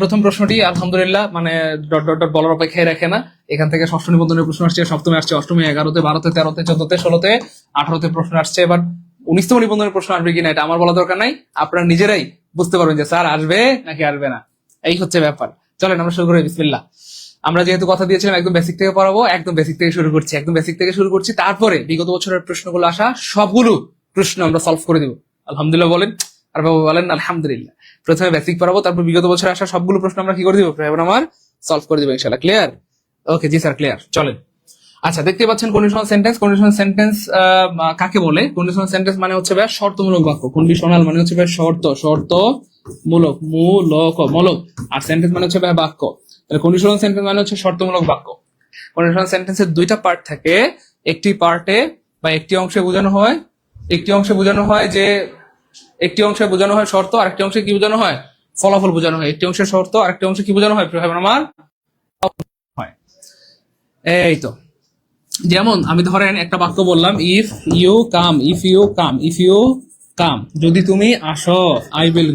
প্রথম প্রশ্নটি আলহামদুলিল্লাহ মানে ডট ডট ডট বলার অপেক্ষায় রাখে না। এখান থেকে ষষ্ঠ নিবন্ধনের প্রশ্ন আসছে, সপ্তমে আসছে, অষ্টমে, 11তে, 12তে, 13তে, 14তে, 16তে, 18তে প্রশ্ন আসছে। এবার 19তম নিবন্ধনের প্রশ্ন আসবে কিনা এটা আমার বলা দরকার নাই, আপনারা নিজেরাই বুঝতে পারবেন যে স্যার আসবে নাকি আসবে না। এই হচ্ছে ব্যাপার। চলেন আমরা শুরু করি, বিসমিল্লাহ। আমরা যেহেতু কথা দিয়েছিলাম একদম বেসিক থেকে পড়াবো, একদম বেসিক থেকে শুরু করছি, তারপরে বিগত বছরের প্রশ্নগুলো আসা সবগুলো প্রশ্ন আমরা সলভ করে দিব। আলহামদুলিল্লাহ বলেন, আর বাবু বলেন আলহামদুলিল্লাহ। প্রথমে বেসিক পড়াবো, তারপর বিগত বছরে আসা সবগুলো প্রশ্ন আমরা কি করে দিব, এবার আমার সলভ করে দিব ইনশাআল্লাহ। ক্লিয়ার? ওকে জি স্যার, ক্লিয়ার। চলেন। আচ্ছা, দেখতে পাচ্ছেন কন্ডিশনাল সেন্টেন্স। কন্ডিশনাল সেন্টেন্স কাকে বলে? কন্ডিশনাল সেন্টেন্স মানে হচ্ছে ভাই শর্তমূলক বাক্য। কন্ডিশনাল মানে হচ্ছে ভাই শর্তমূলক, মূলক। আর সেন্টেন্স মানে হচ্ছে ভাই বাক্য। তাহলে কন্ডিশনাল সেন্টেন্স মানে হচ্ছে শর্তমূলক বাক্য। কন্ডিশনাল সেন্টেন্সের দুইটা পার্ট থাকে। একটি পার্টে বা একটি অংশে বোঝানো হয় শর্ত, আর একটি অংশে কি বোঝানো হয়? ফলাফল বোঝানো হয়। একটি অংশে শর্ত, আর একটি অংশে কি বোঝানো হয় আমার হয়। এই তো, যেমন আমি ধরেন একটা বাক্য বললাম, ইফ ইউ কাম, যদি তুমি আসো, আই উইল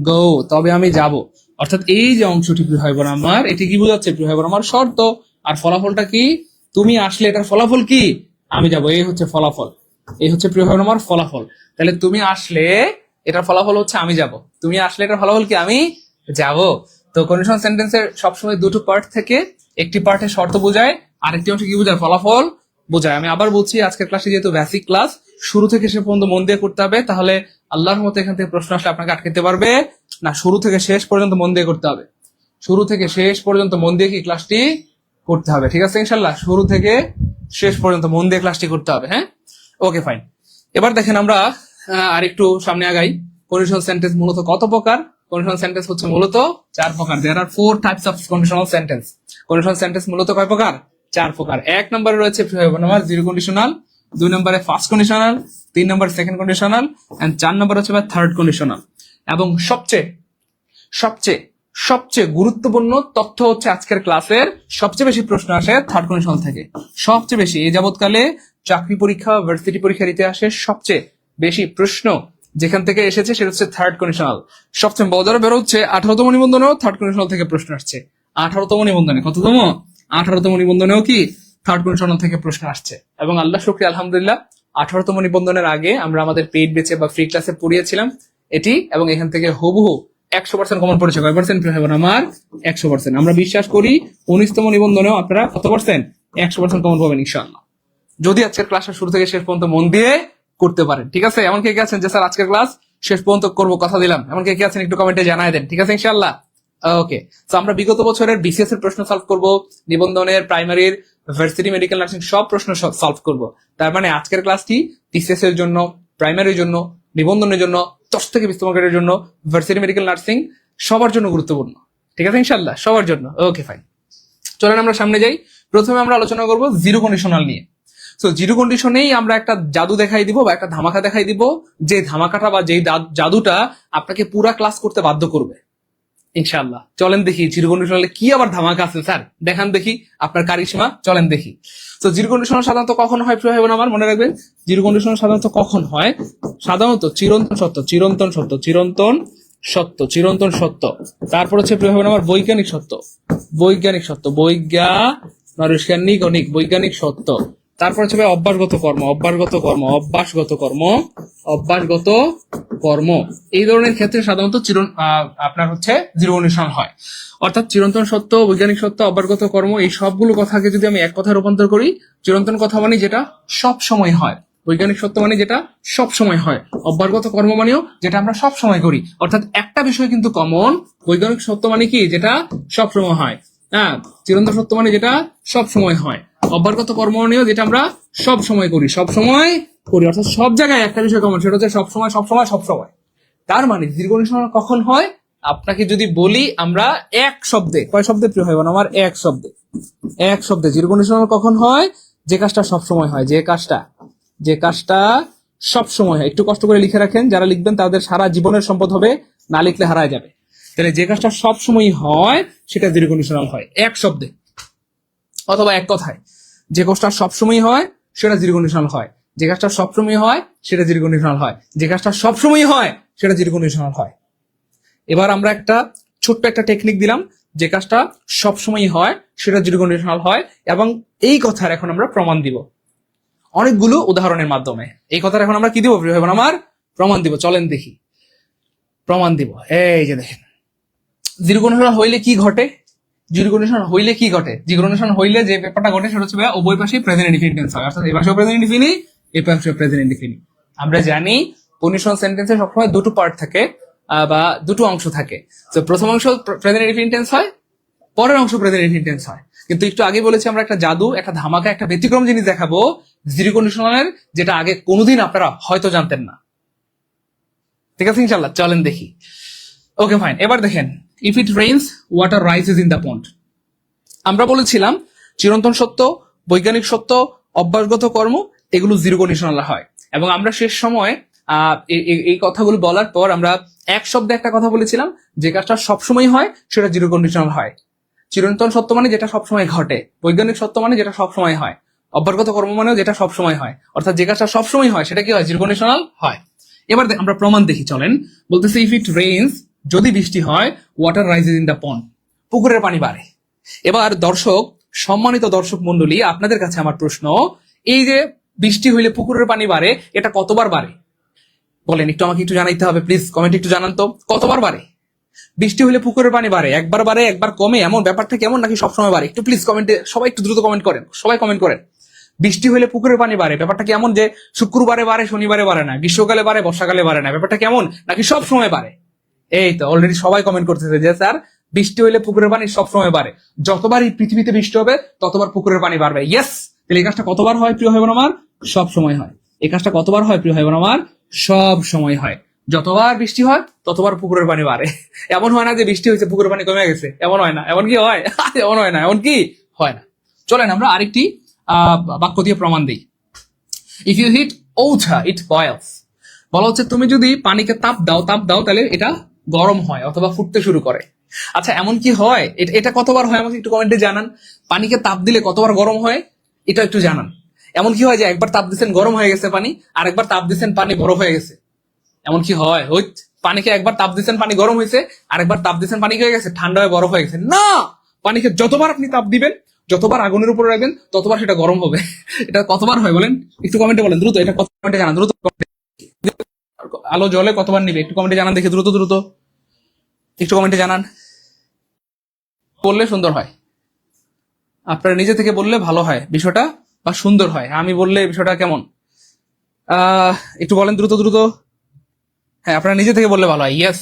গো, তবে আমি যাব। অর্থাৎ এই যে অংশটি প্রিয় ভাই বোন আমার, এটি কি বোঝাচ্ছে প্রিয় ভাই বোন আমার? শর্ত। আর ফলাফলটা কি? তুমি আসলে এটার ফলাফল কি? আমি যাব। এই হচ্ছে ফলাফল, এই হচ্ছে প্রিয় ভাই বোন আমার ফলাফল। তাহলে তুমি আসলে এটার ফলাফল হচ্ছে আমি যাব, তুমি আসলে এটার ফলাফল কি? আমি যাব। তো কন্ডিশনাল সেন্টেন্সের সবসময় দুটো পার্ট থেকে, একটি পার্টে শর্ত বোঝায়, আরেকটি অংশে কি বোঝায়? ফলাফল বোঝায়। আমি আবার বলছি, আজকের ক্লাসে যেহেতু বেসিক ক্লাস, শুরু থেকে শেষ পর্যন্ত মন দিয়ে করতে হবে, তাহলে আল্লাহর মতো এখান থেকে প্রশ্ন আসলে আপনাকে আটকাতে পারবে না। শুরু থেকে শেষ পর্যন্ত মন দিয়ে করতে হবে, শুরু থেকে শেষ পর্যন্ত মন দিয়ে কি ক্লাসটি করতে হবে, ঠিক আছে ইনশাল্লাহ? শুরু থেকে শেষ পর্যন্ত মন দিয়ে ক্লাসটি করতে হবে, হ্যাঁ? Okay fine. এবার দেখেন আমরা আরেকটু সামনে আগাই। কন্ডিশনাল সেন্টেন্স মূলত কত প্রকার? কন্ডিশনাল সেন্টেন্স হচ্ছে মূলত 4 প্রকার। দেয়ার আর 4 types of conditional sentence. Conditional sentence মূলত কয় প্রকার? 4 প্রকার। 1 নম্বরে রয়েছে আমার জিরো কন্ডিশনাল, 2 নম্বরে ফার্স্ট কন্ডিশনাল, 3 নম্বরে সেকেন্ড কন্ডিশনাল, এন্ড 4 নম্বরে হচ্ছে থার্ড কন্ডিশনাল। এবং সবচেয়ে সবচেয়ে সবচেয়ে গুরুত্বপূর্ণ তথ্য হচ্ছে আজকের ক্লাসের সবচেয়ে বেশি প্রশ্ন আসে থার্ড কন্ডিশনাল থেকে। সবচেয়ে বেশি এই যাবৎকালে চাকরি পরীক্ষা, ভার্সিটি পরীক্ষার ইতিহাসে সবচেয়ে বেশি প্রশ্ন যেখান থেকে এসেছে সেটা হচ্ছে থার্ড কন্ডিশনাল। সবচেয়ে বড় বের হচ্ছে 18তম নিবন্ধনেও থার্ড কন্ডিশনাল থেকে প্রশ্ন আসছে। 18তম নিবন্ধনে, কততম? 18তম নিবন্ধনেও কি থার্ড কন্ডিশনাল থেকে প্রশ্ন আসছে। এবং আল্লাহ শুকরিয়া, আলহামদুলিল্লাহ, 18তম নিবন্ধনের আগে আমরা আমাদের পেইড বেচে বা ফ্রি ক্লাসে পড়িয়েছিলাম এটি, এবং এখান থেকে হুবহু 100% কমন পড়েছে। কয় পার্সেন্ট হবে আমার? 100%। আমরা বিশ্বাস করি 19তম নিবন্ধনেও আপনারা কত পার্সেন্ট? 100% কমন পাবেন ইনশাআল্লাহ, যদি আজকের ক্লাসটা শুরু থেকে শেষ পর্যন্ত মন দিয়ে করতে পারেন, ঠিক আছে? এমন কে কে আছেন যে স্যার আজকের ক্লাস শেষ পর্যন্ত করবো, কথা দিলাম? এমন কে কে আছেন একটু কমেন্টে জানাই দেন, ঠিক আছে ইনশাআল্লাহ? ওকে। তো আমরা বিগত বছরের বিসিএস এর প্রশ্ন সলভ করব, নিবন্ধনের, প্রাইমারির, ভার্সিটি, মেডিকেল নার্সিং সব প্রশ্ন সলভ করব। তার মানে আজকের ক্লাসটি বিসিএস এর জন্য, প্রাইমারির জন্য, নিবন্ধনের জন্য, 10 থেকে 20তম গ্রেডের জন্য, ভার্সিটি, মেডিকেল নার্সিং সবার জন্য গুরুত্বপূর্ণ, ঠিক আছে ইনশাআল্লাহ? সবার জন্য। ওকে ফাইন, চলেন আমরা সামনে যাই। প্রথমে আমরা আলোচনা করব জিরো কন্ডিশনাল নিয়ে। তো জিরো কন্ডিশনেই আমরা একটা জাদু দেখাই দিব বা একটা ধামাকা দেখাই দিব, যে ধামাকাটা বা যেই জাদুটা আপনাকে পুরা ক্লাস করতে বাধ্য করবে ইনশাআল্লাহ। চলেন দেখি জিরো কন্ডিশনালে কি আবার ধামাকা আছে স্যার, দেখান দেখি আপনার কারিশমা, চলেন দেখি। তো জিরো কন্ডিশনাল সাধারণত কখন হয় প্রিয় ভাই বোন আমার? মনে রাখবেন, জিরো কন্ডিশনাল সাধারণত কখন হয়? সাধারণত চিরন্তন সত্য। তারপর হচ্ছে প্রিয় ভাই বোন আমার বৈজ্ঞানিক সত্য। বৈজ্ঞানিক সত্য। তারপর হচ্ছে ভাই অভ্যাসগত কর্ম। এই ধরনের ক্ষেত্রে সাধারণত আপনার হচ্ছে জিরো কন্ডিশনাল হয়। অর্থাৎ চিরন্তন সত্য, বৈজ্ঞানিক সত্য, অভ্যাসগত কর্ম, এই সবগুলো কথাকে যদি আমি এক কথায় রূপান্তর করি, চিরন্তন কথা মানে যেটা সব সময় হয়, বৈজ্ঞানিক সত্য মানে যেটা সব সময় হয়, অভ্যাসগত কর্ম মানেও যেটা আমরা সব সময় করি। অর্থাৎ একটা বিষয় কিন্তু কমন, বৈজ্ঞানিক সত্য মানে কি? যেটা সব সময় হয়, হ্যাঁ। চিরন্তন সত্য মানে যেটা সব সময় হয়, অভ্যাসগত কর্ম মানেও যেটা আমরা সব সময় করি, অর্থাৎ সব জায়গায় একটা বিষয় কমন, সেটা হচ্ছে সব সময়। তার মানে জিরো কন্ডিশনাল কখন হয়? আপনাকে যদি বলি আমরা এক শব্দে, কয় শব্দে প্রিয় ভাই বোন আমার? এক শব্দে জিরো কন্ডিশনাল কখন হয়? যে কাজটা সব সময় হয়, যে কাজটা সব সময় হয়। একটু কষ্ট করে লিখে রাখেন, যারা লিখবেন তাদের সারা জীবনের সম্পদ হবে, না লিখলে হারায় যাবে। তাহলে যে কাজটা সব সময় হয় সেটা জিরো কন্ডিশনাল হয় এক শব্দে, অথবা এক কথায় যে কাজটা সবসময় হয় সেটা জিরো কন্ডিশনাল হয়, যে কাজটা সবসময় হয় সেটা জিরো কন্ডিশনাল হয়, যে কাজটা সবসময় হয় সেটা জিরো কন্ডিশনাল হয়। এবার আমরা ছোট্ট একটা টেকনিক দিলাম, যে কাজটা সবসময় হয় সেটা জিরো কন্ডিশনাল হয়, এবং এই কথার এখন আমরা প্রমাণ দিব অনেকগুলো উদাহরণের মাধ্যমে। এই কথার এখন আমরা কি দিব প্রিয় ভাই বোন আমার? প্রমাণ দিব। চলেন দেখি প্রমাণ দিব। এই যে দেখেন, জিরো কন্ডিশনাল হইলে কি ঘটে? জিরো কন্ডিশন হইলে কি ঘটে? জিরো কন্ডিশন হইলে যে ব্যাপারটা ঘটে সেটা হচ্ছে উভয় পাশে প্রেজেন্ট ইনডিফিনিট টেন্স হয়, অর্থাৎ এই পাশেও প্রেজেন্ট ইনডিফিনিট, এই পাশেও প্রেজেন্ট ইনডিফিনিট। আমরা জানি কন্ডিশনাল সেন্টেন্সে সবসময় দুটো পার্ট থাকে বা দুটো অংশ থাকে। তো প্রথম অংশ প্রেজেন্ট ইনডিফিনিট টেন্স হয়, পরের অংশ প্রেজেন্ট ইনডিফিনিট টেন্স হয়। কিন্তু একটু আগে বলেছি আমরা একটা জাদু, একটা ধামাকা, একটা ব্যতিক্রম জিনিস দেখাবো জিরো কন্ডিশনালের, যেটা আগে কোনোদিন আপনারা হয়তো জানতেন না। ঠিক আছে ইনশাআল্লাহ, চলেন দেখি। ওকে ফাইন, এবার দেখেন, if it rains water rises in the pond. আমরা বলেছিলাম চিরন্তন সত্য, বৈজ্ঞানিক সত্য, অভ্যাসগত কর্ম, এগুলো জিরো কন্ডিশনাল হয়। এবং আমরা শেষ সময় এই কথাগুলো বলার পর আমরা এক শব্দে একটা কথা বলেছিলাম, যে কাজটা সবসময় হয় সেটা জিরো কন্ডিশনাল হয়। চিরন্তন সত্য মানে যেটা সবসময় ঘটে, বৈজ্ঞানিক সত্য মানে যেটা সবসময় হয়, অভ্যাসগত কর্ম মানেও যেটা সবসময় হয়, অর্থাৎ যে কাজটা সবসময় হয় সেটা কি হয়? জিরো কন্ডিশনাল হয়। এবার আমরা প্রমাণ দেখি, চলেন। বলতেছে ইফ ইট রেইনস, যদি বৃষ্টি হয়, water rises in the pond, পুকুরের পানি বাড়ে। এবার দর্শক, সম্মানিত দর্শক মন্ডলী, আপনাদের কাছে আমার প্রশ্ন, এই যে বৃষ্টি হইলে পুকুরের পানি বাড়ে, এটা কতবার বাড়ে বলেন? একটু আমাকে একটু জানাইতে হবে প্লিজ, কমেন্টে একটু জানান তো, কতবার বাড়ে? বৃষ্টি হলে পুকুরের পানি বাড়ে, একবার বাড়ে, একবার কমে, এমন ব্যাপারটা কেমন, নাকি সবসময় বাড়ে? একটু প্লিজ কমেন্টে সবাই একটু দ্রুত কমেন্ট করেন, সবাই কমেন্ট করেন। বৃষ্টি হলে পুকুরের পানি বাড়ে, ব্যাপারটা কেমন, যে শুক্রবারে বাড়ে, শনিবারে বাড়ে না, গ্রীষ্মকালে বাড়ে, বর্ষাকালে বাড়ে না, ব্যাপারটা কেমন, নাকি সব সময় বাড়ে? এই তো অলরেডি সবাই কমেন্ট করতেছে যে স্যার বৃষ্টি হইলে পুকুরের পানি সবসময় বাড়ে, যতবার এই পৃথিবীতে বৃষ্টি হবে ততবার পুকুরের পানি বাড়বে। ইয়েস, তাহলে এই কাজটা কতবার হয় প্রিয় ভাই বোন আমার? সব সময় হয়। এই কাজটা কতবার হয় প্রিয় ভাই বোন আমার? সব সময় হয়। যতবার বৃষ্টি হয় ততবার পুকুরের পানি বাড়ে। এমন হয় না যে বৃষ্টি হয়েছে পুকুরের পানি কমে গেছে, এমন হয় না। এমন কি হয়? এমন হয় না, এমন কি হয় না। চলেন আমরা আরেকটি বাক্য দিয়ে প্রমাণ দিই। If you heat water it boils. বলা হচ্ছে তুমি যদি পানিকে তাপ দাও তাহলে এটা গরম হয় অথবা ফুটতে শুরু করে। আচ্ছা, এমন কি হয়? এটা কতবার হয় আমাকে একটু কমেন্টে জানান। পানিকে তাপ দিলে কতবার গরম হয় এটা একটু জানান। এমন কি হয় যে একবার তাপ দিচ্ছেন গরম হয়ে গেছে পানি, আর একবার তাপ দিচ্ছেন পানি বরফ হয়ে গেছে? এমন কি হয়? পানিকে একবার তাপ দিচ্ছেন পানি গরম হয়েছে, আর একবার তাপ দিচ্ছেন পানি কি হয়ে গেছে? ঠান্ডা হয়ে বরফ হয়ে গেছে? না, পানিকে যতবার আপনি তাপ দিবেন, যতবার আগুনের উপরে রাখবেন, ততবার সেটা গরম হবে। এটা কতবার হয় বলেন? একটু কমেন্টে বলেন দ্রুত, এটা কত কমেন্টে জানান দ্রুত। আলো জলে কতবার নিবে একটু কমেন্টে জানান দেখি, দ্রুত দ্রুত একটু কমেন্টে জানান। বললে সুন্দর হয়, আপনারা নিজে থেকে বললে ভালো হয় বিষয়টা, বা সুন্দর হয়। আমি বললে বিষয়টা কেমন একটু বলেন দ্রুত দ্রুত। হ্যাঁ, আপনারা নিজে থেকে বললে ভালো হয়। ইয়েস,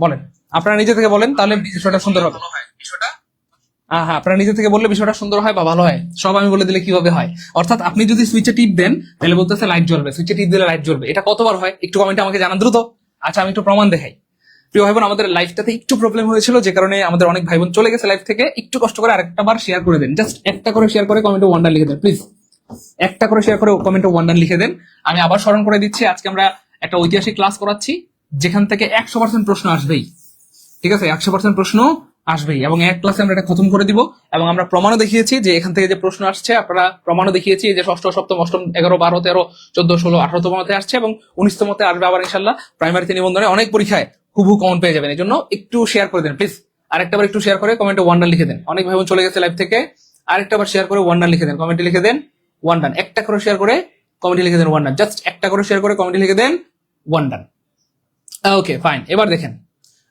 বলেন, আপনারা নিজে থেকে বলেন, তাহলে বিষয়টা সুন্দর হবে। হ্যাঁ, আপনারা নিজে থেকে বললে বিষয়টা সুন্দর হয় বা ভালো হয়। সব আমি বলে দিলে কিভাবে হয়? অর্থাৎ আপনি যদি সুইচে টিপ দেন তাহলে বলতেছে লাইট জ্বলবে, সুইচে টিপ দিলে লাইট জ্বলবে। এটা কতবার হয় একটু কমেন্টে আমাকে জানান দ্রুত। আচ্ছা, আমি একটু প্রমাণ দেখাই। প্রিয় ভাই বোন, আমাদের লাইফটাতে একটু প্রবলেম হয়েছিল, যে কারণে আমাদের অনেক ভাই বোন চলে গেছে লাইফ থেকে। একটু কষ্ট করে আরেকটা বার শেয়ার করে দেন, জাস্ট একটা করে শেয়ার করে কমেন্টে ওয়ান্ডার লিখে দেন প্লিজ। একটা করে শেয়ার করে কমেন্টে ওয়ান্ডার লিখে দেন। আমি আবার স্মরণ করে দিচ্ছি, আজকে আমরা একটা ঐতিহাসিক ক্লাস করাচ্ছি, যেখান থেকে 100% প্রশ্ন আসবেই। ঠিক আছে, 100% প্রশ্ন আসবেই, এবং এক ক্লাসে আমরা এটা খতম করে দিব। এবং আমরা প্রমাণও দেখিয়েছি যে এখান থেকে যে প্রশ্ন আসছে, আপনারা প্রমাণও দেখিয়েছি যে ষষ্ঠ, সপ্তম, অষ্টম, 11, 12, 13, 14, 16, 18তমতে আসছে, এবং 19তমতে আসবে আবার ইনশাল্লাহ। প্রাইমারিতে নিবন্ধনে অনেক পরীক্ষায় হুবহু কমন পেয়ে যাবেন। এই জন্য একটু শেয়ার করে দেন প্লিজ। আরেকটা বার একটু শেয়ার করে কমেন্টে ওয়ান্ডার লিখে দেন। অনেক ভাই বোন চলে গেছে লাইভ থেকে, আরেকটা বার শেয়ার করে ওয়ান্ডার লিখে দেন, কমেন্টে লিখে দেন ওয়ান্ডার। একটা করে শেয়ার করে কমেন্টে লিখে দেন ওয়ান্ডার, জাস্ট একটা করে শেয়ার করে কমেন্টে লিখে দেন ওয়ান্ডার। ওকে ফাইন, এবার দেখেন।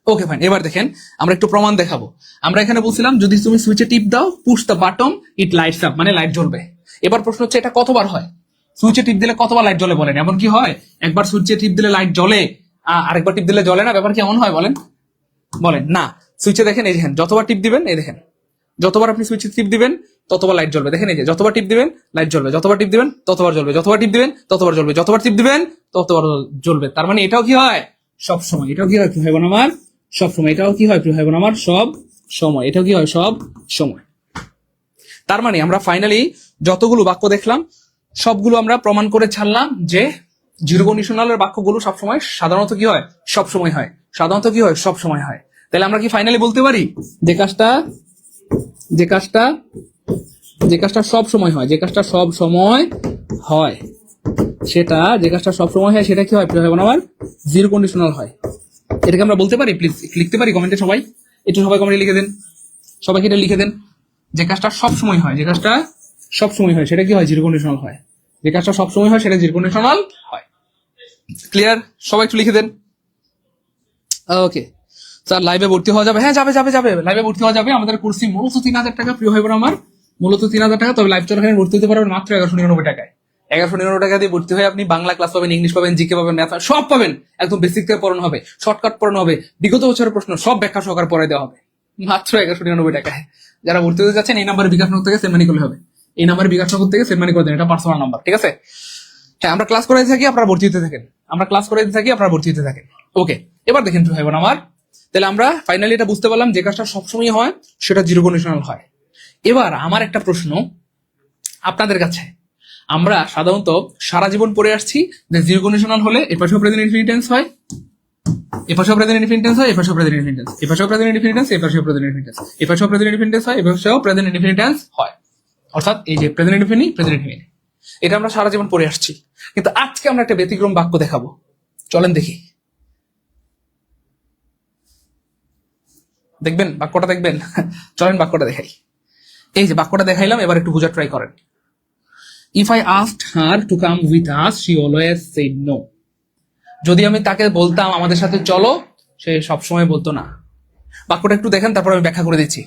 ওকে ফাইন, এবার দেখেন আমরা একটু প্রমাণ দেখাবো। আমরা এখানে বলছিলাম যদি তুমি সুইচে টিপ দাও, push the button, it lights up, মানে লাইট জ্বলবে। এবার প্রশ্ন হচ্ছে এটা কতবার হয়? সুইচে টিপ দিলে কতবার লাইট জ্বলে বলেন? এমন কি হয় একবার সুইচে টিপ দিলে লাইট জ্বলে, আরেকবার টিপ দিলে জ্বলে না? ব্যাপার কি এমন হয় বলেন? বলেন না। সুইচে দেখেন, এই দেখেন, যতবার টিপ দিবেন, এই দেখেন, যতবার আপনি সুইচে টিপ দিবেন ততবার লাইট জ্বলবে। দেখেন, এই যে যতবার টিপ দিবেন লাইট জ্বলবে, যতবার টিপ দিবেন ততবার জ্বলবে, যতবার টিপ দিবেন ততবার জ্বলবে, যতবার টিপ দিবেন ততবার জ্বলবে। তার মানে এটাও কি হয়? সব সময়। এটাও কি হয় প্রিয় ভাই বোন আমার? সব সময়। এটাও কি হয় প্রিয় ভাই বোন আমার? সব সময়। এটাও কি হয়? সব সময়। তার মানে আমরা ফাইনালি যতগুলো বাক্য দেখলাম সবগুলো আমরা প্রমাণ করে ছাড়লাম যে জিরো কন্ডিশনালের বাক্যগুলো সবসময় সাধারণত কি হয়? সব সময় হয়। সাধারণত কি হয়? সব সময় হয়। তাহলে আমরা কি ফাইনালি বলতে পারি যে কাজটা সব সময় হয়, যে কাজটা সব সময় হয় সেটা, যে কাজটা সব সময় হয় সেটা কি হয় প্রিয় ভাই বোন আমার? জিরো কন্ডিশনাল হয়। এটাকে আমরা বলতে পারি? প্লিজ লিখতে পারি কমেন্টে সবাই, একটু সবাই কমেন্টে লিখে দেন, সবাইকে এটা লিখে দেন। যে কাজটা সবসময় হয়, যে কাজটা সবসময় হয় সেটা কি হয়? জিরো কন্ডিশনাল হয়। যে কাজটা সবসময় হয় সেটা জিরো কন্ডিশনাল হয়। ক্লিয়ার? সবাই একটু লিখে দেন। ওকে স্যার, লাইভে ভর্তি হওয়া যাবে? হ্যাঁ যাবে যাবে যাবে, লাইভে ভর্তি হওয়া যাবে। আমাদের কোর্সে মূলত 3,000 টাকা, প্রিয় ভাই বোন আমার, মূলত 3,000 টাকা। তবে লাইভ চলাকালীন ভর্তি হতে পারবেন মাত্র 1,199 টাকায়। 1,199 টাকা দিয়ে ভর্তি হয়ে আপনি বাংলা ক্লাস পাবেন, ইংলিশ পাবেন, জিকে পাবেন, ম্যাথ সব পাবেন। একদম বেসিক থেকে পড়ানো হবে, শর্টকাট পড়ানো হবে, বিগত বছরের প্রশ্ন সব ব্যাখ্যা সহকারে পড়াই দেওয়া হবে মাত্র 1,199 টাকায়। যারা ভর্তি হতে যাচ্ছেন এই নাম্বারে বিকাশ নগর থেকে সেন্ড মানি করলে হবে। এই নাম্বারে বিকাশ নগর থেকে সেন্ড মানি করে দেন, এটা পার্সোনাল নাম্বার, ঠিক আছে? হ্যাঁ, আমরা ক্লাস করাইতে থাকি, আপনারা ভর্তি হতে থাকেন। আমরা ক্লাস করাইতে থাকি, আপনারা ভর্তি হতে থাকেন। ওকে, এবার দেখেন ভাই বোন আমার, তাহলে আমরা ফাইনালি এটা বুঝতে পারলাম যে কাজটা সবসময় হয় সেটা জিরো কন্ডিশনাল হয়। এবার আমার একটা প্রশ্ন আপনাদের কাছে, আমরা সাধারণত সারা জীবন পড়ে আসছি যে জিরো কন্ডিশনাল হলে এপাশেও প্রেজেন্ট ইনফিনিট টেন্স হয়, এপাশেও প্রেজেন্ট ইনফিনিট টেন্স হয়, এপাশেও প্রেজেন্ট ইনফিনিট টেন্স, এপাশেও প্রেজেন্ট ইনফিনিট টেন্স, এপাশেও প্রেজেন্ট ইনফিনিট টেন্স, এপাশেও প্রেজেন্ট ইনফিনিট টেন্স হয়, এপাশেও প্রেজেন্ট ইনফিনিট টেন্স হয়। অর্থাৎ এই যে প্রেজেন্ট ইনফিনিট, প্রেজেন্ট ইনফিনিট, এটা আমরা সারা জীবন পড়ে আসছি। কিন্তু আজকে আমরা একটা ব্যতিক্রম বাক্য দেখাবো, চলেন দেখি। দেখবেন বাক্যটা, দেখবেন? চলেন বাক্যটা দেখাই। এই যে বাক্যটা দেখাইলাম, এবার একটু বোঝার ট্রাই করেন। If I asked her to come with us, she always said no. যদি আমি তাকে বলতাম আমাদের সাথে চলো, সে সবসময় বলতো না। বাক্যটা একটু দেখেন, তারপর আমি ব্যাখ্যা করে দিচ্ছি।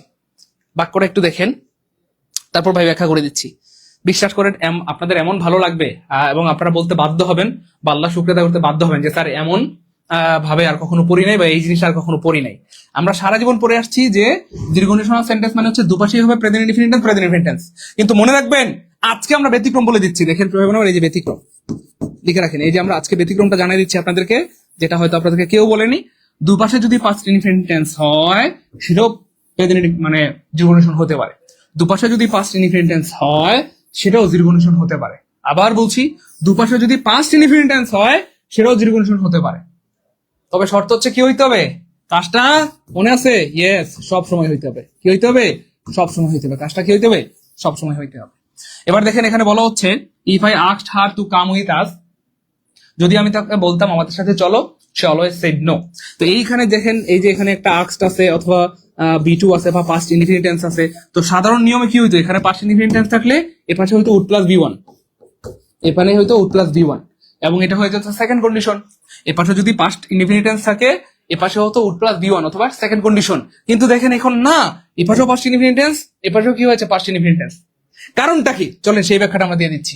বাক্যটা একটু দেখেন, তারপর ভাই ব্যাখ্যা করে দিচ্ছি। বিশ্বাস করেন আপনাদের এমন ভালো লাগবে, এবং আপনারা বলতে বাধ্য হবেন বা আল্লাহ শুকরিয়া করতে বাধ্য হবেন যে স্যার এমন ভাবে আর কখনো পড়ি নাই, বা এই জিনিসটা আর কখনো পড়ি নাই। আমরা সারা জীবন পড়ে আসছি যে দীর্ঘনিষ্ঠল সেন্টেন্স মানে হচ্ছে দুপাশেই হবে present indefinite tense, present indefinite tense. কিন্তু মনে রাখবেন আজকে আমরা ব্যতিক্রম বলে দিচ্ছি। দেখেন এই যে ব্যতিক্রম লিখে রাখেন, এই যে আমরা আজকে ব্যতিক্রমটা জানিয়ে দিচ্ছি আপনাদেরকে, যেটা হয়তো আপনাদেরকে কেউ বলেনি। দুপাশে যদি পাস্ট ইনডিফিনিট টেন্স হয় সেটাও প্রেজেন্ট মানে জিরো কন্ডিশন হতে পারে। দুপাশে যদি পাস্ট ইনডিফিনিট টেন্স হয় সেটাও জিরো কন্ডিশন হতে পারে। আবার বলছি, দুপাশে যদি পাস্ট ইনডিফিনিট টেন্স হয় সেটাও জিরো কন্ডিশন হতে পারে। তবে শর্ত হচ্ছে কি হইতে হবে? কাজটা মনে আছে? ইয়েস, সব সময় হইতে হবে। কি হইতে হবে? সব সময় হইতে হবে। কাজটা কি হইতে হবে? সব সময় হইতে হবে। এবার দেখেন এখানে বলা হচ্ছে if I asked her to come with us, যদি আমি তাকে বলতাম আমাদের সাথে চলো, সে অলওয়েজ সেড নো। তো এইখানে দেখেন, এই যে এখানে একটা আস্কড আছে অথবা বি2 আছে বা পাস্ট ইনডিফিনিট টেন্স আছে। তো সাধারণ নিয়মে কি হইতো? এখানে পাস্ট ইনডিফিনিট টেন্স থাকলে এপাশে হয়তো উড প্লাস বি1, এখানে হয়তো উড প্লাস বি1, এবং এটা হয়ে যাচ্ছে সেকেন্ড কন্ডিশন। এপাশে যদি পাস্ট ইনডিফিনিট টেন্স থাকে এপাশে হতো উড প্লাস বি1 অথবা সেকেন্ড কন্ডিশন। কিন্তু দেখেন এখন না, এপাশেও পাস্ট ইনডিফিনিট টেন্স, এপাশেও কি হয়েছে? Past indefinite tense. কারণটা কি? চলেন সেই ব্যাখ্যাটা আমরা দিয়ে দিচ্ছি।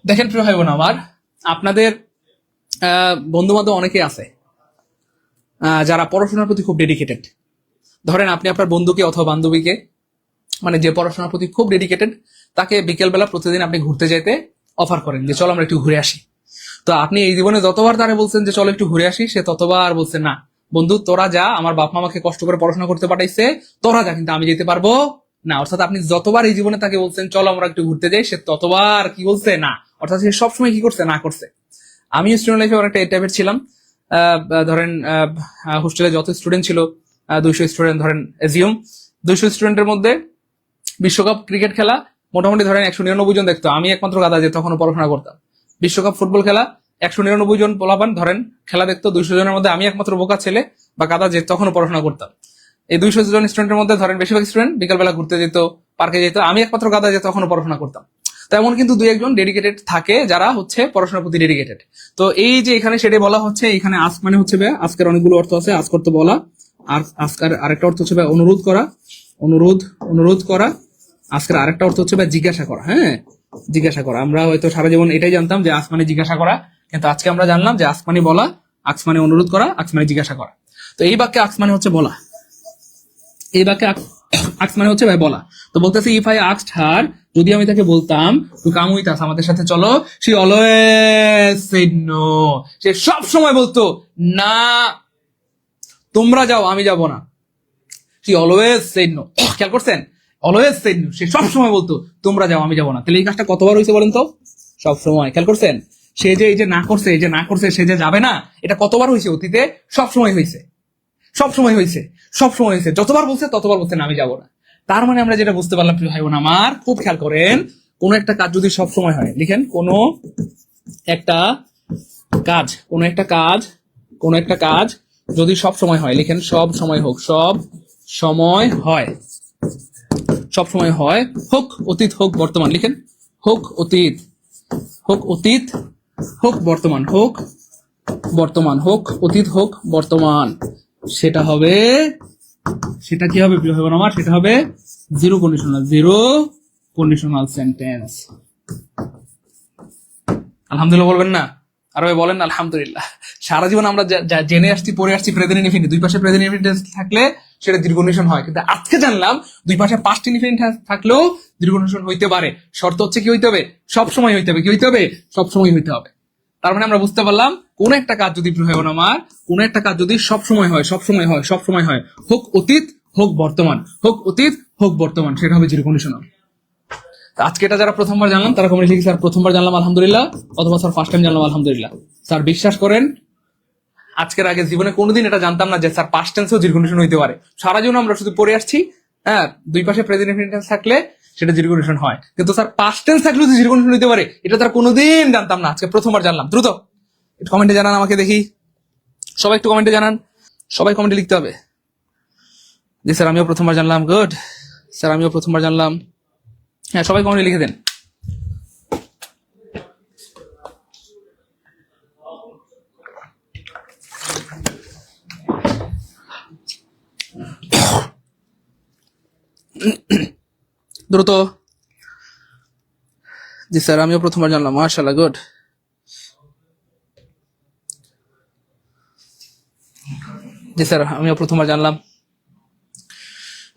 দেখেন প্রিয় ভাই বোন আমার, আপনাদের বন্ধু বান্ধব অনেকে আছে যারা পড়াশোনার প্রতি খুব ডেডিকেটেড। ধরেন আপনি আপনার বন্ধুকে অথবা বান্ধবীকে, মানে যে পড়াশোনার প্রতি খুব ডেডিকেটেড, তাকে বিকেলবেলা প্রতিদিন আপনি ঘুরতে যেতে অফার করেন যে চলো আমরা একটু ঘুরে আসি। তো আপনি এই জীবনে যতবার তারা বলছেন যে চলো একটু ঘুরে আসি, সে ততবার বলছে না বন্ধু তোরা যা, আমার বাপ মা আমাকে কষ্ট করে পড়াশোনা করতে পাঠাইছে, তোরা যা, কিন্তু আমি যেতে পারবো না। অর্থাৎ আপনি যতবার এই জীবনে তাকে বলছেন চলো আমরা একটু ঘুরতে যাই, সে ততবার কি বলছে? না। অর্থাৎ সে সবসময় কি করছে? না করছে। আমি স্টুডেন্ট লাইফে অনেকটা এই টাইপের ছিলাম। ধরেন হোস্টেলে যত স্টুডেন্ট ছিল, 200 স্টুডেন্ট ধরেন, এজিউম 200 স্টুডেন্টের মধ্যে বিশ্বকাপ ক্রিকেট খেলা মোটামুটি ধরেন 199 জন দেখতো, আমি একমাত্র গাদা যে তখনও পড়াশোনা করতাম। বিশ্বকাপ ফুটবল খেলা 199 জন পোলাপান ধরেন খেলা দেখতো, 200 জনের মধ্যে আমি একমাত্র বোকা ছেলে বা গাদা যে তখনও পড়াশোনা করতাম। এই 200 জন স্টুডেন্টের মধ্যে ধরেন বেশিরভাগ স্টুডেন্ট বিকালবেলা ঘুরতে যেত, পার্কে যেত, আমি একমাত্র গাদা যে তখনও পড়াশোনা করতাম। তো এমন কিন্তু 2-1 জন ডেডিকেটেড থাকে যারা হচ্ছে পড়াশোনার প্রতি ডেডিকেটেড। তো এই যে এখানে সেটাই বলা হচ্ছে, এখানে আস্ক মানে হচ্ছে ভাই আজকের অনেকগুলো অর্থ আছে। আস্ক করতে বলা, আর আজকের আরেকটা অর্থ হচ্ছে ভাই অনুরোধ করা, অনুরোধ করা। আজকের আরেকটা অর্থ হচ্ছে ভাই জিজ্ঞাসা করা। হ্যাঁ, জিজ্ঞাসা করা। আমরা হয়তো সারা জীবন এটাই জানতাম যে আস্ক মানে জিজ্ঞাসা করা, কিন্তু আজকে আমরা জানলাম যে আস্ক মানে বলা, আস্ক মানে অনুরোধ করা, আস্ক মানে জিজ্ঞাসা করা। তো এই বাক্যে আস্ক মানে হচ্ছে বলা, এই বাক্যে আস্ক মানে হচ্ছে ভাই বলা। তো বলতেছে ইফ আই আস্কড হার, যদি আমি তাকে বলতাম টু কাম উইথ আস, আমাদের সাথে চলো, শি অলওয়েজ সেড নো, সে সব সময় বলতো না, তোমরা যাও আমি যাব না। শি অলওয়েজ সেড নো, খেয়াল করছেন? অলওয়েজ সেড নো, সে সব সময় বলতো তোমরা যাও আমি যাব না। তাহলে এই কাজটা কতবার হয়েছে বলেন তো? সব সময়। খেয়াল করছেন? সে যে এই যে না করছে, এই যে না করছে, সে যে যাবে না, এটা কতবার হয়েছে অতীতে? সব সময় হয়েছে, সব সময় হয়েছে, সব সময় হয়েছে। যতবার বলছে ততবার বলছে না আমি যাবো না। তার মানে আমরা যেটা বুঝতে পারলাম প্রিয় ভাই বোন আমার, খুব খেয়াল করেন, কোন একটা কাজ যদি সব সময় হয়, লিখেন কোন একটা কাজ, কোন একটা কাজ যদি সব সময় হয়, লিখেন সব সময় হোক, সব সময় হয়, সব সময় হয়, হোক অতীত হোক বর্তমান, লিখেন হোক অতীত, হোক অতীত, হোক বর্তমান, হোক বর্তমান, হোক অতীত হোক বর্তমান, সেটা হবে, সেটা কি হবে প্রিয় ভাই বোন আমার, সেটা হবে জিরো কন্ডিশনাল সেন্টেন্স। আলহামদুলিল্লাহ বলবেন না? আর ভাই বলেন আলহামদুলিল্লাহ। সারা জীবন আমরা জেনে আসছি, পড়ে আসছি প্রেজেন্ট ইনডিফিনিট, দুই পাশে প্রেজেন্ট ইনডিফিনিট থাকলে সেটা দীর্ঘ কন্ডিশন হয়, কিন্তু আজকে জানলাম দুই পাশে পাস্ট ইনডিফিনিট থাকলেও দীর্ঘ কন্ডিশন হইতে পারে। শর্ত হচ্ছে কি হইতে হবে? সব সময় হইতে হবে। কি হইতে হবে? সব সময় হইতে হবে। তার মানে আমরা বুঝতে পারলাম কোন একটা কাজ যদি হয় আমার, কোন একটা কাজ যদি সব সময় হয়, সব সময় হয়, সব সময় হয়, হোক অতীত হোক বর্তমান, হোক অতীত হোক বর্তমান, সেটা হবে জিরো কন্ডিশনাল। আজকে এটা যারা প্রথমবার জানলাম তারা কমেন্ট লিখি স্যার প্রথমবার জানলাম আলহামদুলিল্লাহ, অথবা স্যার ফার্স্ট টাইম জানলাম আলহামদুলিল্লাহ। স্যার বিশ্বাস করেন আজকের আগে জীবনে কোনোদিন এটা জানতাম না যে স্যার পাস্ট টেন্সেও জিরো কন্ডিশন হইতে পারে। সারা জীবন আমরা শুধু পড়ে আসছি, হ্যাঁ দুই পাশে প্রেজেন্ট ইনডিফিনিট থাকলে সেটা জিরো কন্ডিশন হয়, কিন্তু স্যার পাস্ট টেন্স থাকলেও জিরো কন্ডিশন হইতে পারে এটা তার কোনোদিন জানতাম না, আজকে প্রথমবার জানলাম। দ্রুত একটু কমেন্টে জানান আমাকে দেখি, সবাই একটু কমেন্টে জানান, সবাই কমেন্টে লিখতে হবে যে স্যার আমিও প্রথমবার জানলাম। গুড স্যার আমিও প্রথমবার জানলাম। হ্যাঁ সবাই কমেন্টে লিখে দেন। দ্রুত। জি স্যার আমিও প্রথমবার জানলাম, মাশাআল্লাহ, গুড। জি স্যার আমিও প্রথমবার জানলাম,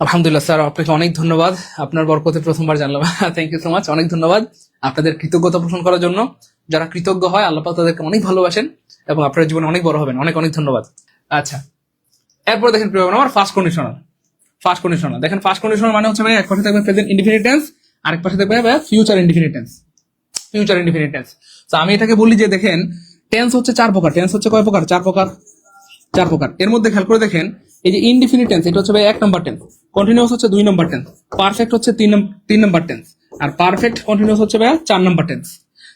আলহামদুলিল্লাহ। স্যার আপনাকে অনেক ধন্যবাদ, আপনার বরকতে প্রথমবার জানলাম। থ্যাংক ইউ সো মাচ, অনেক ধন্যবাদ আপনাদের কৃতজ্ঞতা পোষণ করার জন্য। যারা কৃতজ্ঞ হয় আল্লাহ পাক তাদেরকে অনেক ভালোবাসেন এবং আপনার জীবনে অনেক বড় হবেন। অনেক অনেক ধন্যবাদ। আচ্ছা এরপর দেখেন প্রিয় আমার ফার্স্ট কন্ডিশনাল। ফার্স্ট কন্ডিশনাল দেখেন, ফার্স্ট কন্ডিশনাল মানে হচ্ছে ভাই এক পাশে থাকবে প্রেজেন্ট ইনডিফিনিট টেন্স, আরেক পাশে থাকবে future indefinite tense. Future indefinite tense. তো আমি এটাকে বলি যে দেখেন টেন্স হচ্ছে চার প্রকার। টেন্স হচ্ছে কয় প্রকার? চার প্রকার। চার প্রকার। এর মধ্যে খেয়াল করে দেখেন এই যে ইনডিফিনিট টেন্স এটা হচ্ছে ভাই এক নম্বর টেন্স, কন্টিনিউয়াস হচ্ছে দুই নম্বর টেন্স, পারফেক্ট হচ্ছে তিন নম্বর টেন্স, আর পারফেক্ট কন্টিনিউয়াস হচ্ছে ভাই চার নম্বর টেন্স।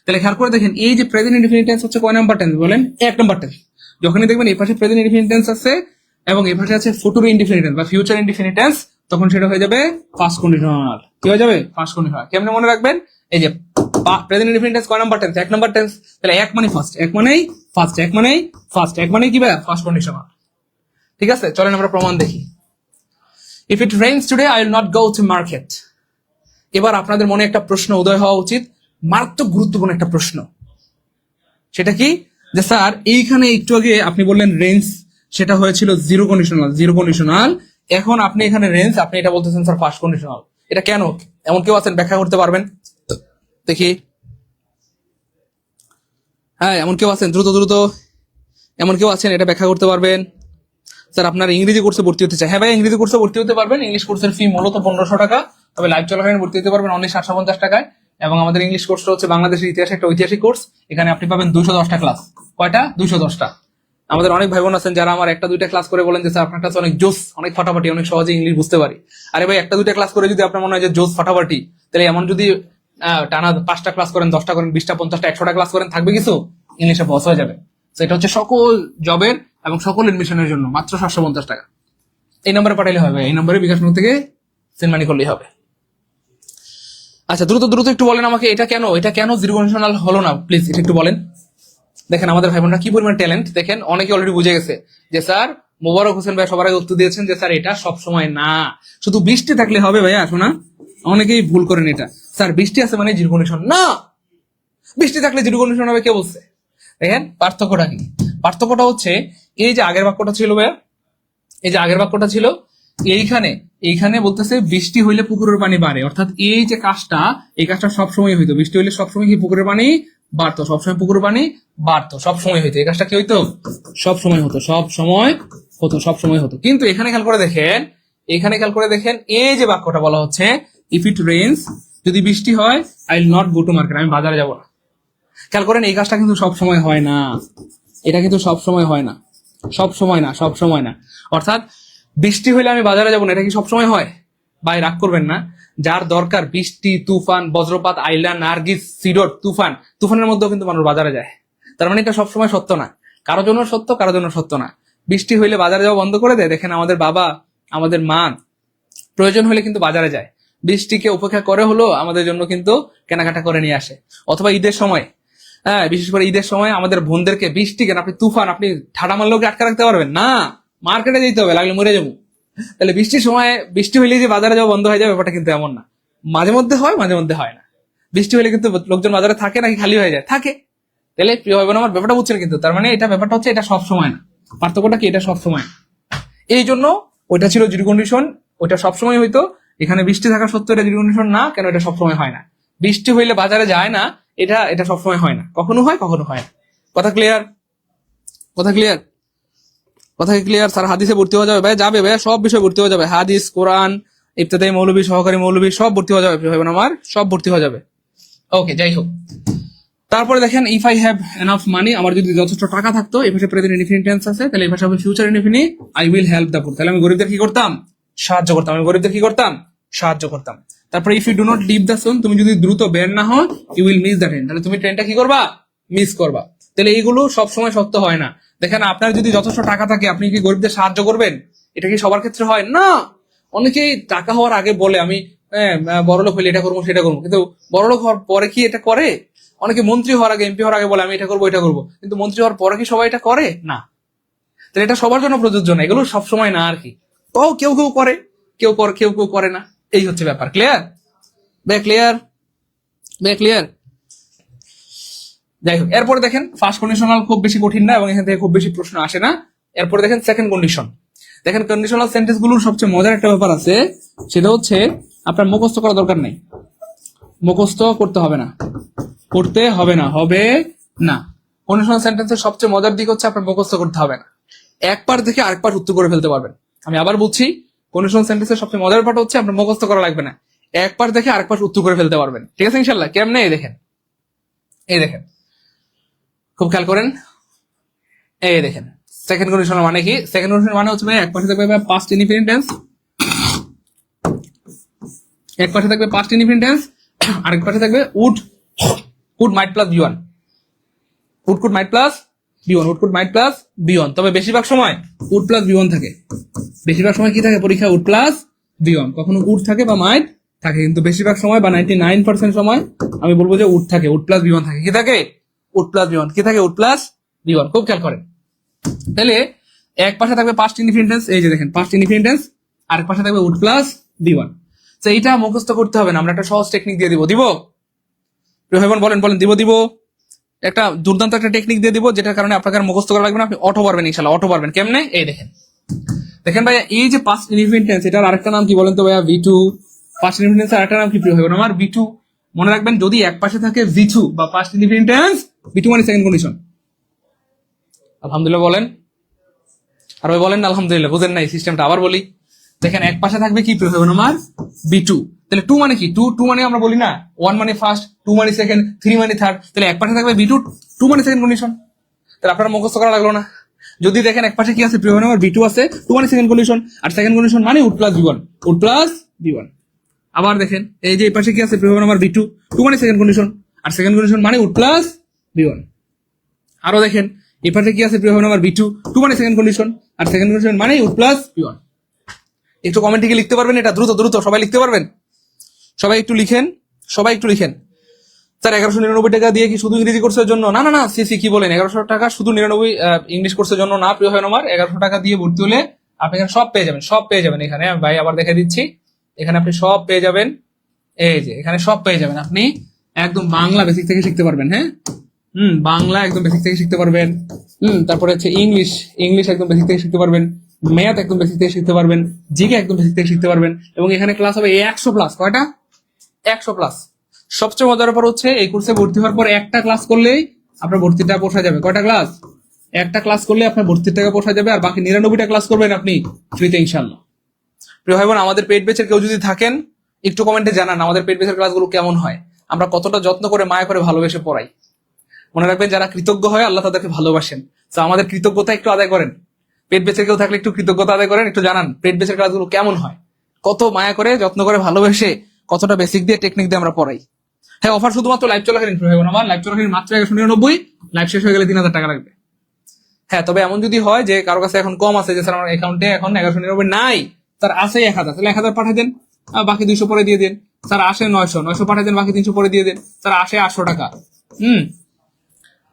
তাহলে খেয়াল করে দেখেন এই যে প্রেজেন্ট ইনডিফিনিট টেন্স হচ্ছে কয় নম্বর টেন্স বলেন? এক নম্বর টেন্স। যখনই দেখবেন এই পাশে প্রেজেন্ট ইনডিফিনিট টেন্স আছে এবং এই পাশে আছে ফুতুর ইনডিফিনিট টেন্স বা ফিউচার ইনডিফিনিট টেন্স, তখন সেটা হয়ে যাবে ফার্স্ট কন্ডিশনাল। কি হয়ে যাবে? First conditional. কেমনে মনে রাখবেন? এই যে প্রেজেন্ট ইনডিফিনিট টেন্স কয় নাম্বার টেন্স? এক নাম্বার টেন্স। তাহলে এক মানে ফার্স্ট, এক মানেই ফার্স্ট, এক মানেই ফার্স্ট, এক মানেই কি ভাই? First conditional. ঠিক আছে, চলেন আমরা প্রমাণ দেখি। If it rains today I will not go to market. এবার আপনাদের মনে একটা প্রশ্ন উদয় হওয়া উচিত, মারাত্মক গুরুত্বপূর্ণ একটা প্রশ্ন। সেটা কি? যে স্যার এইখানে একটু আগে আপনি বললেন রেঞ্জ, সেটা হয়েছিল জিরো কন্ডিশনাল, জিরো কন্ডিশনাল। এখন আপনি এখানে রেঞ্জ, আপনি এটা বলতেছেন স্যার ফার্স্ট কন্ডিশনাল। এটা কেন? এমন কেউ আছেন ব্যাখ্যা করতে পারবেন? দেখি। হ্যাঁ এমন কেউ আছেন? দ্রুত দ্রুত। এমন কেউ আছেন এটা ব্যাখ্যা করতে পারবেন? স্যার আপনার ইংরেজি কোর্সে ভর্তি হতে চাই। হ্যাঁ ভাই ইংরেজি কোর্সে ভর্তি হতে পারবেন। ইংলিশ কোর্সের ফি মূলত 1500 টাকা, তবে লাইভ চলাকালীন ভর্তি হতে পারবেন অনলি 750 টাকায়। এবং আমাদের ইংলিশ কোর্সটা হচ্ছে বাংলাদেশের ইতিহাস, একটা ঐতিহাসিক কোর্স। এখানে আপনি পাবেন 210টা ক্লাস। কয়টা? 210টা। আমাদের অনেক ভাই বোন আছেন যারা আমার একটা দুইটা ক্লাস করে বলেন যে স্যার আপনার কাছে অনেক জোস, অনেক ফাটাফাটি, অনেক সহজে ইংলিশ বুঝতে পারি। আরে ভাই একটা দুইটা ক্লাস করে যদি আপনার মনে হয় যে জোস ফাটাফাটি, তাহলে এমন যদি টানা 5টা ক্লাস করেন, 10টা করেন, 20টা, 50টা, 100টা ক্লাস করেন, থাকবে কিছু? ইংলিশে বস হয়ে যাবে। সেটা হচ্ছে সকল জবের এবং সকল এডমিশনের জন্য মাত্র 750 টাকা। এই নম্বরে পাঠাইলে হবে, এই নম্বরে বিকাশ নগর থেকে সেন্ড মানি করলেই হবে। আচ্ছা দ্রুত দ্রুত একটু বলেন আমাকে, এটা কেন, এটা কেন জিরো কন্ডিশনাল হলো না প্লিজ এটা একটু বলেন। দেখেন আমাদের ভাই বোনরা কি পরিমাণ ট্যালেন্ট, দেখেন অনেকে অলরেডি বুঝে গেছে যে স্যার মোবারক হোসেন ভাই সবার আগে উত্তর দিয়েছেন যে স্যার এটা সব সময় না, শুধু বৃষ্টি থাকলে হবে। ভাইয়া শোনা, অনেকেই ভুল করেন এটা, স্যার বৃষ্টি আছে মানে জিরো কন্ডিশন না, বৃষ্টি থাকলে জিরো কন্ডিশন হবে কে বলছে? দেখেন পার্থক্যটা কি? পার্থক্যটা হচ্ছে এই যে আগের বাক্যটা ছিল ভাইয়া, এই যে আগের বাক্যটা ছিল এইখানে বলতেছে বৃষ্টি হইলে পুকুরের পানি বাড়ে, অর্থাৎ এই যে কাজটা, এই কাজটা সবসময় হইতো। বৃষ্টি হইলে সবসময় কি পুকুরের পানি বাড়তো? সবসময় পুকুরের পানি বাড়তো, সবসময় হইতো। এই কাজটা কি হইতো? সবসময় হতো, সবসময় হতো, সবসময় হতো। কিন্তু এখানে খেয়াল করে দেখেন, এখানে খেয়াল করে দেখেন এই যে বাক্যটা বলা হচ্ছে ইফ ইট রেইনস, যদি বৃষ্টি হয় I will not go to market, আমি বাজারে যাবো না। খেয়াল করেন এই কাজটা কিন্তু সব সময় হয় না, এটা কিন্তু সব সময় হয় না, সব সময় না, সব সময় না। অর্থাৎ বৃষ্টি হইলে আমি বাজারে যাবো না, এটা কি সব সময় হয়? ভাই রাগ করবেন না, যার দরকার বৃষ্টি, তুফান, বজ্রপাত, আইলা, নার্গিস, সিডর, তুফানের মধ্যেও কিন্তু মানুষ বাজারে যায়। তার মানে এটা সবসময় সত্য না, কারো জন্য সত্য, কারো জন্য সত্য না। বৃষ্টি হইলে বাজারে যাওয়া বন্ধ করে দেয়। দেখেন আমাদের বাবা, আমাদের মা প্রয়োজন হলে কিন্তু বাজারে যায়, বৃষ্টিকে উপেক্ষা করে হলো আমাদের জন্য কিন্তু কেনাকাটা করে নিয়ে আসে। অথবা ঈদের সময়, হ্যাঁ বিশেষ করে ঈদের সময় আমাদের বোনদেরকে বৃষ্টি কেন, আপনি তুফান, আপনি ঠাডা মারলেও কি আটকে রাখতে পারবেন না, মার্কেটে যেতে হবে, লাগলে মরে যাবো। তাহলে বৃষ্টির সময় বৃষ্টি হইলে যে বাজারে যাওয়া বন্ধ হয়ে যাবে ব্যাপারটা কিন্তু এমন না, মাঝে মধ্যে হয়, মাঝে মধ্যে হয় না। বৃষ্টি হলে কিন্তু লোকজন বাজারে থাকে নাকি খালি হয়ে যায়, থাকে। তাহলে প্রিয় ভাই বোন আমার ব্যাপারটা বুঝছেন কিন্তু, তার মানে এটা ব্যাপারটা হচ্ছে এটা সব সময় না, পার্থক্যটা কি, এটা সব সময়। এই জন্য ওইটা ছিল জিরো কন্ডিশন, ওইটা সবসময় হইতো। এখানে বৃষ্টি থাকা সত্ত্বেও এটা জিরো কন্ডিশন না, কেন এটা সবসময় হয় না। বৃষ্টি হইলে বাজারে যায় না, এটা এটা সবসময় হয় না, কখনো হয় কখনো হয় না। কথা ক্লিয়ার? কথা ক্লিয়ার? কথা কি ক্লিয়ার? স্যার হাদিসে ভর্তি হওয়া যাবে? ভাই যাবে ভাই, সব বিষয় ভর্তি হয়ে যাবে, হাদিস, কোরআন, ইবতেদায়ী মৌলবী, সহকারী মৌলবী, সব ভর্তি হয়ে যাবে ভাই বোন আমার, সব ভর্তি হয়ে যাবে। ওকে, যাই হোক। তারপরে দেখেন if I have enough money, আমার যদি যথেষ্ট টাকা থাকতো, এই ভাষায় প্রেজেন্ট ইনডিফিনিট টেন্স আছে, তাহলে এই ভাষা হবে future indefinite, I will help the poor, তাহলে আমি গরিবদের কি করতাম, সাহায্য করতাম, আমি গরিবদের কি করতাম, সাহায্য করতাম। তারপরে if you do not leave the soon, তুমি যদি দ্রুত বের না হও, you will miss the train, তাহলে তুমি ট্রেনটা কি করবা, মিস করবা। তাহলে এইগুলো সবসময় সত্য হয় না। দেখেন আপনার যদি যথেষ্ট টাকা থাকে, আপনি কি গরিবদের সাহায্য করবেন? এটা কি সবার ক্ষেত্রে হয় না। অনেকেই টাকা হওয়ার আগে বলে আমি বড়লোক হইলে এটা করবো সেটা করবো, কিন্তু বড়লোক হওয়ার পরে কি এটা করে? অনেকে মন্ত্রী হওয়ার আগে, এমপি হওয়ার আগে বলে আমি এটা করবো এটা করবো, কিন্তু মন্ত্রী হওয়ার পরে কি সবাই এটা করে না। তাহলে এটা সবার জন্য প্রযোজ্য না, এগুলো সবসময় না আর কি। ও কেউ কেউ করে, কেউ কেউ কেউ করে না, এই হচ্ছে ব্যাপার। ক্লিয়ার বে? ক্লিয়ার বে? ক্লিয়ার? যাই হোক, এরপরে দেখেন ফার্স্ট কন্ডিশনাল খুব বেশি কঠিন না এবং এখান থেকে খুব বেশি প্রশ্ন আসে না। এরপরে দেখেন সেকেন্ড কন্ডিশন। দেখেন কন্ডিশনাল সেন্টেন্স গুলোর সবচেয়ে মজার একটা ব্যাপার আছে, সেটা হচ্ছে আপনার মুখস্থ করা দরকার নেই, মুখস্থ করতে হবে না, করতে হবে না, হবে না। কন্ডিশনাল সেন্টেন্সের সবচেয়ে মজার দিক হচ্ছে আপনার মুখস্থ করতে হবে না, এক পার থেকে আরেক পার উত্তর করে ফেলতে পারবেন। আমি আবার বলছি, কন্ডিশনাল সেন্টেন্সের সবচেয়ে মজার ব্যাপার হচ্ছে আপনার মুখস্থ করা লাগবে না, এক পার থেকে আরেক পার উত্তর করে ফেলতে পারবেন। ঠিক আছে ইনশাল্লাহ? কেমনে? এই দেখেন, এই দেখেন, খুব খেয়াল করেন, এই দেখেন সেকেন্ড কন্ডিশনাল মানে কি। সেকেন্ড কন্ডিশনাল মানে হচ্ছে এক পাশে থাকবে পাস্ট ইনডিফিনিট টেন্স, এক পাশে থাকবে পাস্ট ইনডিফিনিট টেন্স, আরেক পাশে থাকবে would, could, might plus V one, would, could, might plus V one, would, could, might plus V one. তবে বেশিরভাগ সময় উড প্লাস বি ওয়ান থাকে, বেশিরভাগ সময় কি থাকে পরীক্ষা, উড প্লাস বি ওয়ান। কখনো উড থাকে বা মাইট থাকে, কিন্তু বেশিরভাগ সময় বা 99% সময় আমি বলবো যে উড থাকে, উড প্লাস বি ওয়ান থাকে। কি থাকে? Would plus V one. কি থাকে? Would plus V one. খুব খেয়াল করেন। তাহলে এক পাশে থাকবে পাস্ট ইনডিফিনিট টেন্স, এই যে দেখেন পাস্ট ইনডিফিনিট টেন্স, আরেক পাশে থাকবে উড প্লাস বি ওয়ান। তো এইটা মুখস্থ করতে হবে না, আমরা একটা সহজ টেকনিক দিয়ে দিব। দিব? বলেন বলেন, দিব দিব। একটা দুর্দান্ত একটা টেকনিক দিয়ে দিব, যেটার কারণে আপনাকে আর মুখস্থ করা লাগবে না, আপনি অটো পারবেন ইনশাআল্লাহ, অটো পারবেন। কেমনে? এই দেখেন, দেখেন ভাইয়া, এই যে পাস্ট ইনডিফিনিট টেন্স, এটার আরেকটা নাম কি বলেন তো ভাইয়া? V two. পাস্ট ইনডিফিনিট টেন্সের আরেকটা নাম কি প্রিয় ভাই বোন আমার? V two. মনে রাখবেন, যদি এক পাশে থাকে ভি টু বা past indefinite tense, V two মানে সেকেন্ড কন্ডিশন। আলহামদুলিল্লাহ বলেন, আর ভাই বলেন আলহামদুলিল্লাহ। বুঝেন নাই সিস্টেমটা? আবার বলি, দেখেন এক পাশে থাকবে কি প্রিয় ভাই বোন আমার? V two. তাহলে টু মানে কি? টু মানে আমরা বলি না ওয়ান মানে ফার্স্ট, টু মানে সেকেন্ড, থ্রি মানে থার্ড। তাহলে এক পাশে থাকবে বি টু, টু মানে সেকেন্ড কন্ডিশন। তাহলে আপনার মুখস্থ করা লাগলো না। যদি দেখেন এক পাশে কি আছে প্রিয় ভাই আমার? বি টু আছে, টু মানে সেকেন্ড কন্ডিশন, আর সেকেন্ড কন্ডিশন মানে would plus V one, would plus V one. আবার দেখেন এই যে এই পাশে কি আছে প্রিয় ভাই আমার? বি টু, টু মানে সেকেন্ড কন্ডিশন, আর সেকেন্ড কন্ডিশন মানে উড প্লাস বি ওয়ান। আরো দেখেন এই পাশে কি আছে প্রিয় ভাই আমার? বি টু, টু মানে সেকেন্ড কন্ডিশন, আর সেকেন্ড কন্ডিশন মানে উড প্লাস বি ওয়ান। একটু কমেন্টে কি লিখতে পারবেন? এটা দ্রুত দ্রুত সবাই লিখতে পারবেন? সবাই একটু লিখেন, সবাই একটু লিখেন। স্যার 1199 টাকা দিয়ে কি শুধু ইংরেজি কোর্সের জন্য? না না না, সিসি কি বলেন, 1100 টাকা শুধু 99 ইংলিশ কোর্সের জন্য না প্রিয় হয় আমার। 1100 টাকা দিয়ে ভর্তি হলে আপনি এখানে সব পেয়ে যাবেন, সব পেয়ে যাবেন। এখানে ভাই আবার দেখে দিচ্ছি, এখানে আপনি সব পেয়ে যাবেন। এই যে এখানে সব পেয়ে যাবেন, আপনি একদম বাংলা বেসিক থেকে শিখতে পারবেন। হ্যাঁ, বাংলা একদম বেসিক থেকে শিখতে পারবেন। তারপরে হচ্ছে ইংলিশ, ইংলিশ একদম বেসিক থেকে শিখতে পারবেন। ম্যাথ একদম বেসিক থেকে শিখতে পারবেন। জিকে একদম বেসিক থেকে শিখতে পারবেন। এবং এখানে ক্লাস হবে 100 প্লাস। কয়টা? 100 প্লাস। সবচেয়ে মজার ব্যাপার হচ্ছে এই কোর্সে ভর্তি হওয়ার পর একটা ক্লাস করলেই আপনার ভর্তিটা পোষা যাবে। কয়টা ক্লাস? একটা ক্লাস করলে আপনার ভর্তির টাকা পোষা যাবে, আর বাকি 99টা ক্লাস করবেন আপনি ফ্রিতে ইনশাআল্লাহ। প্রিয় ভাই বোন, আমাদের পেড ব্যাচের কেউ যদি থাকেন একটু কমেন্টে জানান আমাদের পেড ব্যাচের ক্লাসগুলো কেমন হয়, আমরা কতটা যত্ন করে মায়া করে ভালোবেসে পড়াই। মনে রাখবেন, যারা কৃতজ্ঞ হয় আল্লাহ তাদেরকে ভালোবাসেন। তো আমাদের কৃতজ্ঞতা একটু আদায় করেন। পেড ব্যাচের কেউ থাকলে একটু কৃতজ্ঞতা আদায় করেন, একটু জানান পেড ব্যাচের ক্লাসগুলো কেমন হয়, কত মায়া করে যত্ন করে ভালোবেসে কতটা বেসিক দিয়ে টেকনিক দিয়ে আমরা পড়াই। হ্যাঁ, অফার শুধুমাত্র লাইভ চলাকালীন প্রয়োগ আমার, লাইভ চলাকালীন মাত্র 1199, লাইভ শেষ হয়ে গেলে 3000 টাকা লাগবে। হ্যাঁ, তবে এমন যদি হয় যে কারো কাছে এখন কম আছে, যে স্যার আমার অ্যাকাউন্টে এখন 1199 নাই, তার আছে 1000, তাহলে 1000 পাঠিয়ে দেন, বাকি 200 পরে দিয়ে দেন। স্যার আসে 900 পাঠিয়ে দেন, বাকি 300 পরে দিয়ে দেন। স্যার আসে 800 টাকা,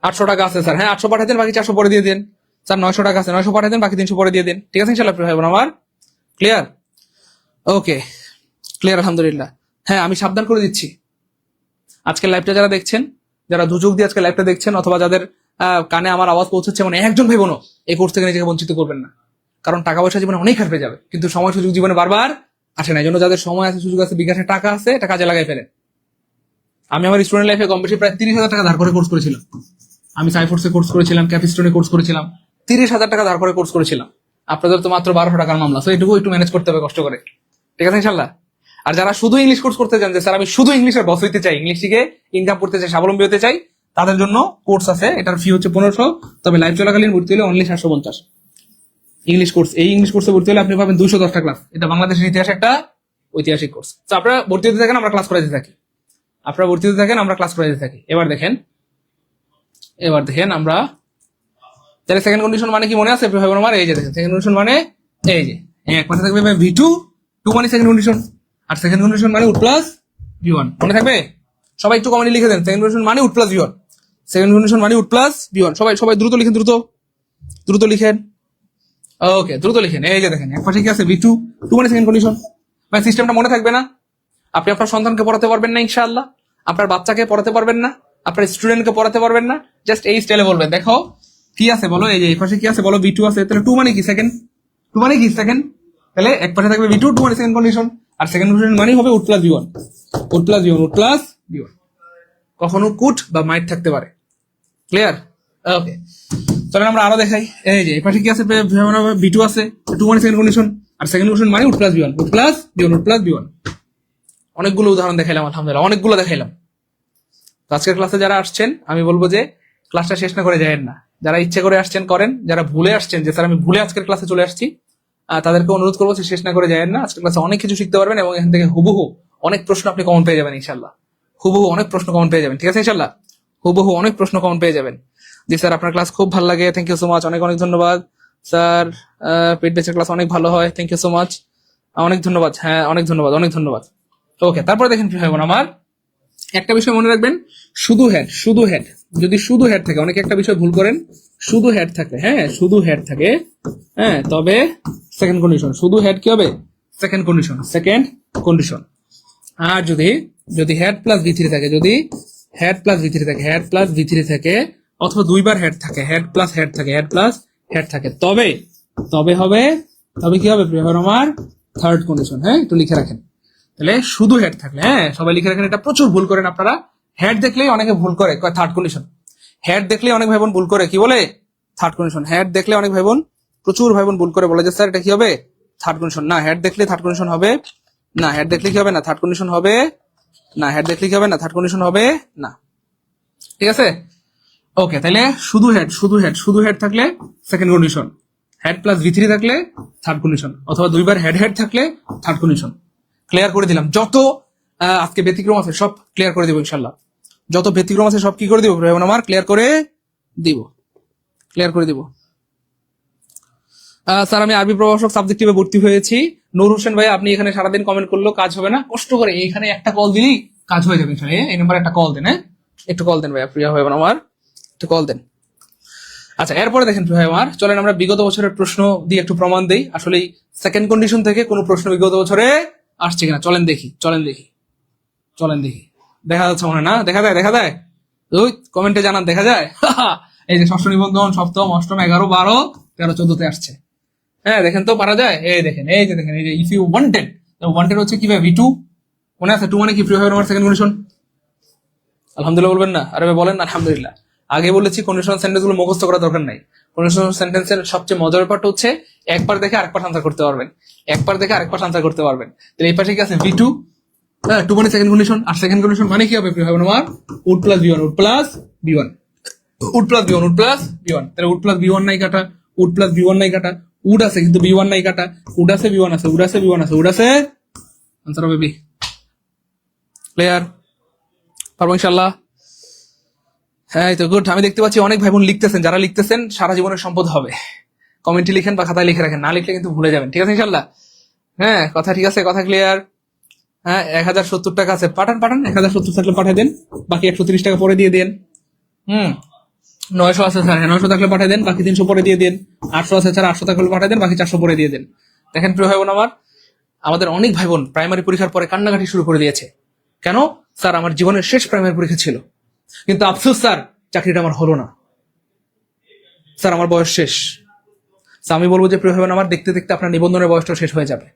800 টাকা আছে স্যার, হ্যাঁ 800 পাঠিয়ে দেন, বাকি 400 পরে দিয়ে দেন। স্যার 900 টাকা আছে, 900 পাঠিয়ে দেন, বাকি 300 পরে দিয়ে দেন। ঠিক আছে ইনশাআল্লাহ ভাই বোন আমার, ক্লিয়ার? ওকে, ক্লিয়ার আলহামদুলিল্লাহ। হ্যাঁ, আমি সাবধান করে দিচ্ছি, আজকে লাইভটা যারা দেখছেন, যারা দুযোগ দিয়ে আজকে লাইভটা দেখছেন, অথবা যাদের কানে আমার আওয়াজ পৌঁছচ্ছে, মানে একজন ভাই বোনও এই কোর্স থেকে নিজেকে বঞ্চিত করবেন না। কারণ টাকা পয়সা জীবনে অনেক হারবে যাবে, কিন্তু সময় সুযোগ জীবনে বারবার আসে না। এই জন্য যাদের সময় আছে, সুযোগ আছে, বিকাশে টাকা আছে, এটা কাজে লাগাই ফেলেন। আমি আমার স্টুডেন্ট লাইফে কম বেশি প্রায় 30,000 টাকা ধার করে কোর্স করেছিলাম। আমি সাইফোর্সে কোর্স করেছিলাম, ক্যাপিস্টোনে কোর্স করেছিলাম, 30,000 টাকা ধার করে কোর্স করেছিলাম। আপনাদের তো মাত্র 1200 টাকার মামলা, তো এটুকু একটু ম্যানেজ করতে হবে কষ্ট করে। ঠিক আছে ইনশাল্লাহ। আর যারা শুধু ইংলিশ কোর্স করতে চান, যে স্যার আমি শুধু ইংলিশের বস হইতে চাই, ইংলিশ শিখে ইনকাম করতে চাই, স্বাবলম্বী হতে চাই, তাদের জন্য কোর্স আছে। এটার ফি হচ্ছে 1500, তবে লাইভ চলাকালীন ভর্তি হলে অনলি 750। ইংলিশ কোর্স, এই ইংলিশ কোর্সে ভর্তি হলে আপনি পাবেন 210টা ক্লাস। এটা বাংলাদেশের ইতিহাসে একটা ঐতিহাসিক কোর্স। তো আপনারা ভর্তি হতে থাকেন, আমরা ক্লাস করাইতে থাকি। আপনারা ভর্তি হতে থাকেন, আমরা ক্লাস করাইতে থাকি। এবার দেখেন আমরা তাহলে সেকেন্ড কন্ডিশন মানে কি মনে আছে ভাই বোন আমার? এই যে দেখেন সেকেন্ড কন্ডিশন মানে এই যে এক পাশে থাকবে V2, 2 মানে সেকেন্ড কন্ডিশন, আর সেকেন্ড কন্ডিশন মানে উড প্লাস V1। মনে থাকবে? সবাই একটু কমেন্টে লিখে দেন, সেকেন্ড কন্ডিশন মানে would plus V1, second condition মানে উড প্লাস V1। সবাই দ্রুত লিখেন, দ্রুত লিখেন। ওকে, দ্রুত লিখেন। এই যে দেখেন এক পাশে কি আছে V2, 2 মানে সেকেন্ড কন্ডিশন। মানে সিস্টেমটা মনে থাকবে না? আপনি আপনার সন্তানকে পড়াতে পারবেন না ইনশাআল্লাহ, আপনার বাচ্চাকে পড়াতে পারবেন না, আপনার স্টুডেন্টকে পড়াতে পারবেন না। জাস্ট এই স্টাইলে বলবেন, দেখো কি আছে বলো, এই যে এই পাশে কি আছে বলো, V2 আছে, তাহলে 2 মানে কি সেকেন্ড, 2 মানে কি সেকেন্ড, তাহলে এক পাশে থাকবে V2, 2 মানে সেকেন্ড কন্ডিশন, আর সেকেন্ড কন্ডিশন মানে হবে would plus V1, would plus V1, would plus V1। কখনো কুট বা মাইট থাকতে পারে। ক্লিয়ার? ওকে, চলেন আমরা আরো দেখাই। এই যে এই পাশে কি আছে, V2 আছে, 2 মানে সেকেন্ড কন্ডিশন, আর সেকেন্ড কন্ডিশন মানে would plus V1, would plus V1, would plus V1। অনেকগুলো উদাহরণ দেখাইলাম আলহামদুলিল্লাহ, অনেকগুলো দেখাইলাম। তো আজকের ক্লাসে যারা আসছেন, আমি বলবো যে ক্লাসটা শেষ না করে যায়েন না। যারা ইচ্ছে করে আসছেন করেন, যারা ভুলে আসছেন যে স্যার আমি ভুলে আজকের ক্লাসে চলে আসছি, তাদেরকে অনুরোধ করবো যে শেষ না করে যায়েন না। আজকের ক্লাসে অনেক কিছু শিখতে পারবেন, এবং এখান থেকে হুবহু অনেক প্রশ্ন আপনি কমন পেয়ে যাবেন ইনশাল্লাহ। হুবহু অনেক প্রশ্ন কমন পেয়ে যাবেন। ঠিক আছে ইনশাল্লাহ, হুবহু অনেক প্রশ্ন কমন পেয়ে যাবেন। জি স্যার, আপনার ক্লাস খুব ভালো লাগে, থ্যাংক ইউ সো মাচ, অনেক ধন্যবাদ স্যার। পেড বেসের ক্লাস অনেক ভালো হয়, থ্যাংক ইউ সো মাচ, অনেক ধন্যবাদ। হ্যাঁ, অনেক ধন্যবাদ। ওকে, তারপরে দেখেন কি হয় আমার, একটা বিষয় মনে রাখবেন, শুধু হেড, যদি শুধু হেড থাকে, অনেকে একটা বিষয় ভুল করেন, শুধু হেড থাকে, হ্যাঁ শুধু হেড থাকে, হ্যাঁ তবে সেকেন্ড কন্ডিশন, শুধু হেড কি হবে? Second condition. আর যদি হেড প্লাস V3 থাকে, যদি হেড প্লাস V3 থাকে, অথবা দুইবার হেড থাকে, হেড প্লাস হেড থাকে, তবে কি হবে আমার? Third condition. হ্যাঁ, একটু লিখে রাখেন। তাহলে শুধু হেড থাকলে, হ্যাঁ সবাই লিখে রাখেন, এটা প্রচুর ভুল করেন আপনারা। হেড দেখলেই অনেকে ভুল করে থার্ড কন্ডিশন, হেড দেখলেই অনেক ভাই বোন ভুল করে কি বলে? Third condition. হেড দেখলে অনেক ভাই বোন, প্রচুর ভাই বোন ভুল করে, বলে যে স্যার এটা কি হবে? Third condition. না, হেড দেখলে থার্ড কন্ডিশন হবে না, হেড দেখলে কি হবে না? থার্ড কন্ডিশন হবে না, হেড দেখলে কি হবে না? থার্ড কন্ডিশন হবে না। ঠিক আছে? ওকে, তাহলে শুধু হেড থাকলে second condition, had plus V3 থাকলে থার্ড কন্ডিশন, অথবা দুইবার হেড থাকলে থার্ড কন্ডিশন। ক্লিয়ার করে দিলাম। যত আজকে ব্যতিক্রম আছে সব ক্লিয়ার করে দিব ইনশাল্লাহ, যত ব্যতিক্রম আছে সব কি করে দিব আমার? ক্লিয়ার করে দিব। স্যার আমি আরবি প্রভাষক সাবজেক্টিভে ভর্তি হয়েছি। নূর হোসেন ভাই, আপনি এখানে সারাদিন কমেন্ট করলেও কাজ হবে না, কষ্ট করে এখানে একটা কল দিলেই কাজ হয়ে যাবে ইনশাল্লাহ। এই নাম্বারে একটা কল দেন, হ্যাঁ একটু কল দেন ভাইয়া, প্রিয়া ভাই আমার একটু কল দেন। আচ্ছা, এরপরে দেখেন ভাই আমার, চলেন আমরা বিগত বছরের প্রশ্ন দিয়ে একটু প্রমাণ দেই আসলে সেকেন্ড কন্ডিশন থেকে কোনো প্রশ্ন বিগত বছরে আসছে কিনা। চলেন দেখি। দেখা যাচ্ছে মনে না? দেখা যায় ওই কমেন্টে জানান, দেখা যায়। এই যে ষষ্ঠ নিবন্ধন, সপ্তম, অষ্টম, 11, 12, 13, 14-তে আসছে। হ্যাঁ দেখেন তো, পারা যায়? এই যে ইফ ইউ ওয়ান্টেড হচ্ছে কি ভাই? V2 মনে আছে? 2 মানে কি? আমার সেকেন্ড কন্ডিশন। আলহামদুলিল্লাহ বলবেন না? আরে ভাই বলেন আলহামদুলিল্লাহ। আগে বলেছি কন্ডিশনাল সেন্টেন্স গুলো মুখস্থ করার দরকার নাই। কন্ডিশনাল সেন্টেন্সের সবচেয়ে মজার ব্যাপারটা হচ্ছে একবার দেখে আরেকবার আনসার করতে পারবেন, তাহলে এই পাশে কি আছে? V2, 2 মানে সেকেন্ড কন্ডিশন, আর সেকেন্ড কন্ডিশন মানে কি হবে আমার? Would plus V1, would plus V1, তাহলে উড প্লাস V1 নাই কাটা, উড আছে কিন্তু V1 নাই কাটা, উড আছে V1 আছে, আনসার হবে বি। ক্লিয়ার? পারবো ইনশাল্লাহ? হ্যাঁ, এই তো গুড। আমি দেখতে পাচ্ছি অনেক ভাই বোন লিখতেছেন, যারা লিখতেছেন সারা জীবনের সম্পদ হবে। কমেন্টে লিখেন বা খাতায় লিখে রাখেন, না লিখলে কিন্তু ভুলে যাবেন। ঠিক আছে ইনশাল্লাহ? হ্যাঁ, কথা ঠিক আছে, কথা ক্লিয়ার। হ্যাঁ, 1070 টাকা আছে, পাঠান পাঠান। 1070 থাকলে পাঠিয়ে দেন, বাকি 130 টাকা পরে দিয়ে দেন। হুম, 900 আছে স্যার, 900 থাকলে পাঠিয়ে দেন, বাকি 300 পরে দিয়ে দেন। 800 আছে স্যার, 800 থাকলে পাঠিয়ে দেন, বাকি 400 পরে দিয়ে দেন। দেখেন প্রিয় ভাই বোন আমার, আমাদের অনেক ভাই বোন প্রাইমারি পরীক্ষার পরে কান্নাকাটি শুরু করে দিয়েছে। কেন? স্যার আমার জীবনের শেষ প্রাইমারি পরীক্ষা ছিল, কিন্তু আফসোস স্যার চাকরিটা আমার হলো না, স্যার আমার বয়স শেষ। আমি বলবো যে প্রিয় ভাই বোন আমার, দেখতে দেখতে আপনার নিবন্ধনের বয়সটা শেষ হয়ে যাবে।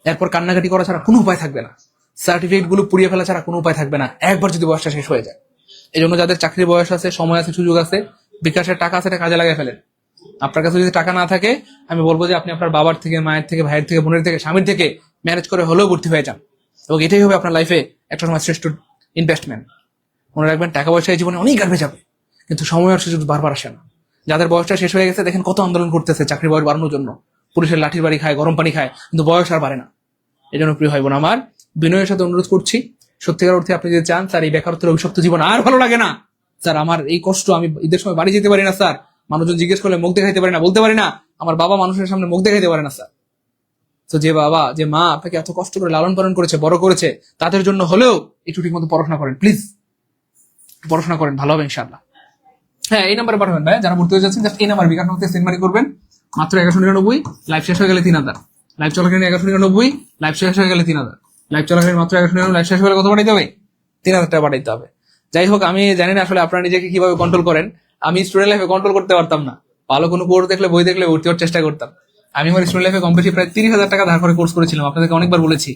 এরপর কান্নাকাটি করা ছাড়া কোনো উপায় থাকবে না, সার্টিফিকেট গুলো পুড়িয়ে ফেলা ছাড়া কোনো উপায় থাকবে না, একবার যদি বয়সটা শেষ হয়ে যায়। এই জন্য যাদের চাকরির বয়স আছে, সময় আছে, সুযোগ আছে, বিকাশের টাকা আছে, এটা কাজে লাগিয়ে ফেলেন। আপনার কাছে যদি টাকা না থাকে, আমি বলবো যে আপনি আপনার বাবার থেকে, মায়ের থেকে, ভাইয়ের থেকে, বোনের থেকে, স্বামীর থেকে ম্যানেজ করে হলেও ভর্তি হয়ে যান, এবং এটাই হবে আপনার লাইফে একটা সময় শ্রেষ্ঠ ইনভেস্টমেন্ট। মনে রাখবেন, টাকা পয়সা এই জীবনে অনেক গার্বে যাবে, কিন্তু সময় আর সুযোগ বারবার আসে না। যাদের বয়সটা শেষ হয়ে গেছে, দেখেন কত আন্দোলন করতেছে চাকরি বয়স বাড়ানোর জন্য, পুলিশের লাঠির বাড়ি খায়, গরম পানি খায়, কিন্তু বয়স আর বাড়ে না। এই জন্য প্রিয় ভাই বোন আমার, বিনয়ের সাথে অনুরোধ করছি, সত্যিকার অর্থে আপনি যদি চান স্যার এই বেকারত্বের অভিশপ্ত জীবন আর ভালো লাগে না, স্যার আমার এই কষ্ট, আমি ঈদের সময় বাড়ি যেতে পারি না স্যার, মানুষজন জিজ্ঞেস করলে মুখ দেখাইতে পারি না, বলতে পারি না, আমার বাবা মানুষের সামনে মুখ দেখাইতে পারে না স্যার। তো যে বাবা, যে মা আপনাকে এত কষ্ট করে লালন পালন করেছে, বড় করেছে, তাদের জন্য হলেও একটু ঠিক মতো পড়াশোনা করেন প্লিজ, পড়াশোনা করেন, ভালো হবে ইনশাআল্লাহ। হ্যাঁ, এই নাম্বারে পাঠাবেন ভাই, যারা ভর্তি হয়ে যাচ্ছেন জাস্ট এই নাম্বার বিকাশ মধ্যে সেন্ড মানি করবেন, মাত্র 1199, লাইভ শেষ হয়ে গেলে 3000, লাইভ চলাকালীন 1199, লাইভ শেষ হয়ে গেলে 3000, লাইভ চলাকালীন মাত্র 1199, লাইভ শেষ হয়ে গেলে কত পাঠাইতে হবে? 3000 টাকা পাঠাইতে হবে। যাই হোক, আমি জানি না আসলে আপনারা নিজেকে কিভাবে কন্ট্রোল করেন, আমি স্টুডেন্ট লাইফে কন্ট্রোল করতে পারতাম না। ভালো কোনো কোর্স দেখলে, বই দেখলে ভর্তি হওয়ার চেষ্টা করতাম। আমি আমার স্টুডেন্ট লাইফে কম বেশি প্রায় 30,000 টাকা ধার করে কোর্স করেছিলাম, আপনাদেরকে অনেকবার বলেছি।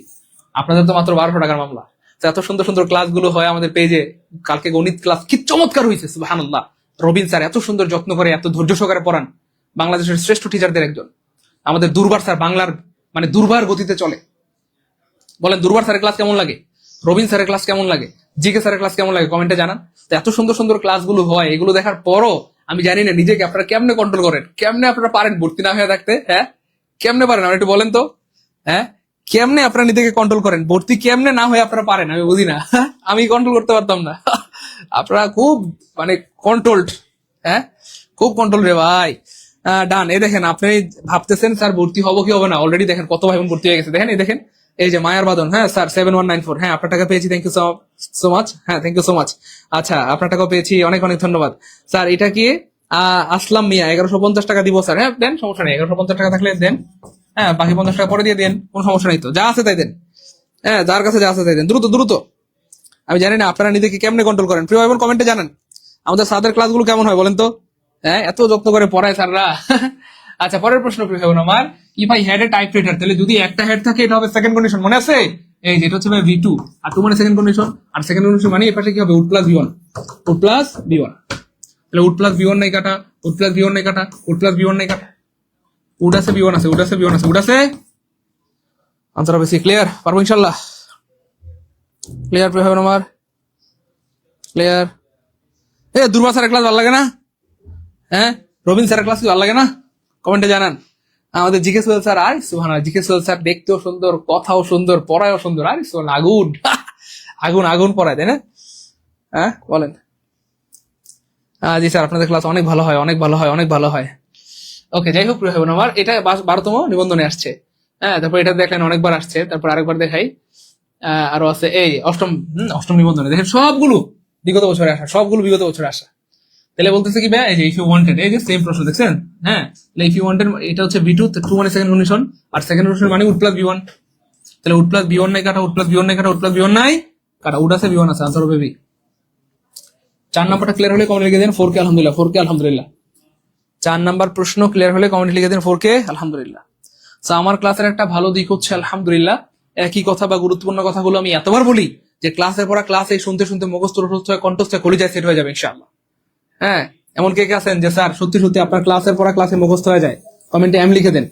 আপনাদের তো মাত্র 1200 টাকার মামলা। তো এত সুন্দর সুন্দর ক্লাসগুলো হয় আমাদের পেজে, কালকে গণিত ক্লাস কি চমৎকার হয়েছে, সুবহানাল্লাহ। রবিন স্যার এত সুন্দর যত্ন করে, এত ধৈর্য সহকারে পড়ান, বাংলাদেশের শ্রেষ্ঠ টিচারদের একজন। আমাদের দুর্বার স্যার বাংলার মানে দুর্বার গতিতে চলে। বলেন দুর্বার স্যারের ক্লাস কেমন লাগে, রবিন স্যারের ক্লাস কেমন লাগে, জিকে স্যারের ক্লাস কেমন লাগে, কমেন্টে জানান। তো এত সুন্দর সুন্দর ক্লাসগুলো হয়, এগুলো দেখার পরও আমি জানি না নিজেকে আপনারা কেমনে কন্ট্রোল করেন, কেমনে আপনারা পারেন ভর্তি না হয়ে থাকতে। হ্যাঁ, কেমনে পারেন আমার একটু বলেন তো। হ্যাঁ, কেমনে আপনারা নিজেকে কন্ট্রোল করেন, ভর্তি কেমনে না হয়ে আপনারা পারেন, আমি বুঝি না। আমি কন্ট্রোল করতে পারতাম না। আপনারা খুব মানে কন্ট্রোলড। হ্যাঁ, খুব কন্ট্রোল রে ভাই। ডান। এই দেখেন, আপনি ভাবতেছেন স্যার ভর্তি হবো কি হবে না, অলরেডি দেখেন কত ভাই বোন ভর্তি হয়ে গেছে। দেখেন, এই দেখেন, এই যে মায়ার বাদন, হ্যাঁ স্যার 7194, হ্যাঁ আপনার টাকা পেয়েছি, থ্যাংক ইউ সো মাচ। হ্যাঁ, থ্যাংক ইউ সো মাচ। আচ্ছা, আপনার টাকাও পেয়েছি, অনেক অনেক ধন্যবাদ স্যার। এটা কি আসলাম মিয়া, 1150 টাকা দিব স্যার। হ্যাঁ দেন, সমস্যা নেই, 1150 টাকা থাকলে দেন। হ্যাঁ, বাকি 50 টাকা পরে দিয়ে দেন, কোনো সমস্যা নেই তো, যা আছে তাই দেন। হ্যাঁ, যার কাছে যা আছে তাই দেন, দ্রুত দ্রুত। আমি জানি না আপনারা নিজেকে কেমনে কন্ট্রোল করেন। প্রিয় ভাই বোন কমেন্টে জানান আমাদের স্যারদের ক্লাসগুলো কেমন হয় বলেন তো। হ্যাঁ, এত যত্ন করে পড়ায় স্যাররা। আচ্ছা, পরের প্রশ্ন প্রিয় ভাই বোন আমার, if I had a typewriter, তাহলে যদি একটা হেড থাকে এটা হবে সেকেন্ড কন্ডিশন, মনে আছে? এই যে এটা হচ্ছে ভাই V2, আর 2 মানে সেকেন্ড কন্ডিশন, আর সেকেন্ড কন্ডিশন মানে এই পাশে কি হবে, would plus V1, would plus V1। তাহলে উড প্লাস V1 নাই কাটা, উড প্লাস V1 নাই কাটা, উড প্লাস V1 নাই কাটা, উড আছে V1 আছে, উড আছে V1 আছে, উড আছে। আনসার হবে সি। ক্লিয়ার? পারবো ইনশাআল্লাহ? ক্লিয়ার প্রিয় ভাই বোন আমার? ক্লিয়ার? এ দুর্বা স্যারের ক্লাস ভালো লাগে না? হ্যাঁ, রবিন স্যারের ক্লাস কি ভালো লাগে না? কমেন্টে জানান। আমাদের জিকে সোহেল স্যার, আর সুবহানাল্লাহ, জিকে সোহেল স্যার দেখতেও সুন্দর, কথাও সুন্দর, পড়ায়ও সুন্দর, আর আগুন আগুন আগুন পড়ায়, তাই না? হ্যাঁ বলেন। জি স্যার, আপনাদের ক্লাস অনেক ভালো হয়, অনেক ভালো হয়, অনেক ভালো হয়। ওকে, যাই হোক প্রিয় ভাই বোন আমার, এটা 12তম নিবন্ধনে আসছে। হ্যাঁ, তারপর এটা দেখলেন অনেকবার আসছে, তারপর আরেকবার দেখাই। আরো আছে এই অষ্টম নিবন্ধনে, দেখেন সবগুলো বিগত বছরে আসা, সবগুলো বিগত বছরে আসা। তাহলে বলতেছে কি ভাই, এই যে ইফ ইউ ওয়ান্টেড, এই যে সেম প্রশ্ন দেখছেন। হ্যাঁ, তাহলে ইফ ইউ ওয়ান্টেড এটা হচ্ছে V2, 2 মানে সেকেন্ড কন্ডিশন, আর সেকেন্ড কন্ডিশন মানে উড প্লাস V1। তাহলে উড প্লাস V1 নাই কাটা, উড প্লাস V1 নাই কাটা, উড প্লাস V1 নাই কাটা, উড আছে V1 আছে, আনসার হবে বি। 4 নাম্বারটা ক্লিয়ার হলে কমেন্ট লিখে দেন 4K আলহামদুলিল্লাহ, 4K আলহামদুলিল্লাহ। 4 নাম্বার প্রশ্ন ক্লিয়ার হলে কমেন্ট লিখে দেন 4K আলহামদুলিল্লাহ। তো আমার ক্লাসের একটা ভালো দিক হচ্ছে আলহামদুলিল্লাহ, একই কথা বা গুরুত্বপূর্ণ কথাগুলো আমি এতবার বলি যে ক্লাসের পড়া ক্লাসে শুনতে শুনতে মুখস্থ কণ্ঠস্থ কলিজায় সেট হয়ে যাবে ইনশাআল্লাহ। হ্যাঁ, এমন কে কে আছেন যে স্যার সত্যি সত্যি আপনার ক্লাসের পড়া ক্লাসে মুখস্থ হয়ে যায়? কমেন্টে এম লিখে দেন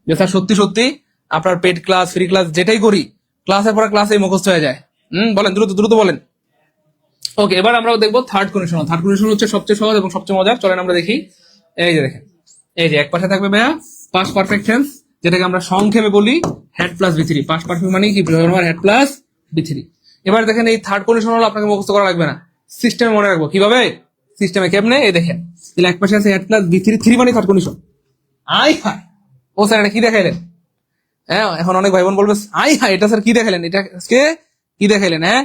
যে স্যার সত্যি সত্যি আপনার পেড ক্লাস, ফ্রি ক্লাস যেটাই করি, ক্লাসের পড়া ক্লাসে মুখস্থ হয়ে যায়। বলেন, দ্রুত দ্রুত বলেন। ওকে, এবার আমরা দেখবো থার্ড কন্ডিশন। থার্ড কন্ডিশন হচ্ছে সবচেয়ে সহজ এবং সবচেয়ে মজার। চলেন আমরা দেখি। এই যে দেখেন, এই যে এক পাশে থাকবে ভাইয়া পাস্ট পারফেক্ট টেন্স, যেটাকে আমরা সংক্ষেপে বলি had plus V3। Past perfect মানে কি, হেড প্লাস V3। এবার দেখেন এই থার্ড কন্ডিশন হলো আপনাকে মুখস্থ করা লাগবে না, সিস্টেমে মনে রাখবো। কিভাবে? সিস্টেমে কেমনে? এই দেখেন, তাহলে এক পাশে আছে had plus B three, three মানে থার্ড কন্ডিশন। আই হাই, ও স্যার এটা কি দেখাইলেন? হ্যাঁ, এখন অনেক ভাই বোন বলবে আই হাই এটা স্যার কি দেখাইলেন, এটা আজকে কি দেখাইলেন? হ্যাঁ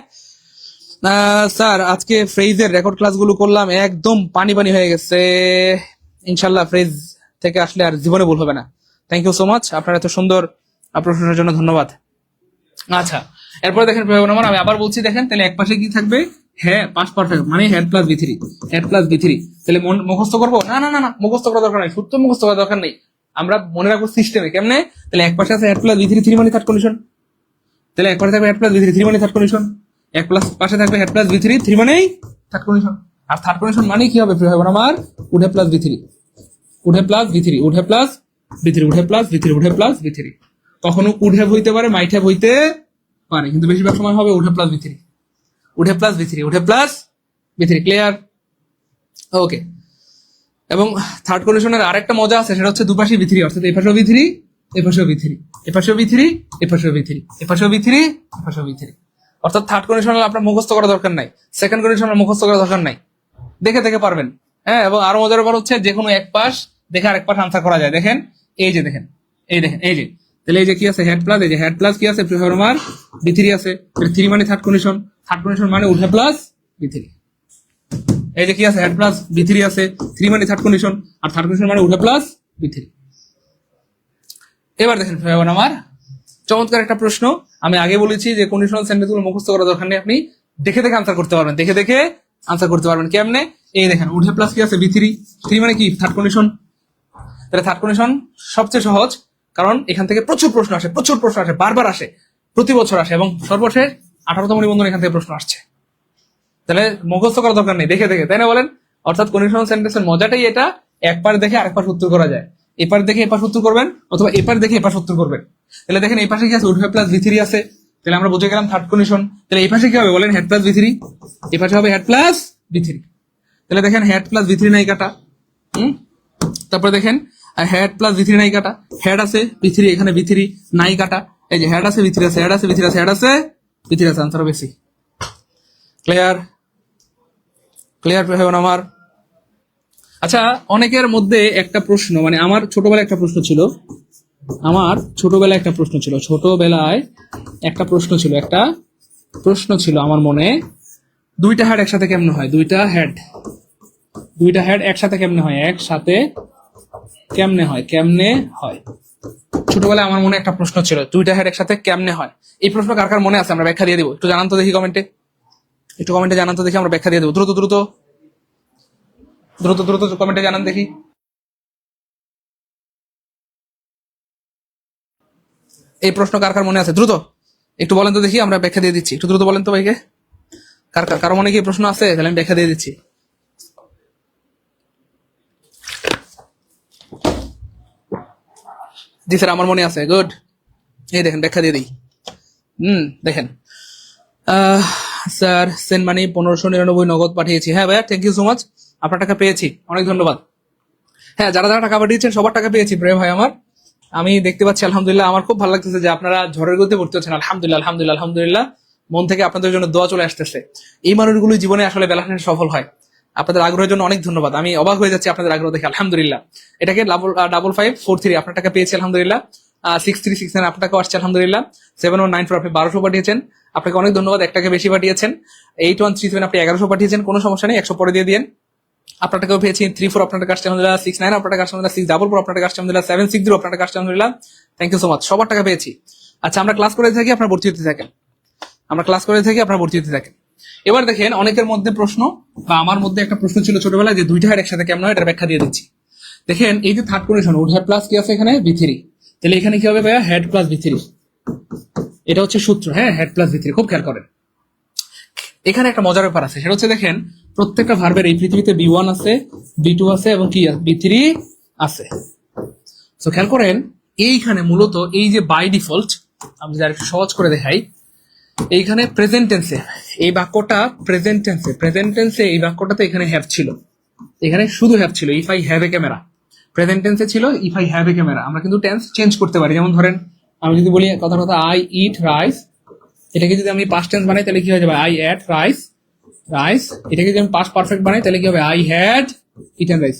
স্যার আজকে ফ্রেজের রেকর্ড ক্লাসগুলো করলাম, একদম পানি পানি হয়ে গেছে। ইনশাল্লাহ ফ্রেজ থেকে আসলে আর জীবনে ভুল হবে না। থ্যাংক ইউ সো মাচ, আপনার এত সুন্দর প্রশ্নের জন্য ধন্যবাদ। আচ্ছা, এরপরে দেখেন আমার, আমি আবার বলছি দেখেন, তাহলে এক পাশে কি থাকবে? হ্যাঁ, পাস পারফেক্ট মানে had plus B three, had plus B three. তাহলে মুখস্থ করবো? না না না না, মুখস্থ করার দরকার নাই, সূত্র মুখস্থ করার দরকার নেই, আমরা মনে রাখবো সিস্টেমে। কেমনে? তাহলে এক পাশে আছে had plus B three, three মানে থার্ড কন্ডিশন। তাহলে এক পাশে থাকবে had plus B three, three মানে থার্ড কন্ডিশন। এক প্লাস পাশে থাকবে had plus B three, three মানেই থার্ড কন্ডিশন। আর থার্ড কন্ডিশন মানে কি হবে প্রিয় ভাই বোন আমার? উঠে প্লাস বি থ্রি, উঠে প্লাস বি থ্রি, উঠে প্লাস বি থ্রি, উঠে প্লাস বি থ্রি, উঠে প্লাস বি থ্রি। কখনো উঠে হইতে পারে, মাইঠে হইতে পারে, কিন্তু বেশিরভাগ সময় হবে উঠে প্লাস বি থ্রি, উঠে প্লাস বি থ্রি, উঠে প্লাস বি থ্রি। ক্লিয়ার? ওকে। এবং থার্ড কন্ডিশনের আরেকটা মজা আছে, সেটা হচ্ছে দুপাশে বি থ্রি, অর্থাৎ এপাশেও বি থ্রি, এপাশেও বি থ্রি, এপাশেও বি থ্রি, এপাশেও বি থ্রি, এপাশেও বি থ্রি, এপাশেও বি থ্রি। অর্থাৎ থার্ড কন্ডিশন আপনার মুখস্থ করা দরকার নাই, সেকেন্ড কন্ডিশন মুখস্থ করা দরকার নাই, দেখে দেখে পারবেন। হ্যাঁ, এবং আরো মজার ব্যাপার হচ্ছে যে কোনো এক পাশ দেখে আরেক পাশ আনসার করা যায়। দেখেন এই যে, দেখেন এই দেখেন এই যে, তাহলে এই যে কি আছে হেড প্লাস, এই যে হেড প্লাস কি আছে আমার বি থ্রি আছে, থ্রি মানে থার্ড কন্ডিশন, থার্ড কন্ডিশন মানে উঠে প্লাস বি থ্রি। এই যে কি আছে হেড প্লাস বি থ্রি আছে, থ্রি মানে থার্ড কন্ডিশন, আর থার্ড কন্ডিশন মানে উঠে প্লাস বি থ্রি। এবার দেখেন আমার চমৎকার একটা প্রশ্ন। আমি আগে বলেছি যে কন্ডিশনাল সেন্টেন্স গুলো মুখস্থ করার দরকার নেই, আপনি দেখে দেখে আনসার করতে পারবেন, দেখে দেখে আনসার করতে পারবেন। কেমনে? এই দেখেন উঠে প্লাস কি আছে বি থ্রি, থ্রি মানে কি থার্ড কন্ডিশন। তাহলে থার্ড কন্ডিশন সবচেয়ে সহজ, কারণ এখান থেকে প্রচুর প্রশ্ন আসে, প্রচুর প্রশ্ন আসে, বারবার আসে, প্রতি বছর আসে, এবং সর্বশেষ 18তম নিবন্ধন এখান থেকে প্রশ্ন আসছে। তাহলে মুখস্থ করার দরকার নেই, দেখে দেখে, তাই না বলেন? অর্থাৎ কন্ডিশনাল সেন্টেন্সের মজাটাই এটা, একবার দেখে আরেকবার উত্তর করা যায়। এপার দেখে এপাশ উত্তর করবেন, অথবা এপার দেখে এপাশ উত্তর করবেন। তাহলে দেখেন এই পাশে কি আছে উঠে প্লাস বি থ্রি আছে, তাহলে আমরা বুঝে গেলাম থার্ড কন্ডিশন। তাহলে এই পাশে কি হবে বলেন? হেড প্লাস বি থ্রি, এই পাশে হবে হেড প্লাস বি থ্রি। তাহলে দেখেন হেড প্লাস বি থ্রি নাই কাটা, তারপরে দেখেন হেড প্লাস বি থ্রি নাই কাটা, হেড আছে বি থ্রি, এখানে বি থ্রি নাই কাটা, এই যে হেড আছে বি থ্রি আছে, হেড আছে বি থ্রি আছে, হেড আছে বি থ্রি আছে, আনসার বেশি। ক্লিয়ার? ক্লিয়ার হবে না আমার? আচ্ছা, অনেকের মধ্যে একটা প্রশ্ন, মানে আমার ছোটবেলায় একটা প্রশ্ন ছিল, আমার ছোটবেলায় একটা প্রশ্ন ছিল, ছোটবেলায় একটা প্রশ্ন ছিল, একটা প্রশ্ন ছিল আমার মনে, দুইটা হেড একসাথে কেমনে হয়? দুইটা হেড, দুইটা হেড একসাথে কেমনে হয়? একসাথে কেমনে হয়? কেমনে হয়? ছোটবেলায় আমার মনে একটা প্রশ্ন ছিল, দুইটা হেড একসাথে কেমনে হয়? এই প্রশ্ন কার কার মনে আছে? আমরা ব্যাখ্যা দিয়ে দিব, একটু জানান তো দেখি কমেন্টে, একটু কমেন্টে জানান তো দেখি, আমরা ব্যাখ্যা দিয়ে দেবো। দ্রুত দ্রুত দ্রুত দ্রুত কমেন্টে জানান দেখি। এই প্রশ্ন কার কার মনে আছে? দ্রুত একটু বলেন তো দেখি, আমরা ব্যাখ্যা দিয়ে দিচ্ছি। একটু দ্রুত বলেন তো ভাইকে, কার মনে কি প্রশ্ন আছে? তাহলে আমি ব্যাখ্যা দিয়ে দিচ্ছি। জি স্যার, আমার মনে আছে। গুড, এই দেখেন ব্যাখ্যা দিয়ে দিই। দেখেন স্যার সেন্ড মানি 1599 নগদ পাঠিয়েছি। হ্যাঁ ভাইয়া, থ্যাংক ইউ সো মাচ, আপনার টাকা পেয়েছি, অনেক ধন্যবাদ। হ্যাঁ, যারা যারা টাকা পাঠিয়েছেন সবার টাকা পেয়েছি প্রিয় ভাই আমার, আমি দেখতে পাচ্ছি। আলহামদুলিল্লাহ, আমার খুব ভালো লাগতেছে যে আপনারা ঝড়ের গতিতে ভর্তি হচ্ছেন। আলহামদুলিল্লাহ আলহামদুলিল্লাহ আলহামদুলিল্লাহ, মন থেকে আপনাদের জন্য দোয়া চলে আসতেছে। এই মানুষগুলো জীবনে আসলে বেলা সফল হয়। আপনাদের আগ্রহের জন্য অনেক ধন্যবাদ, আমি অবাক হয়ে যাচ্ছি আপনাদের আগ্রহ দেখে। আলহামদুলিল্লাহ। এটাকে 5543 আপনার টাকা পেয়েছি আলহামদুলিল্লাহ। 6369 আপনার টাকা আসছে আলহামদুলিল্লাহ। 7194 আপনি 1200 পাঠিয়েছেন, আপনাকে অনেক ধন্যবাদ। একটাকে বেশি পাঠিয়েছেন। 8137 আপনি 1100 পাঠিয়েছেন, কোনো সমস্যা নেই, 100 পরে দিয়ে দিন। আপনার টাকাও পেয়েছি। 34 আপনার টাকা আসছে আলহামদুলিল্লাহ। 69 আপনার টাকা আসছে আলহামদুলিল্লাহ। 644 আপনার টাকা আসছে আলহামদুলিল্লাহ। 760 আপনার টাকা আসছে আলহামদুলিল্লাহ। থ্যাংক ইউ সো মাচ, সবার টাকা পেয়েছি। আচ্ছা, আমরা ক্লাস করে থাকি, আপনার ভর্তি হতে থাকেন, আমরা ক্লাস করে থাকি, আপনার ভর্তি হতে থাকেন। এবার দেখেন অনেকের মধ্যে প্রশ্ন, বা আমার মধ্যে একটা প্রশ্ন ছিল ছোটবেলায়, যে দুইটা হেড একসাথে কেমন হয়, এটার ব্যাখ্যা দিয়ে দিচ্ছি। দেখেন এই যে third condition, would had plus কি আছে এখানে বি থ্রি, তাহলে এখানে কি হবে ভাইয়া? হেড প্লাস বি থ্রি, এটা হচ্ছে সূত্র। হ্যাঁ, হেড প্লাস বি থ্রি, খুব খেয়াল করেন। এখানে একটা মজার ব্যাপার আছে, সেটা হচ্ছে দেখেন প্রত্যেকটা ভার্বের এই পৃথিবীতে বি ওয়ান আছে, বি টু আছে, এবং কি বি থ্রি আছে। তো খেয়াল করেন এইখানে মূলত এই যে বাই ডিফল্ট, আমি যদি আরেকটু সহজ করে দেখাই, এইখানে প্রেজেন্ট টেন্সে এই বাক্যটা, প্রেজেন্ট টেন্সে এই বাক্যটাতে এখানে হ্যাভ ছিল, এখানে শুধু হ্যাভ ছিল। If I have a camera, present টেন্সে ছিল if I have a camera. আমরা কিন্তু টেন্স চেঞ্জ করতে পারি, যেমন ধরেন আমি যদি বলি কথা আই ইট রাইস এটাকে যদি আমি পাস্ট টেন্স বানাই তাহলে কি হয়ে যাবে আই এট রাইস রাইস। এটাকে যদি আমি পাস্ট পারফেক্ট বানাই তাহলে কি হবে I had eaten rice,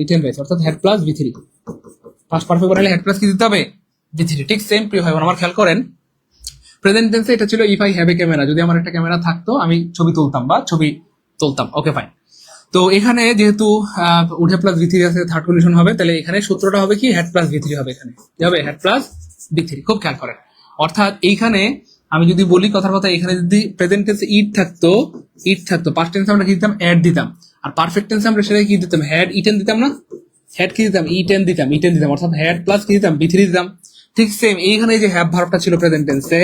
eaten rice, অর্থাৎ had plus V3। Past perfect বানালে হ্যাড প্লাস কি দিতে হবে V3। ঠিক সেম প্রিয় ভাই আমার খেয়াল করেন প্রেজেন্ট টেন্সে এটা ছিল if I have a camera, যদি আমার একটা ক্যামেরা থাকতো আমি ছবি তুলতাম। Okay fine. তো এখানে যেহেতু উড হ্যাভ প্লাস V3 আছে, থার্ড কন্ডিশন হবে, তাহলে এখানে সূত্রটা হবে কি হ্যাড প্লাস V3 হবে। এখানে কি হবে হ্যাড প্লাস V3। খুব খেয়াল করেন, অর্থাৎ এইখানে আমি যদি বলি কথার কথা, এখানে যদি প্রেজেন্ট টেন্সে ইট থাকতো পাস্ট টেন্সে আমরা কি দিতাম অ্যাড দিতাম, আর পারফেক্ট টেন্সে আমরা সেটাকে কি দিতাম হ্যাড ইটেন দিতাম না, হ্যাড কি দিতাম ইটেন দিতাম, অর্থাৎ হ্যাড প্লাস কি দিতাম V3 দিতাম। ঠিক সেম এইখানে যে হ্যাভ ভার্বটা ছিল প্রেজেন্ট টেন্সে,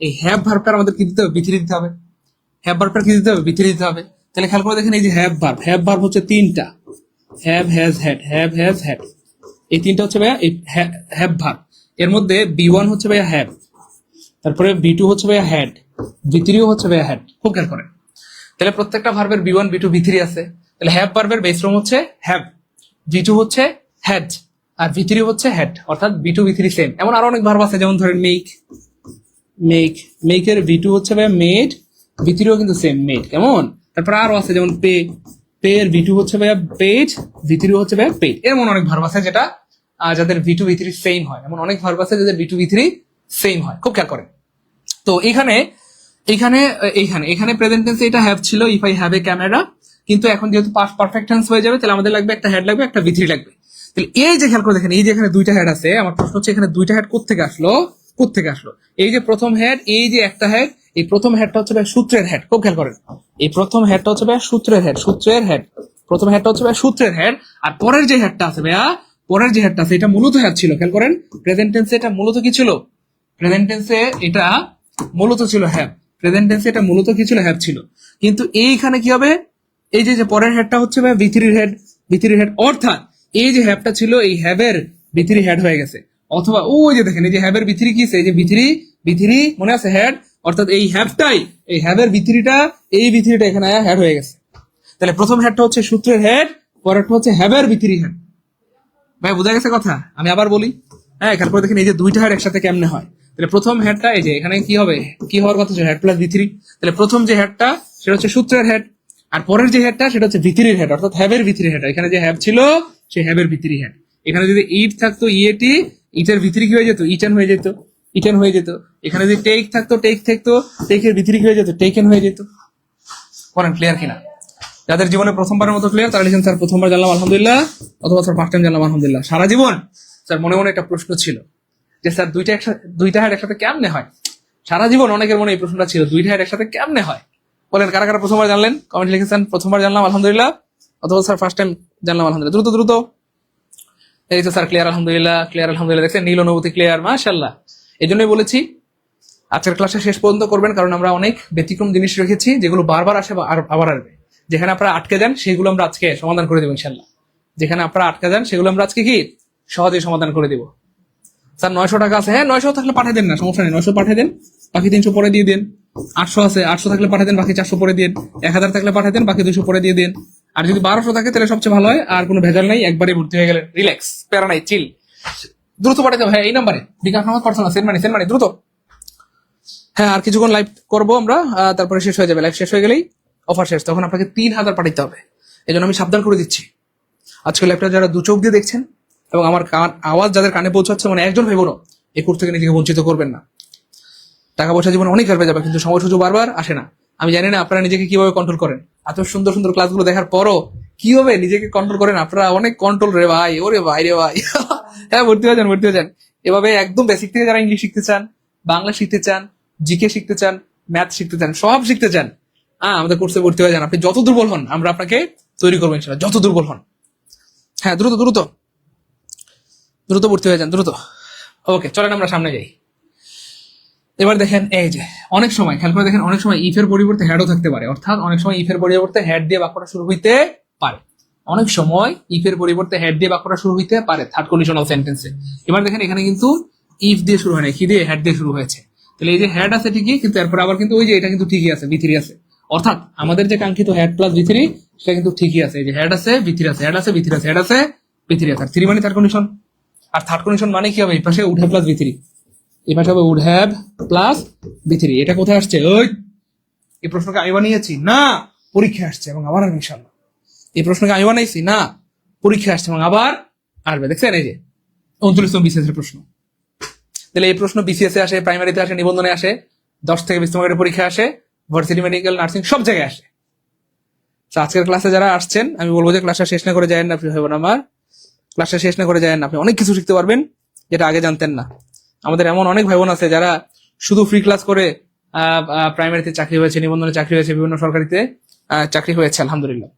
এই হ্যাভ ভার্বটার আমাদের কি দিতে হবে V3 দিতে হবে, হ্যাভ ভার্বটার কি দিতে হবে V3 দিতে হবে। তাহলে খেয়াল করে দেখেন এই যে হ্যাভ ভার্ব হচ্ছে তিনটা, হ্যাভ হ্যাজ হ্যাড, এই তিনটা হচ্ছে ভাইয়া এই হ্যাভ ভার্ব। এর মধ্যে B1 হচ্ছে ভাইয়া হ্যাভ, তারপরে B2 হচ্ছে ভাইয়া হ্যাড, V3 হচ্ছে ভাইয়া হ্যাড। খুব খেয়াল করেন, তাহলে প্রত্যেকটা ভার্বের B1 B2 B3 আছে। তাহলে হ্যাভ ভার্বের বেস ফর্ম হচ্ছে হ্যাভ, V2 হচ্ছে হ্যাড, আর V3 হচ্ছে হ্যাড, অর্থাৎ B2 B3 সেম। এমন আরো অনেক ভার্ব আছে, যেমন ধরেন মেকের V2 হচ্ছে ভাইয়া মেড, V3 কিন্তু সেম মেড। কেমন? তারপর আরো আছে যেমন পে এর V2 হচ্ছে ভাইয়া পেড, V3 হচ্ছে ভাইয়া পেড। এমন অনেক ভার্ব আছে যেটা যাদের V2 V3 সেম হয়, এমন অনেক ভার্ব আছে যাদের V2 V3 সেম হয়। খুব খেয়াল করেন। তো এখানে প্রেজেন্ট টেন্সে এটা হ্যাভ ছিল if I have a camera, কিন্তু এখন যেহেতু পাস্ট পারফেক্ট টেন্স হয়ে যাবে তাহলে আমাদের লাগবে একটা হ্যাড, লাগবে একটা V3 লাগবে। তাহলে এই যে খেয়াল করে দেখেন এই যে এখানে দুইটা হ্যাড আছে, আমার প্রশ্ন হচ্ছে এখানে দুইটা হ্যাড কোত্থেকে আসলো? এই যে প্রথম হেড, এই যে একটা হেড, এই প্রথম হেডটা হচ্ছে ভাই সূত্রের হেড। খুব খেয়াল করেন, এই প্রথম হেডটা হচ্ছে ভাই সূত্রের হেড, প্রথম হেডটা হচ্ছে ভাই সূত্রের হেড। আর পরের যে হেডটা আছে ভাইয়া, পরের যে হেডটা আছে এটা মূলত হেড ছিল। খেয়াল করেন প্রেজেন্ট টেন্সে এটা মূলত কি ছিল? প্রেজেন্ট টেন্সে এটা মূলত ছিল হ্যাভ, প্রেজেন্ট টেন্সে এটা মূলত কি ছিল? হ্যাভ ছিল। কিন্তু এইখানে কি হবে? এই যে পরের হেডটা হচ্ছে ভাই V3 হেড, অর্থাৎ এই যে হ্যাভটা ছিল এই হ্যাভের V3 হেড হয়ে গেছে। অথবা ওই যে দেখেন এই যে হ্যাভের V3 কি এই যে V3 মনে আছে হেড, অর্থাৎ এই হ্যাভটাই এই হ্যাভের V3টা, এই V3টা এখানে হেড হয়ে গেছে। তাহলে প্রথম হেডটা হচ্ছে সূত্রের হেড, পরেরটা হচ্ছে হ্যাভের V3 হেড। ভাই বোঝা গেছে কথা? আমি আবার বলি, হ্যাঁ খেয়াল করে দেখেন এই যে দুইটা হেড একসাথে কেমনে হয়। তাহলে প্রথম হেডটা এই যে এখানে কি হবে, কি হওয়ার কথা ছিল হেড প্লাস V3। তাহলে প্রথম যে হেডটা সেটা হচ্ছে সূত্রের হেড, আর পরের যে হেডটা সেটা হচ্ছে V3 হেড, অর্থাৎ হ্যাভের V3 হেড। এখানে যে হ্যাভ ছিল সেই হ্যাভের V3 হেড। এখানে যদি ইট থাকতো ইএটি, ইটের V3 কি হয়ে যেত? ইটেন হয়ে যেত। এখানে যদি টেক থাকতো টেকের V3 কি হয়ে যেত? টেকেন হয়ে যেত। বলেন ক্লিয়ার কিনা? যাদের জীবনে প্রথমবারের মতো ক্লিয়ার তারা লিখেন স্যার প্রথমবার জানলাম আলহামদুলিল্লাহ, অথবা স্যার ফার্স্ট টাইম জানলাম আলহামদুলিল্লাহ। সারা জীবন স্যার মনে মনে একটা প্রশ্ন ছিল যে স্যার দুইটা হেড একসাথে কেমনে হয়? সারা জীবন অনেকের মনে এই প্রশ্নটা ছিল, দুইটা হেড একসাথে কেমনে হয়? বলেন কারা কারা প্রথমবার জানলেন? কমেন্ট লিখেছেন প্রথমবার জানলাম আলহামদুলিল্লাহ, অথবা স্যার ফার্স্ট টাইম জানলাম আলহামদুলিল্লাহ। দ্রুত এই তো স্যার ক্লিয়ার আলহামদুলিল্লাহ, দেখছেন নীল অনুভূতি ক্লিয়ার, মাশাআল্লাহ। এই জন্যই বলেছি আজকের ক্লাসটা শেষ পর্যন্ত করবেন, কারণ আমরা অনেক ব্যতিক্রম জিনিস রেখেছি যেগুলো বারবার আসে আবার আসবে। যেখানে আপনারা আটকে যান সেগুলো আমরা আজকে সমাধান করে দেবো ইনশাল্লাহ। যেখানে আপনারা আটকে যান সেগুলো আমরা আজকে কি সহজেই সমাধান করে দেবো। স্যার 900 টাকা আছে, হ্যাঁ 900 থাকলে পাঠিয়ে দেন না, সমস্যা নেই, 900 পাঠিয়ে দেন, বাকি 300 পরে দিয়ে দেন। 800 আছে, 800 থাকলে পাঠিয়ে দেন, বাকি 400 পরে দিয়ে দেন। 1000 থাকলে পাঠিয়ে দেন, বাকি 200 পরে দিয়ে দেন। আর যদি 1200 থাকে তাহলে সবচেয়ে ভালো হয়, আর কোনো ভেজাল নাই, একবারে ভর্তি হয়ে গেলেন, রিল্যাক্স, প্যারা নাই, চিল। দ্রুত পাঠিয়ে দেবো, হ্যাঁ এই নাম্বারে বিকাশ নাম্বার পার্সোনাল সেন্ড মানি দ্রুত। হ্যাঁ আর কিছুক্ষণ লাইভ করবো আমরা, তারপরে শেষ হয়ে যাবে। লাইভ শেষ হয়ে গেলেই অফার শেষ, তখন আপনাকে 3000 পাঠাতে হবে। এই জন্য আমি সাবধান করে দিচ্ছি। আজকে লাইভটা যারা দু চোখ দিয়ে দেখছেন এবং আমার আওয়াজ যাদের কানে পৌঁছাচ্ছে, মানে একজন ভাই বোন, এই কোর্স থেকে নিজেকে বঞ্চিত করবেন না। টাকা পয়সা জীবনে অনেক কারবে যাবে, কিন্তু সময় সুযোগ বারবার আসে না। আমি জানি না আপনারা নিজেকে কিভাবে কন্ট্রোল করেন, এত সুন্দর সুন্দর ক্লাসগুলো দেখার পরও কিভাবে নিজেকে কন্ট্রোল করেন আপনারা। অনেক কন্ট্রোল রে ভাই, ওরে ভাই রে ভাই। হ্যাঁ ভর্তি হয়ে যান। এভাবে একদম বেসিক থেকে যারা ইংলিশ শিখতে চান, বাংলা শিখতে চান, জিকে শিখতে চান, ম্যাথ শিখতে চান, সব শিখতে চান, আমাদের কোর্সে ভর্তি হয়ে যান। আপনি যত দুর্বল হন আমরা আপনাকে তৈরি করবো ইনশাআল্লাহ, যত দুর্বল হন। হ্যাঁ দ্রুত ভর্তি হয়ে যান, দ্রুত। ওকে চলেন আমরা সামনে যাই। এবার দেখেন এই যে অনেক সময় খেয়াল করে দেখেন, অনেক সময় ইফের পরিবর্তে হ্যাডও থাকতে পারে, অর্থাৎ অনেক সময় ইফের পরিবর্তে হ্যাড দিয়ে বাক্যটা শুরু হইতে পারে। অনেক সময় ইফের পরিবর্তে হ্যাড দিয়ে বাক্যটা শুরু হইতে পারে থার্ড কন্ডিশনাল সেন্টেন্সে। এবার দেখেন এখানে কিন্তু ইফ দিয়ে শুরু হয় না, কি দিয়ে? হ্যাড দিয়ে শুরু হয়েছে। তাহলে এই যে হ্যাড আছে ঠিকই, কিন্তু এরপর আবার কিন্তু ওই যে এটা কিন্তু ঠিকই আছে, V3 আছে। অর্থাৎ আমাদের যে কাঙ্ক্ষিত হ্যাড প্লাস V3 সেটা কিন্তু ঠিকই আছে। এই যে হ্যাড আছে V3 আছে, হ্যাড আছে V3 আছে, হ্যাড আছে V3 আছে। আর 3 মানে থার্ড কন্ডিশন, আর থার্ড কন্ডিশন মানে কি হবে? এই পাশে উঠে প্লাস V3, এই পাশে হবে উড হ্যাভ প্লাস B3। এটা কোথায় আসছে? ওই এই প্রশ্নকে আমি বানিয়েছি না, পরীক্ষা আসছে এবং আবার আসবে ইনশাআল্লাহ। এই প্রশ্নকে আমি বানাইছি না, পরীক্ষা আসছে এবং আবার আসবে। দেখছেন এই যে 39তম BCS এর প্রশ্ন। তাহলে এই প্রশ্ন BCS এ আসে, প্রাইমারিতে আসে, নিবন্ধনে আসে, 10 থেকে 20 মার্কের পরীক্ষা আসে, ভার্সিটি, মেডিকেল, নার্সিং সব জায়গায় আসে। তো আজকের ক্লাসে যারা আসছেন আমি বলবো যে ক্লাসটা শেষ না করে যায় না, প্রিয় ভাই বোন আমার, ক্লাসটা শেষ না করে যায় না, আপনি অনেক কিছু শিখতে পারবেন যেটা আগে জানতেন না। আমাদের এমন অনেক ভাই বোন আছে যারা শুধু ফ্রি ক্লাস করে প্রাইমারিতে চাকরি হয়েছে, নিবন্ধনে চাকরি হয়েছে, বিভিন্ন সরকারিতে চাকরি হয়েছে আলহামদুলিল্লাহ।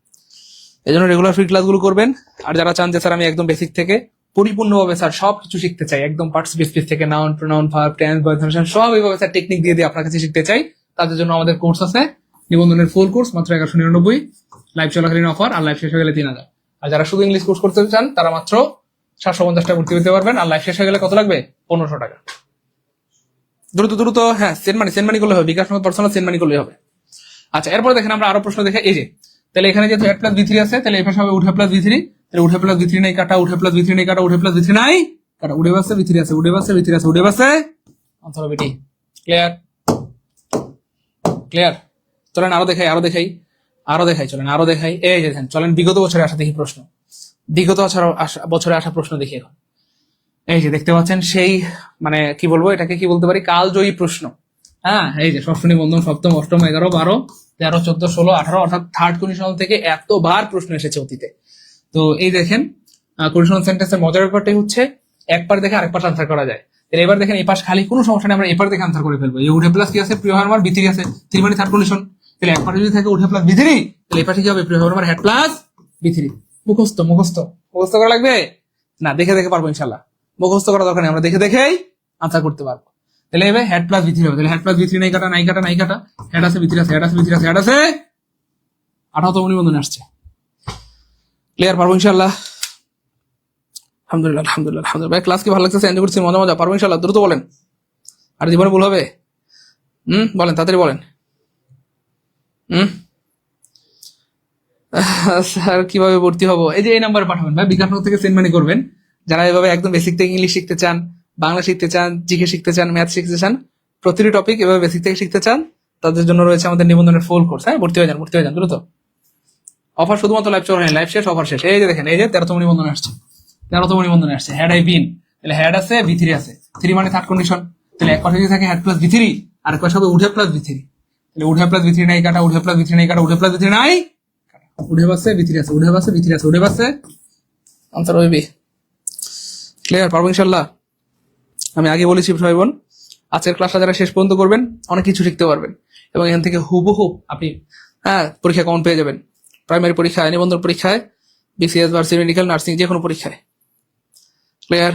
এই জন্য রেগুলার ফ্রি ক্লাসগুলো করবেন। আর যারা চান যে স্যার আমি একদম বেসিক থেকে পরিপূর্ণভাবে স্যার সবকিছু শিখতে চাই, একদম পার্টিসিপেট স্পিচ থেকে noun, pronoun, verb, tense, verb, সব এইভাবে স্যার টেকনিক দিয়ে আপনার কাছে শিখতে চাই, তাদের জন্য আমাদের কোর্স আছে, নিবন্ধনের ফুল কোর্স মাত্র 1199, লাইভ চলাকালীন অফার, আর লাইভ শেষ হয়ে গেলে 3000। আর যারা শুধু ইংলিশ কোর্স করতে চান তারা মাত্র 750 টাকা ভর্তি হতে পারবেন, আর লাইভ শেষ হয়ে গেলে কত লাগবে? 1500 টাকা। দ্রুত দ্রুত, হ্যাঁ সেন্ড মানি করলে হবে, বিকাশ নগদ পার্সোনাল সেন্ড মানি করলে হবে। আচ্ছা, এরপরে দেখেন আমরা আরো প্রশ্ন দেখে, এই যে তাহলে এখানে যেহেতু হেড প্লাস B3 আছে, তাহলে এই পাশে হবে উঠে প্লাস B3, তাহলে উঠে প্লাস B3 নাই কাটা, উঠে প্লাস B3 নাই কাটা, উঠে প্লাস B3 নাই কাটা, উঠে বাসে B3 আছে, উঠে বাসে B3 আছে, উঠে বাসে আনসার হবে ডি। ক্লিয়ার? ক্লিয়ার? চলেন আরো দেখাই, চলেন আরো দেখাই। এই যে দেখেন, চলেন বিগত বছরে আসা দেখি প্রশ্ন, বিগত বছরে আসা প্রশ্ন দেখি এখন। এই যে দেখতে পাচ্ছেন সেই, মানে কি বলবো এটাকে, কি বলতে পারি, কালজয়ী প্রশ্ন। হ্যাঁ, এই যে ষষ্ঠ নিবন্ধন, সপ্তম, অষ্টম, 11, 12, 13, 14, 16, 18 অর্থাৎ থার্ড কন্ডিশনাল থেকে এতবার প্রশ্ন এসেছে অতীতে। তো এই দেখেন কন্ডিশনাল সেন্টেন্সের মজার ব্যাপারটাই হচ্ছে একবার দেখে আরেকবার আনসার করা যায়। তাহলে এবার দেখেন এই পাশ খালি, কোনো সমস্যা নেই, আমরা এবার দেখে আনসার করে ফেলবো। এই উঠে প্লাস কি আছে? প্রিয় হারমার B3 আছে, 3 মানে থার্ড কন্ডিশন। তাহলে একবার যদি থাকে উঠে প্লাস B3, তাহলে এই পাশে কি হবে? প্রিয় হারমার হেড প্লাস B3। মুখস্থ করা লাগবে না, দেখে দেখে পারবো ইনশাল্লাহ। মুখস্থ করা দরকার নেই, আমরা দেখে দেখেই আনসার করতে পারবো। তাহলে এবার হেড প্লাস B3 হবে, তাহলে হেড প্লাস B3 নাই কাটা, হেড আছে B3 আছে, হেড আছে B3 আছে, হেড আছে 18তম নিবন্ধনে আসছে। ক্লিয়ার? পারবো ইনশাল্লাহ। আলহামদুলিল্লাহ। ক্লাস কি ভালো লাগছে? এনজয় করছি, মজা। পারবো ইনশাল্লাহ। দ্রুত বলেন, আর জীবনে ভুল হবে? বলেন, তাড়াতাড়ি বলেন। স্যার কিভাবে ভর্তি হবো? এই যে এই নাম্বারে পাঠাবেন ভাই, বিকাশ থেকে সেন্ড মানি করবেন। যারা এভাবে একদম বেসিক থেকে ইংলিশ শিখতে চান, বাংলা শিখতে চান, জিকে শিখতে চান, ম্যাথ শিখতে চান, প্রতিটি টপিক এভাবে বেসিক থেকে শিখতে চান, তাদের জন্য রয়েছে আমাদের নিবন্ধনের ফুল কোর্স। হ্যাঁ, ভর্তি হয়ে যান দ্রুত। অফার শুধুমাত্র লাইভ চলে, লাইভ শেষ, অফার শেষ। এই যে দেখেন, এই যে 13তম নিবন্ধনে আসছে, হেড আই বিন, তাহলে হেড আছে B3 আছে, 3 মানে থার্ড কন্ডিশন। তাহলে এক পাশে যদি থাকে হেড প্লাস B3, আর এক পাশে হবে উঠে প্লাস B3, তাহলে উঠে প্লাস B3 নাই কাটা, উঠে প্লাস B3 নাই কাটা, উঠে প্লাস B3 নাই কাটা, উঠে বাসে B3 আছে, উঠে বাসে B3 আছে, উঠে বাসে আনসার হবে বি। ক্লিয়ার? পারবো ইনশাল্লাহ। আমি আগে বলেছি ভাই বোন, আজকের ক্লাসটা যারা শেষ পর্যন্ত করবেন অনেক কিছু শিখতে পারবেন, এবং এখান থেকে হুবহু আপনি পরীক্ষা কমন পেয়ে যাবেন, প্রাইমারি পরীক্ষায়, নিবন্ধন পরীক্ষায়, BCS, ভার্সিটি, মেডিকেল, নার্সিং, যে কোনো পরীক্ষায়। ক্লিয়ার?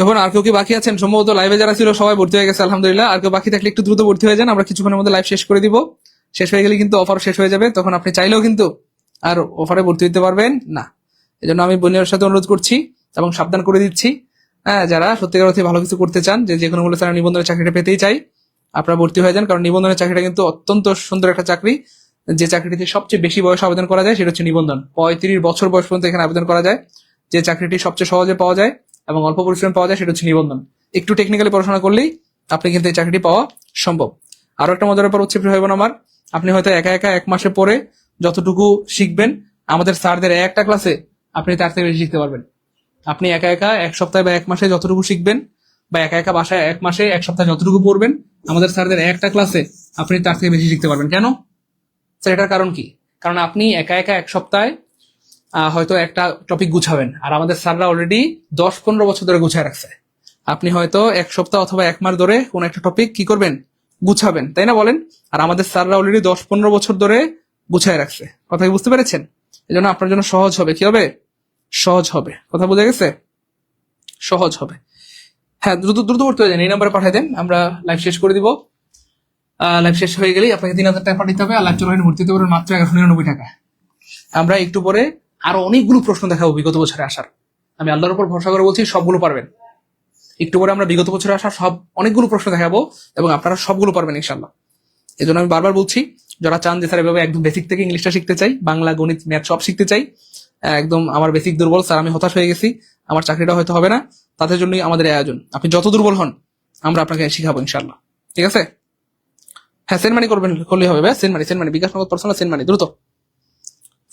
এখন আর কেউ কি বাকি আছেন? সম্ভবত লাইভে যারা ছিল সবাই ভর্তি হয়ে গেছে আলহামদুলিল্লাহ। আর কেউ বাকি থাকলে একটু দ্রুত ভর্তি হয়ে যান, আমরা কিছুক্ষণের মধ্যে লাইভ শেষ করে দিব। শেষ হয়ে গেলে কিন্তু অফার শেষ হয়ে যাবে, তখন আপনি চাইলেও কিন্তু আর অফারে ভর্তি হতে পারবেন না। এই জন্য আমি বোনের সাথে অনুরোধ করছি এবং সাবধান করে দিচ্ছি, যারা সত্যিকার অর্থে ভালো কিছু করতে চান, যে কোনো মূল্যে তারা নিবন্ধনের চাকরিটা পেতেই চাই, আপনারা ভর্তি হয়ে যান। কারণ নিবন্ধনের চাকরিটা কিন্তু অত্যন্ত সুন্দর একটা চাকরি। যে চাকরিটিতে সবচেয়ে বেশি বয়স আবেদন করা যায় সেটা হচ্ছে নিবন্ধন। 35 বছর বয়স পর্যন্ত এখানে আবেদন করা যায়। যে চাকরিটি সবচেয়ে সহজে পাওয়া যায় এবং অল্প পরিশ্রম পাওয়া যায় সেটা হচ্ছে নিবন্ধন। একটু টেকনিক্যালি পড়াশোনা করলেই আপনি কিন্তু এই চাকরিটি পাওয়া সম্ভব। আরো একটা মজার ব্যাপার হচ্ছে প্রিয় ভাই বোন আমার, আপনি হয়তো একা এক মাসে পরে যতটুকু শিখবেন, আমাদের স্যারদের একটা ক্লাসে আপনি তার থেকে বেশি শিখতে পারবেন। আপনি একা এক সপ্তাহে বা এক মাসে যতটুকু শিখবেন, বা একা বাসায় এক মাসে এক সপ্তাহে যতটুকু পড়বেন, আমাদের স্যারদের একটা ক্লাসে আপনি তার থেকে বেশি শিখতে পারবেন। কেন স্যার? এটার কারণ কি? কারণ আপনি একা এক সপ্তাহে হয়তো একটা টপিক গুছাবেন, আর আমাদের স্যাররা অলরেডি 10-15 বছর ধরে গুছায় রাখছে। আপনি হয়তো এক সপ্তাহ অথবা এক মাস ধরে কোন একটা টপিক কি করবেন, গুছাবেন, তাই না বলেন? আর আমাদের স্যাররা অলরেডি 10-15 বছর ধরে গুছায় রাখছে। কথা কি বুঝতে পেরেছেন? এই জন্য আপনার জন্য সহজ হবে। কি হবে? সহজ হবে। কথা বোঝা গেছে? সহজ হবে। হ্যাঁ, দ্রুত ভর্তি হয়ে যান, এই নাম্বারে পাঠিয়ে দেন, আমরা লাইভ শেষ করে দিব। লাইভ শেষ হয়ে গেলেই আপনাকে 3000 টাকা পাঠাতে হবে, আর লাইভ চলাকালীন ভর্তি হতে পারবেন মাত্র 1199 টাকা। আমরা একটু পরে আরো অনেকগুলো প্রশ্ন দেখাবো বিগত বছরে আসার। আমি আল্লাহর উপর ভরসা করে বলছি সবগুলো পারবেন। একটু পরে আমরা বিগত বছরে আসা অনেকগুলো প্রশ্ন দেখাবো এবং আপনারা সবগুলো পারবেন ইনশাল্লাহ। এই জন্য আমি বারবার বলছি, যারা চান যে স্যার এভাবে একদম বেসিক থেকে ইংলিশটা শিখতে চাই, বাংলা, গণিত, ম্যাথ সব শিখতে চাই, একদম আমার বেসিক দুর্বল স্যার, আমি হতাশ হয়ে গেছি, আমার চাকরিটা হয়তো হবে না, তাদের জন্যই আমাদের আয়োজন। আপনি যত দুর্বল হন, আমরা আপনাকে শিখাবো ইনশাল্লাহ। ঠিক আছে? হ্যাঁ, সেন্ড মানি করবেন, করলেই হবে ভাই। সেন্ড মানি বিকাশ নগদ পার্সোনাল সেন্ড মানি দ্রুত।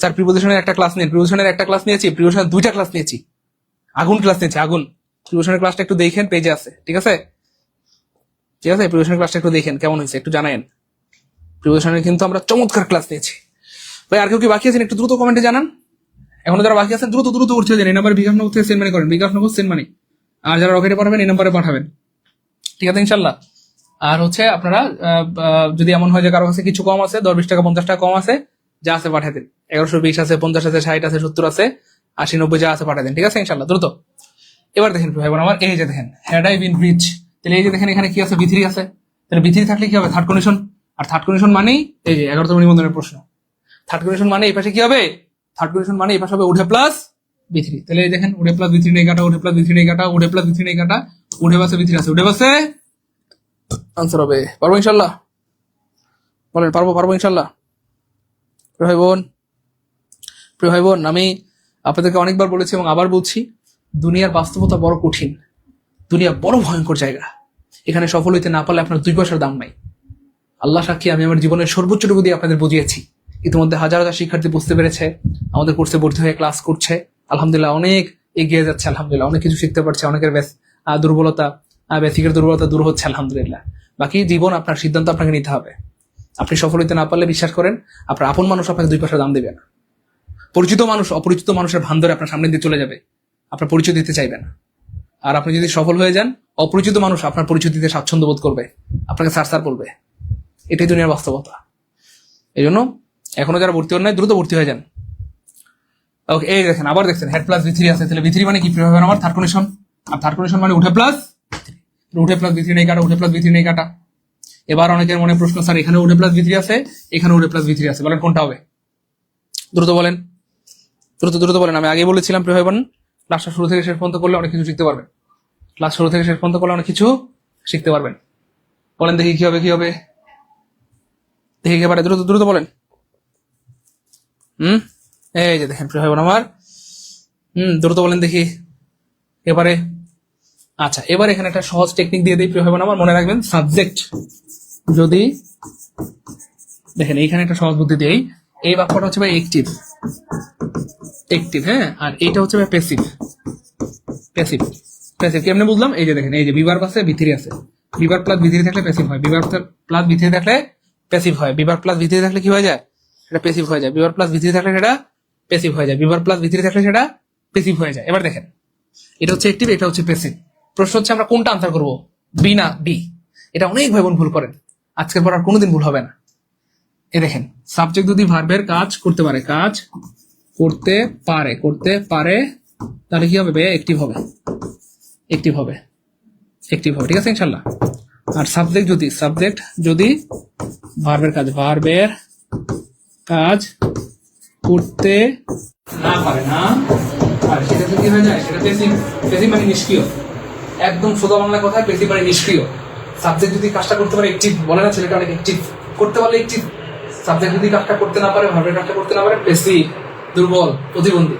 স্যার প্রিপোজিশনের একটা ক্লাস নিন। প্রিপোজিশনের একটা ক্লাস নিয়েছি, প্রিপোজিশনের 2টা ক্লাস নিয়েছি, আগুন ক্লাস নিয়েছি, আগুন। প্রিপোজিশনের ক্লাসটা একটু দেখেন, পেজে আছে। ঠিক আছে? ঠিক আছে, প্রিপোজিশনের ক্লাসটা একটু দেখেন কেমন হয়েছে, একটু জানায়েন। প্রিপোজিশনের কিন্তু আমরা চমৎকার ক্লাস নিয়েছি ভাই। আর কেউ কি বাকি আছেন একটু দ্রুত কমেন্টে জানান। এখনো যারা বাকি আছেন দ্রুত দ্রুত উঠতে যান। এই নাম্বারে বিকাশ নগদ থেকে সেন্ড মানি করেন, বিকাশ নগদ সেন্ড মানি। আর যারা রকেটে পাঠাবেন এই নাম্বারে পাঠাবেন। ঠিক আছে ইনশাল্লাহ। আর হচ্ছে আপনারা যদি এমন হয় যে কারো কাছে কিছু কম আছে, 10-20 টাকা 50 টাকা কম আছে, যা আছে পাঠিয়ে দিন। 1120 আছে, 50 আছে, 60 আছে, 70 আছে, 80-90 যা আছে পাঠিয়ে দিন। ঠিক আছে ইনশাল্লাহ, দ্রুত। এবার দেখেন ভাই বোন আমার, এই যে দেখেন হ্যাড আই বিন রিচ, তাহলে এই যে দেখেন এখানে কি আছে, B3 আছে। তাহলে B3 থাকলে কি হবে, থার্ড কন্ডিশন। আর থার্ড কন্ডিশন মানেই এই যে 11তম নিবন্ধনের প্রশ্ন। থার্ড কন্ডিশন মানে এই পাশে কি হবে, থার্ড কন্ডিশন মানে এই পাশে হবে উঠে প্লাস B3। তাহলে এই দেখেন উঠে প্লাস B3 নেই কাটা, উঠে প্লাস B3 নেই কাটা, উঠে প্লাস B3 নেই কাটা, উঠে পাশে B3 আছে, উঠে পাশে আনসার হবে। পারবো ইনশাল্লাহ? বলেন পারবো ইনশাল্লাহ? প্রিয় ভাই বোন, আমি আপনাদেরকে অনেকবার বলেছি এবং আবার বলছি, দুনিয়ার বাস্তবতা বড় কঠিন, দুনিয়া বড় ভয়ঙ্কর জায়গা। এখানে সফল হইতে না পারলে আপনার 2 পয়সার দাম নাই। আল্লাহ সাক্ষী, আমি আমার জীবনের সর্বোচ্চটুকু দিয়ে আপনাদের বুঝিয়েছি। ইতিমধ্যে হাজার হাজার শিক্ষার্থী বুঝতে পেরেছে, আমাদের কোর্সে ভর্তি হয়ে ক্লাস করছে। আলহামদুলিল্লাহ অনেক এগিয়ে যাচ্ছে, আলহামদুলিল্লাহ অনেক কিছু শিখতে পারছে, অনেকের দুর্বলতা, বেসিকের দুর্বলতা দূর হচ্ছে আলহামদুলিল্লাহ। বাকি জীবন আপনার, সিদ্ধান্ত আপনাকে নিতে হবে। আপনি সফল হইতে না পারলে বিশ্বাস করেন, আপনার আপন মানুষ আপনাকে 2 পয়সার দাম দেবে না। পরিচিত মানুষ অপরিচিত মানুষের ভান ধরে আপনার সামনে দিয়ে চলে যাবে, আপনার পরিচয় দিতে চাইবে না। আর আপনি যদি সফল হয়ে যান, অপরিচিত মানুষ আপনার পরিচয় দিতে স্বাচ্ছন্দ্য বোধ করবে, আপনাকে স্যার বলবে। এটাই দুনিয়ার বাস্তবতা। এই জন্য এখনো যারা ভর্তি হন নাই, দ্রুত ভর্তি হয়ে যান। ওকে, এই দেখেন আবার দেখছেন হেড প্লাস B3 আছে। তাহলে B3 মানে কি হবে আমার, থার্ড কন্ডিশন। আর থার্ড কন্ডিশন মানে উঠে প্লাস B3 নেই কাটা, উঠে প্লাস B3 নেই কাটা। এবার অনেকের মনে প্রশ্ন, স্যার এখানে উঠে প্লাস B3 আছে, এখানে উঠে প্লাস B3 আছে, বলেন কোনটা হবে? দ্রুত বলেন, দ্রুত বলেন। আমি আগে বলেছিলাম প্রিয় ভাই বোন, ক্লাসটা শুরু থেকে শেষ পর্যন্ত করলে অনেক কিছু শিখতে পারবেন। ক্লাস শুরু থেকে শেষ পর্যন্ত করলে অনেক কিছু শিখতে পারবেন। বলেন দেখি কি হবে, দেখি এবারে দ্রুত বলেন। এই যে দেখেন প্রিয় ভাই বোন আমার, দ্রুত বলেন দেখি এবারে। আচ্ছা, এবার এখানে একটা সহজ টেকনিক দিয়ে দিই প্রিয় ভাই বোন আমার, মনে রাখবেন। সাবজেক্ট যদি দেখেন এইখানে একটা সহজ বুদ্ধি দিই, এই বাক্যটা হচ্ছে ভাই একটিভ, হ্যাঁ, আর এইটা হচ্ছে ভাই প্যাসিভ। কেমনে বুঝলাম? এই যে দেখেন, এই যে বিভার পাশে B3 আছে, বিভার প্লাস B3 থাকলে প্যাসিভ হয়, বিভার প্লাস B3 থাকলে প্যাসিভ হয়, বিভার প্লাস B3 থাকলে কি হয়ে যায়, সেটা প্যাসিভ হয়ে যায়, বিভার প্লাস B3 থাকলে সেটা প্যাসিভ হয়ে যায়, বিভার প্লাস B3 থাকলে সেটা প্যাসিভ হয়ে যায়। এবার দেখেন, এটা হচ্ছে অ্যাক্টিভ, এটা হচ্ছে প্যাসিভ। প্রশ্ন হচ্ছে আমরা কোনটা আনসার করবো, বি না ডি? এটা অনেক ভাই বোন ভুল করেন, আজকের পর আর কোনোদিন ভুল হবে না। এই দেখেন, সাবজেক্ট যদি ভার্বের কাজ করতে পারে তাহলে কি হবে ভাইয়া, অ্যাক্টিভ হবে। ঠিক আছে ইনশাল্লাহ। আর সাবজেক্ট যদি ভার্বের কাজ করতে না পারে সেটা কি হয়ে যায়, সেটা প্যাসিভ মানে নিষ্ক্রিয়। একদম সোজা বাংলা কথা, প্যাসিভ মানে নিষ্ক্রিয়। সাবজেক্ট যদি কাজটা করতে পারে অ্যাক্টিভ, বলে না ছেলেটা অনেক অ্যাক্টিভ, করতে পারলে অ্যাক্টিভ। সাবজেক্ট যদি কাজটা করতে না পারে, ভার্বের কাজটা করতে না পারে, প্যাসিভ, দুর্বল, প্রতিবন্ধী।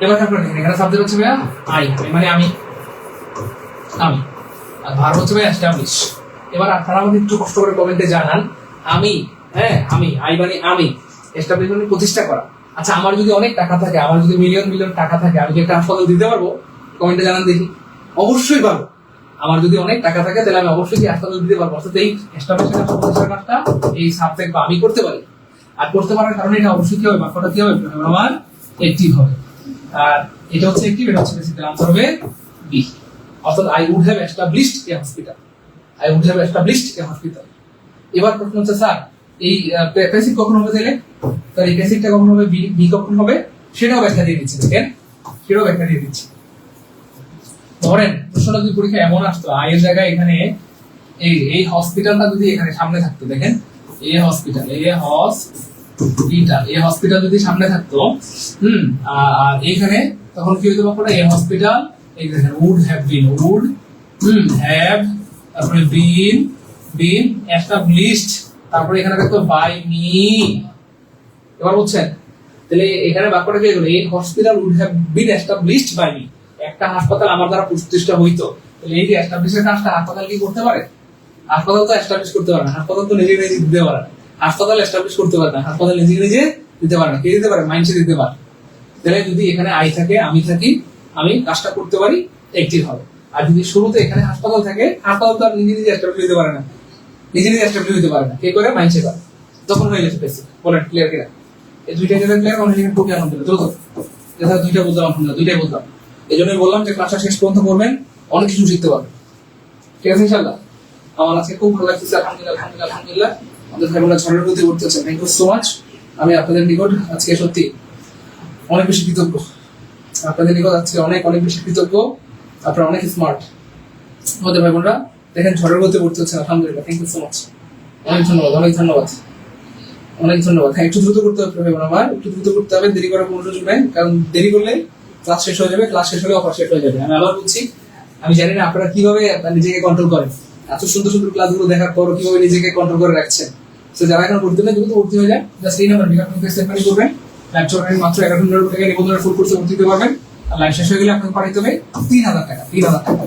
এবার আপনার এখানে সাবজেক্ট হচ্ছে ভাইয়া আই, মানে আমি, আর ভার্ব হচ্ছে ভাই এস্টাবলিশ। এবার আপনারা আমাকে একটু কষ্ট করে কমেন্টে জানান, আমি, হ্যাঁ আমি, আই মানে আমি, এস্টাবলিশ মানে প্রতিষ্ঠা করা। আচ্ছা, আমার যদি অনেক টাকা থাকে, আমার যদি মিলিয়ন টাকা থাকে, আমি কি একটা হাসপাতাল দিতে পারবো? কমেন্টে জানান দেখি। অবশ্যই পারবো। আমার যদি অনেক টাকা থাকে তাহলে আমি অবশ্যই হাসপাতাল দিতে পারবো। অর্থাৎ এই এস্টাবলিশ প্রতিষ্ঠার কাজটা এই সাবজেক্ট বা আমি করতে পারি। আর করতে পারার কারণে এটা অবশ্যই কি হবে, বাক্যটা কি হবে আমার, অ্যাক্টিভ হবে। আর এটা হচ্ছে অ্যাক্টিভ, এটা হচ্ছে প্যাসিভ। আনসার হবে বি। অর্থাৎ I would have established a hospital. এবার প্রশ্ন হচ্ছে, স্যার এই প্যাসিভ কখন হবে তাহলে এই প্যাসিভটা কখন হবে, বি কখন হবে, সেটাও ব্যাখ্যা দিয়ে দিচ্ছি। দেখেন, সেটাও ব্যাখ্যা দিয়ে দিচ্ছি। ধরেন প্রশ্নটা যদি পরীক্ষা এমন আসতো, আই এর জায়গায় এখানে এই হসপিটালটা যদি এখানে সামনে থাকতো, দেখেন এই হসপিটাল যদি সামনে থাকতো, আর এইখানে তখন কি হইতো, বাক্যটা এই হসপিটাল, এই দেখেন উড হ্যাভ তারপরে বিন এস্টাবলিশড, তারপরে এখানে দেখো বাই মি। এবার বুঝছেন? তাহলে এখানে বাক্যটা কি হলো, এই hospital would have been established by me. একটা হাসপাতাল আমার দ্বারা প্রতিষ্ঠা হইতো, এই যে এস্টাবলিশের কাজটা হাসপাতাল কি করতে পারে? হাসপাতাল তো এস্টাবলিশ করতে পারে না, হাসপাতাল তো নিজে নিজে দিতে পারে না, হাসপাতাল এস্টাবলিশ করতে পারে না, হাসপাতাল নিজে নিজে দিতে পারে না। কে দিতে পারে? মাইন্ডসেট দিতে পারে। তাহলে যদি এখানে আই থাকে, আমি থাকি, আমি কাজটা করতে পারি, অ্যাক্টিভ হবে। আর যদি শুরুতে এখানে হাসপাতাল থাকে, হাসপাতাল তো আর নিজে নিজে এস্টাবলিশ দিতে পারে না, নিজে নিজে এস্টাবলিশ দিতে পারে না, কে করে? মাইন্ডসেট করে। তখন হয়ে গেছে বেসিক। বলেন ক্লিয়ার কিনা? এই দুইটা ক্ষেত্রে ক্লিয়ার মানে এখানে টোকে আনন্দ দ্রুত এটা দুইটা বললাম, আলহামদুলিল্লাহ দুইটাই বললাম। এই জন্যই বললাম যে ক্লাসটা শেষ পর্যন্ত করবেন, অনেক কিছু শিখতে পারবেন। ঠিক আছে ইনশাআল্লাহ। আমার আজকে খুব ভালো লাগতেছে, আলহামদুলিল্লাহ আলহামদুলিল্লাহ আলহামদুলিল্লাহ। আমাদের ভাইবোনেরা ঝড়ের গতি উঠতেছে, থ্যাংক ইউ সো মাচ। আমি আপনাদের নিকট আজকে সত্যি অনেক বেশি কৃতজ্ঞ, আপনাদের নিকট আজকে অনেক অনেক বেশি কৃতজ্ঞ। আপনারা অনেক স্মার্ট আমাদের ভাইবোনরা, দেখেন ঝড়ের গতি উঠতেছে, আলহামদুলিল্লাহ থ্যাংক ইউ সো মাচ। অনেক ধন্যবাদ, অনেক ধন্যবাদ, অনেক ধন্যবাদ। হ্যাঁ, একটু দ্রুত করতে হবে ভাইবোন আমার, একটু দ্রুত করতে হবে, দেরি করার কোনো সুযোগ নেই, কারণ দেরি করলে ক্লাস শেষ হয়ে যাবে, ক্লাস শেষ হলে অফার শেষ হয়ে যাবে। আমি আবার বলছি, আমি জানি না আপনারা কিভাবে নিজেকে কন্ট্রোল করেন, এত সুন্দর সুন্দর ক্লাসগুলো দেখার পরও কিভাবে নিজেকে কন্ট্রোল করে রাখছেন। তো যারা এখন করতে না দ্রুত ভর্তি হয়ে যায়, জাস্ট এই নাম্বার বিকাশ সেন্ড করবেন। লাইভ চলাকালীন মাত্র 1100 টাকা নিবন্ধনের ফুল কোর্সে ভর্তি হতে পারবেন। আর লাইভ শেষ হয়ে গেলে আপনাকে পাঠাতে হবে 3000 টাকা, 3000 টাকা।